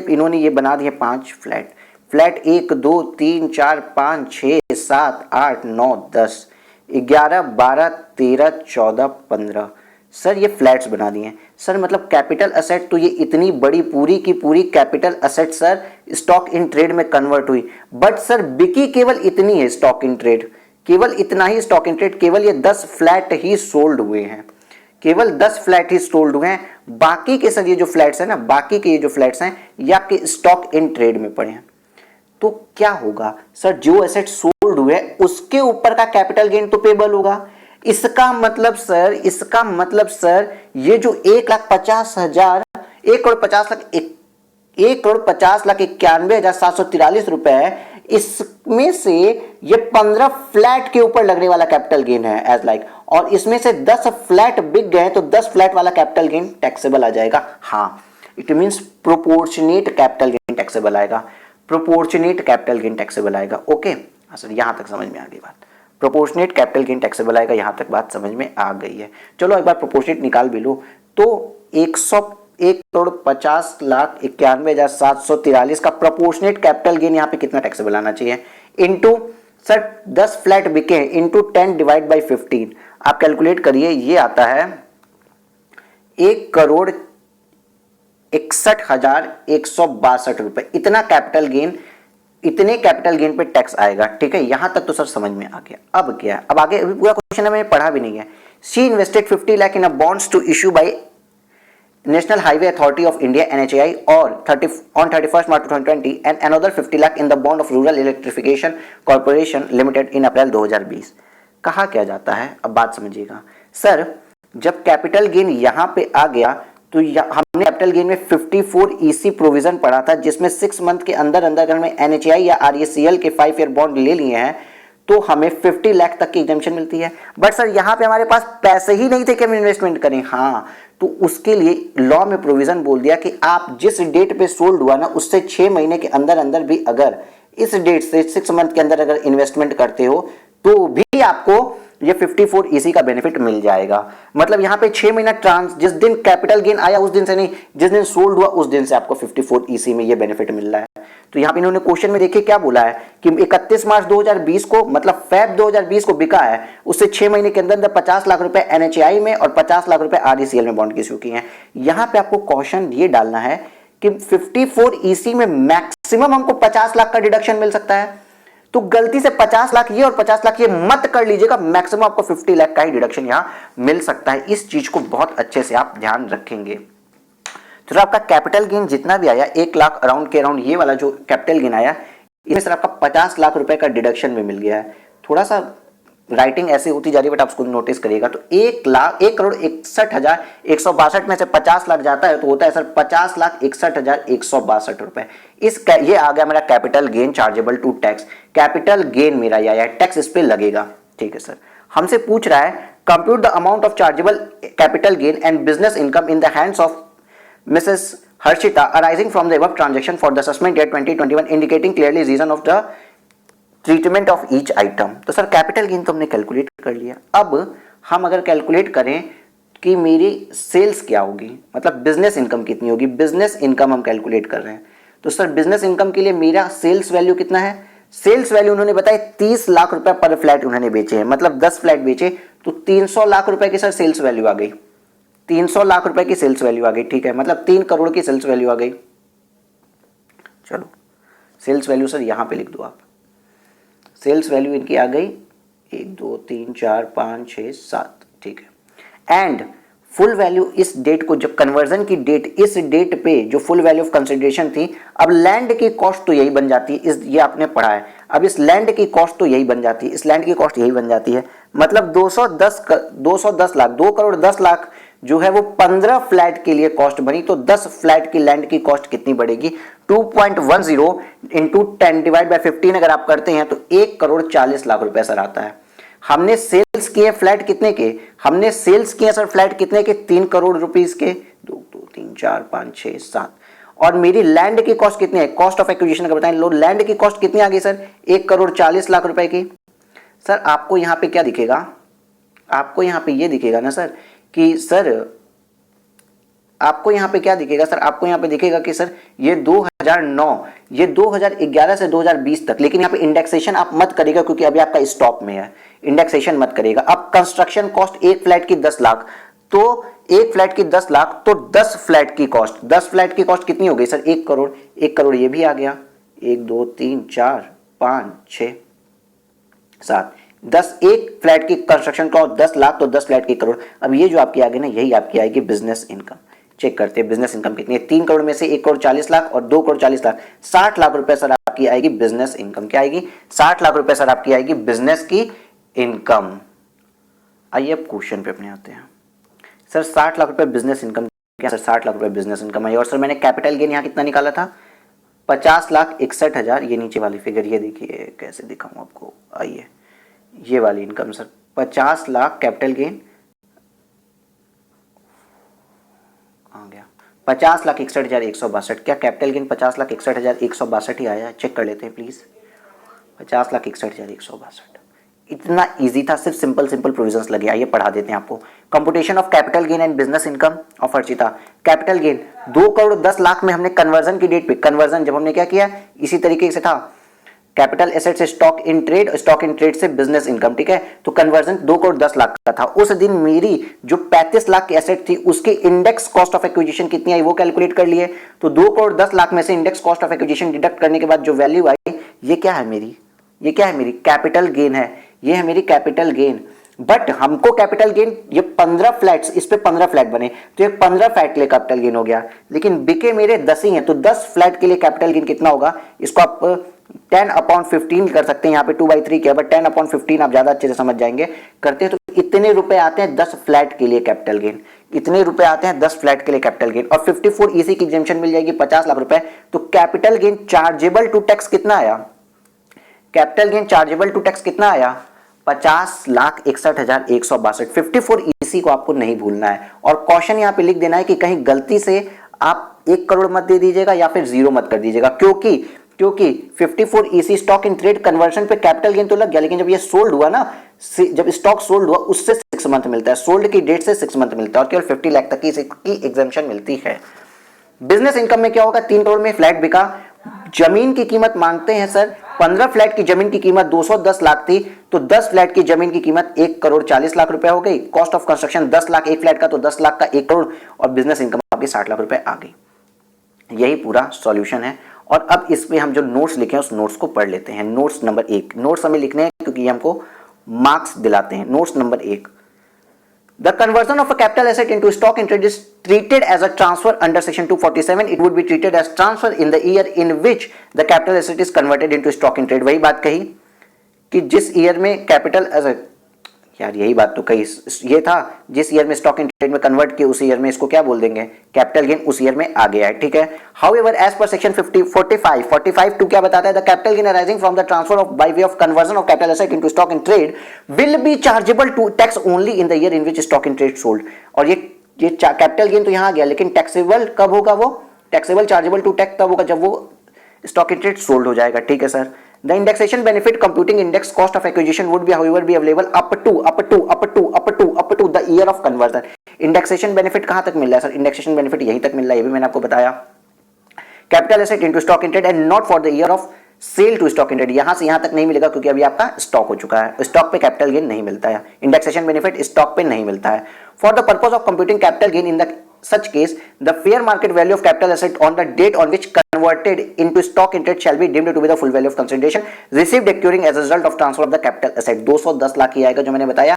पे इन्होंने ये बना दिए 5 फ्लैट। फ्लैट 1 2 3 4 5 6 7 8 9 10 11 12 13 14 15 सर ये फ्लैट्स बना दिए। सर मतलब कैपिटल असेट, तो ये इतनी बड़ी पूरी की पूरी capital asset sir stock in trade में कन्वर्ट हुई। बट सर बिकी केवल इतनी है स्टॉक इन ट्रेड, केवल इतना ही स्टॉक इन ट्रेड, केवल ये 10 फ्लैट ही सोल्ड हुए हैं, केवल 10 फ्लैट ही सोल्ड हुए हैं। बाकी के सर ये जो फ्लैट्स है ना, बाकी के ये जो फ्लैट्स हैं ये आपके स्टॉक इन ट्रेड में पड़े हैं। तो क्या होगा सर, जो एसेट सोल्ड हुए उसके ऊपर का कैपिटल गेन तो पेबल होगा। इसका मतलब सर ये जो 1,50,91,743 रुपए है, इसमें से ये 15 फ्लैट के ऊपर लगने वाला कैपिटल गेन है एज लाइक, और इसमें से 10 फ्लैट बिक गए तो 10 फ्लैट वाला कैपिटल गेन टैक्सेबल आ जाएगा। हाँ, it means proportionate capital gain taxable आएगा, प्रोपोर्शनेट कैपिटल गेन टैक्सेबल आएगा। ओके सर यहां तक समझ में आ गई बात, प्रोपोर्शनेट कैपिटल गेन टैक्सेबल आएगा, यहां तक बात समझ में आ गई है। चलो एक बार प्रोपोर्शनेट निकाल भी लो, तो 1,50,91,743 का प्रोपोर्शनेट कैपिटल गेन यहाँ पे कितना टैक्सेबल आना चाहिए, इनटू सर 10 फ्लैट बिके हैं इनटू 10 डिवाइड बाई 15, आप कैलकुलेट करिए, ये आता है 1,61,162 रुपए। इतना कैपिटल गेन, इतने कैपिटल गेन पे टैक्स आएगा। ठीक है, यहां तक तो सर समझ में आ गया। अब क्या है, अब आगे पूरा क्वेश्चन है, मैंने पढ़ा भी नहीं है। She invested 50 lakh in a bonds to issue by National Highway Authority of India NHAI और 31st March 2020 and another 50 lakh in the bond of Rural Electrification Corporation Limited in April 2020। कहा क्या जाता है, अब बात समझिएगा सर। जब कैपिटल गेन यहां पे आ गया तो हमने कैपिटल गेन में 54 EC प्रोविजन पढ़ा था, जिसमें 6 मंथ के अंदर अंदर अगर मैं NHAI या RECL के 5 ईयर बॉन्ड ले लिए हैं तो हमें 50 लाख तक की एग्जम्पशन मिलती है। बट सर यहाँ पे हमारे पास पैसे ही नहीं थे कि हम इन्वेस्टमेंट करें। हाँ, तो उसके लिए लॉ में प्रोविजन बोल दिया कि आप जिस डेट पे सोल्ड हुआ ना, उससे 6 महीने के अंदर अंदर भी अगर इस डेट से 6 मंथ के अंदर अगर इन्वेस्टमेंट करते हो तो भी आपको ये 54 EC का बेनिफिट मिल जाएगा। मतलब यहाँ पे 6 महीना ट्रांस, जिस दिन कैपिटल गेन आया उस दिन से नहीं, जिस दिन सोल्ड हुआ उस दिन से आपको 54 EC में ये बेनिफिट मिल रहा है। तो यहाँ पे इन्होंने क्वेश्चन में देखिए क्या बोला है कि 31 मार्च 2020 को, मतलब फेब 2020 को बिका है, उससे 6 महीने के अंदर 50 लाख रुपए NHAI में और 50 लाख रुपए RECL में बॉन्ड इश्यू किए हैं। यहाँ पे आपको क्वेश्चन ये डालना है कि 54 EC में मैक्सिमम हमको 50 लाख का डिडक्शन मिल सकता है। तो गलती से 50 लाख ये और 50 लाख ये मत कर लीजिएगा, मैक्सिमम आपको 50 लाख का ही डिडक्शन यहां मिल सकता है। इस चीज को बहुत अच्छे से आप ध्यान रखेंगे। तो आपका कैपिटल गेन जितना भी आया 1 लाख अराउंड के अराउंड, ये वाला जो कैपिटल गेन आया इसमें सर आपका 50 लाख रुपए का डिडक्शन में मिल गया है। थोड़ा सा राइटिंग ऐसी होती जा रही है बट आप उसको नोटिस करिएगा। तो 1,61,162 में से 50 लाख जाता है तो होता है सर 50,61,162 रुपए। ये आ गया मेरा capital gain chargeable to tax. Capital gain मेरा ये आया, टैक्स इस पे लगेगा। ठीक है सर, हमसे पूछ रहा है compute the amount of chargeable capital gain and business income in the hands of Mrs. Harshita arising from the above transaction for the assessment year 2021 indicating clearly reason of the treatment of each item। तो sir capital gain तो हमने calculate कर लिया। अब हम अगर calculate करें कि मेरी सेल्स क्या होगी, मतलब बिजनेस इनकम कितनी होगी, बिजनेस इनकम हम कैलकुलेट कर रहे हैं। तो सर बिजनेस इनकम के लिए मेरा सेल्स वैल्यू कितना है, सेल्स वैल्यू उन्होंने बताया 30 लाख रुपए पर फ्लैट उन्होंने बेचे हैं, मतलब 10 फ्लैट बेचे तो 300 लाख रुपए की सर सेल्स वैल्यू आ गई। 300 लाख रुपए की सेल्स वैल्यू आ गई। ठीक है, मतलब 3 करोड़ की सेल्स वैल्यू आ गई। चलो सेल्स वैल्यू सर यहां पे लिख दो आप। सेल्स वैल्यू इनकी आ गई 1 2 3 4 5 6 7। ठीक है, एंड फुल वैल्यू इस डेट को, जब कन्वर्जन की डेट इस डेट पे जो फुल वैल्यू ऑफ कंसिडरेशन थी, अब लैंड की कॉस्ट तो यही बन जाती है, इस ये आपने पढ़ा है। अब इस लैंड की कॉस्ट तो यही बन जाती है, इस लैंड की कॉस्ट यही बन जाती है। मतलब 210 लाख, 2 करोड़ 10 लाख जो है वो 15 फ्लैट के लिए कॉस्ट बनी। तो 10 फ्लैट की लैंड की कॉस्ट कितनी बढ़ेगी, 2.10 इंटू 10 डिवाइड बाय 15 अगर आप करते हैं तो 1 करोड़ 40 लाख रुपए सर आता है। हमने सेल्स किए फ्लैट कितने के, हमने सेल्स किए सर फ्लैट कितने के, 3 करोड़ रुपीस के। 2 2 3 4 5 6 7। और मेरी लैंड की कॉस्ट कितनी है, कॉस्ट ऑफ एक्विजिशन अगर बताएं, लो लैंड की कॉस्ट कितनी आ गई सर, 1 करोड़ 40 लाख रुपए की। सर आपको यहां पे क्या दिखेगा, आपको यहां पे ये दिखेगा ना सर कि सर आपको यहां पे क्या दिखेगा सर, आपको यहां पे दिखेगा कि सर ये 2009, ये 2011 से 2020 तक। लेकिन यहां पे इंडेक्सेशन आप मत करिएगा क्योंकि अभी आपका स्टॉप में है, इंडेक्सेशन मत करिएगा। अब कंस्ट्रक्शन कॉस्ट एक फ्लैट की 10 लाख, तो एक फ्लैट की 10 लाख तो 10 फ्लैट की कॉस्ट, 10 फ्लैट की कॉस्ट कितनी हो गई सर, 1 करोड़। 1 करोड़ ये भी आ गया, 1 2 3 4 5 6 7 10, एक फ्लैट की कंस्ट्रक्शन कॉस्ट 10 लाख तो 10 फ्लैट की करोड़। अब ये जो आपकी आ गई ना, यही आपकी आएगी बिजनेस इनकम। चेक करते हैं बिजनेस इनकम कितनी है, 3 करोड़ में से 1 करोड़ 40 लाख और 2 करोड़ 40 लाख, 60 लाख रुपए सर आपकी आएगी बिजनेस इनकम। क्या आएगी, 60 लाख रुपए सर आपकी आएगी बिजनेस की इनकम। आइए अब क्वेश्चन पे अपने आते हैं। सर 60 लाख रुपए बिजनेस इनकम, क्या सर 60 लाख रुपए बिजनेस इनकम आई। और सर मैंने कैपिटल गेन यहाँ कितना निकाला था, 50,61,000। ये नीचे वाली फिगर ये देखिए कैसे दिखाऊं आपको, आइए ये वाली income sir 50 lakh capital gain आ गया 50,61,162। क्या कैपिटल गेन 50,61,162 ही आया, चेक कर लेते हैं प्लीज। 50,61,162 इतना इजी था, सिर्फ सिंपल प्रोविजंस लगे। आइए पढ़ा देते हैं आपको। Computation of capital gain and business income of Archita. Capital gain 2 crore 10 lakh में हमने कन्वर्जन की डेट पे, कन्वर्जन जब हमने क्या किया इसी तरीके से था, कैपिटल एसेट से stock in trade, stock in trade से बिजनेस इनकम, ठीक है। तो कन्वर्जन 2 करोड़ 10 लाख का था। उस दिन मेरी जो 35 लाख की एसेट थी उसकी इंडेक्स कॉस्ट ऑफ एक्विजिशन कितनी आई वो कैलकुलेट कर लिए। तो 2 करोड़ 10 लाख में से index cost of acquisition deduct करने के बाद जो वैल्यू आई, ये क्या है मेरी, ये क्या है मेरी कैपिटल गेन है, ये है मेरी कैपिटल गेन। बट हमको कैपिटल गेन, ये 15 फ्लैट्स, इस पे 15 फ्लैट बने तो ये 15 फ्लैट के लिए कैपिटल गेन हो गया, लेकिन बिके मेरे 10 ही हैं, तो 10 फ्लैट के लिए कैपिटल गेन कितना होगा, इसको आप 10/15 कर सकते हैं। यहाँ पे 2/3 किया, बट 10/15 आप ज्यादा अच्छे से समझ जाएंगे। करते हैं तो इतने रुपए आते हैं 10 फ्लैट के लिए कैपिटल गेन, इतने रुपए आते हैं 10 फ्लैट के लिए कैपिटल गेन। और 54 ईसी की एग्जेम्पशन मिल जाएगी 50 लाख रुपए। तो capital gain chargeable to tax कितना आया, capital gain chargeable to tax कितना आया, 50,61,162। 54 ईसी को आपको नहीं भूलना है। और क्वेश्चन यहां पे लिख देना है कि कहीं गलती से आप 1 करोड़ मत दे दीजिएगा या फिर 0 मत कर दीजिएगा, क्योंकि 54 EC stock in trade conversion पे कैपिटल गेन तो लग गया, लेकिन जब ये सोल्ड हुआ ना, जब स्टॉक सोल्ड हुआ उससे 6 मंथ मिलता है, सोल्ड की डेट से 6 मंथ मिलता है, और केवल 50 लाख तक की इसकी एग्जेम्पशन मिलती है। बिजनेस इनकम में क्या होगा, 3 करोड़ में फ्लैट बिका, जमीन की कीमत मांगते हैं सर, 15 फ्लैट की जमीन की कीमत 210 लाख थी, तो 10 फ्लैट की जमीन की कीमत 1 करोड़ 40 लाख रुपए हो गई। कॉस्ट ऑफ कंस्ट्रक्शन 10 लाख एक फ्लैट का, तो 10 लाख का 1 करोड़, और बिजनेस इनकम आपकी 60 लाख रुपए आ गई। यही पूरा सॉल्यूशन है। और अब इसमें हम जो नोट्स लिखे हैं उस नोट्स को पढ़ लेते हैं। नोट्स नंबर 1, नोट्स हमें लिखने हैं क्योंकि ये हमको मार्क्स दिलाते हैं। Notes number 1, the conversion of a capital asset into stock in trade is treated as a transfer under section 247. It would be treated as transfer in the year in which the capital asset is converted into stock in trade. वही बात कही कि जिस year में capital asset, यार यही बात तो कही, ये था जिस ईयर में स्टॉक इन ट्रेड में कन्वर्ट किए उस ईयर में इसको क्या बोल देंगे, कैपिटल गेन उस ईयर में आ गया है, ठीक है। However as per section 45 two क्या बताता है, the capital gain arising from the transfer of by way of conversion of capital asset into stock in trade will be chargeable to tax only in the year in which stock in trade sold. और ये capital gain तो यहां आ गया, लेकिन taxable कब होगा, वो taxable chargeable to tax तब होगा जब वो स्टॉक इन ट्रेड सोल्ड हो जाएगा, ठीक है sir. The indexation benefit computing index cost of acquisition would be however be available up to the year of conversion. Indexation benefit कहां तक मिल रहा है सर, indexation benefit यहीं तक मिल रहा है, ये भी मैंने आपको बताया। Capital asset into stock in trade and not for the year of sale to stock in trade, यहां से यहां तक नहीं मिलेगा क्योंकि अभी आपका स्टॉक हो चुका है, स्टॉक पे कैपिटल गेन नहीं मिलता है, इंडेक्सेशन बेनिफिट स्टॉक पे नहीं मिलता है। For the purpose of computing capital gain in the such case the fair market value of capital asset on the date on which converted into stock in trade shall be deemed to be the full value of consideration received occurring as a result of transfer of the capital asset। 210 lakh ही आएगा, जो मैंने बताया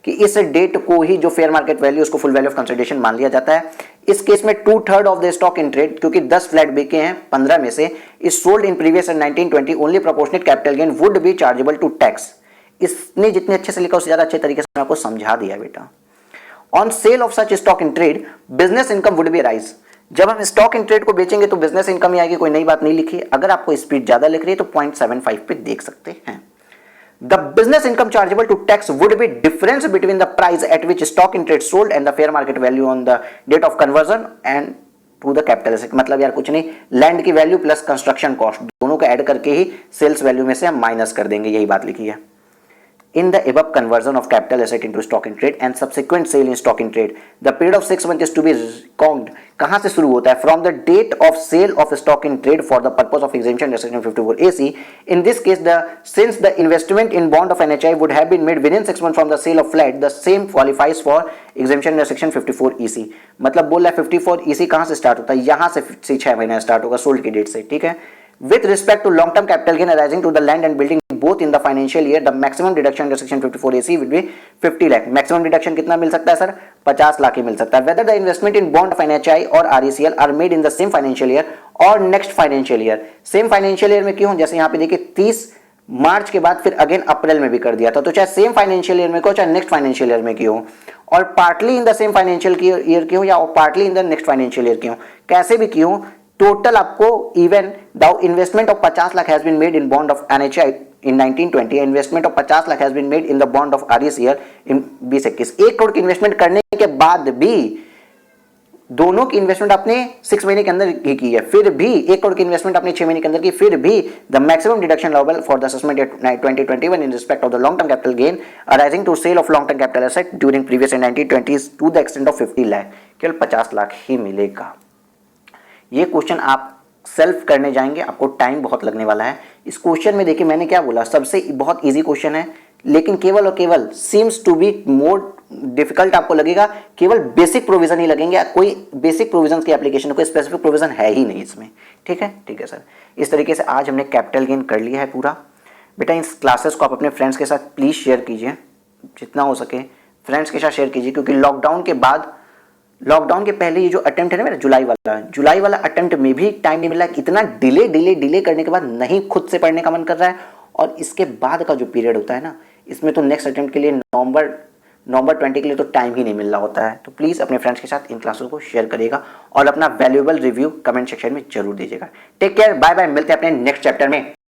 कि इस date को ही जो fair market value उसको फुल वैल्यू ऑफ कंसिडरेशन मान लिया जाता है। इस केस में 2/3 of the stock in trade, क्योंकि 10 फ्लैट बिके हैं 15 में से, is sold in previous 1920 only proportionate capital gain would be chargeable to tax. इसने जितने अच्छे से लिखा उससे ज्यादा अच्छे तरीके से आपको समझा दिया बेटा। On sale of such stock in trade, business income would be arise। जब हम स्टॉक इन ट्रेड को बेचेंगे तो बिजनेस इनकम ही आएगी, कोई नई बात नहीं लिखी। अगर आपको स्पीड ज्यादा लिख रही है तो 0.75 पे देख सकते हैं। The business income chargeable to tax would be difference between the price at which stock in trade sold and the fair market value on the date of conversion and to the capital asset। मतलब यार कुछ नहीं, land की value plus construction cost दोनों को add करके ही sales value में से हम माइनस कर देंगे, यही बात लिखी है। In the above conversion of capital asset into stock in trade and subsequent sale in stock in trade, the period of 6 months is to be reckoned। कहां से शुरू होता है, from the date of sale of stock in trade for the purpose of exemption section 54AC। In this case, since the investment in bond of NHI would have been made within 6 months from the sale of flat, the same qualifies for exemption section 54EC। मतलब बोल रहा है 54EC कहां से start होता है, यहां से 6 महीना स्टार्ट होगा सोल्ड की डेट से, ठीक है। With respect to long-term capital gain arising to the land and building both in the financial year, the maximum deduction under section 54AC will be 50 lakh। maximum deduction कितना मिल सकता है सर, 50 लाख ही मिल सकता है। Whether the investment in bond of NHI or RECL are made in the same financial year or next financial year। same financial year में क्यों, जैसे यहाँ पे देखिए 30 मार्च के बाद फिर अगेन अप्रैल में भी कर दिया था, तो चाहे सेम फाइनेंशियल ईयर में क्यों चाहे नेक्स्ट फाइनेंशियल ईयर में क्यों, और partly in the same financial year क्यों या partly in the next financial year क्यों, कैसे भी क्यों, टोटल आपको even the investment of 50 lakh has been made in bond of NHI in 1920, investment of 50 lakh has been made in the bond of RECL in 2021। 1 crore की investment करने के बाद भी दोनों की इन्वेस्टमेंट आपने 6 महीने के अंदर ही की है, फिर भी 1 करोड़ की इन्वेस्टमेंट आपने 6 महीने के अंदर की, फिर भी the maximum deduction allowable for the assessment year 2021 in respect of the long term capital gain arising to sale of long term capital asset during previous in 1920 to the extent of 50 lakh, केवल 50 लाख ही मिलेगा। ये question आप self करने जाएंगे, आपको time बहुत लगने वाला है। इस क्वेश्चन में देखिए मैंने क्या बोला, सबसे बहुत इजी क्वेश्चन है, लेकिन केवल और केवल seems to be more difficult आपको लगेगा, केवल बेसिक प्रोविजन ही लगेंगे, कोई बेसिक प्रोविजन की एप्लीकेशन, कोई स्पेसिफिक प्रोविजन है ही नहीं इसमें। ठीक है सर। इस तरीके से आज हमने कैपिटल गेन कर लिया है पूरा। बेटा इस क्लासेस को आप अपने फ्रेंड्स के साथ प्लीज शेयर कीजिए, जितना हो सके फ्रेंड्स के साथ शेयर कीजिए, क्योंकि लॉकडाउन के बाद, लॉकडाउन के पहले ये जो अटेम्प्ट है ना मेरा जुलाई वाला अटेम्प्ट में भी टाइम नहीं मिला, इतना डिले करने के बाद नहीं खुद से पढ़ने का मन कर रहा है, और इसके बाद का जो पीरियड होता है ना, इसमें तो नेक्स्ट अटेम्प्ट के लिए नवंबर 20 के लिए तो टाइम ही नहीं मिल रहा होता है। तो प्लीज़ अपने फ्रेंड्स के साथ इन क्लासों को शेयर करिएगा और अपना वैल्यूएबल रिव्यू कमेंट सेक्शन में जरूर दीजिएगा। टेक केयर, बाय बाय, मिलते हैं अपने नेक्स्ट चैप्टर में।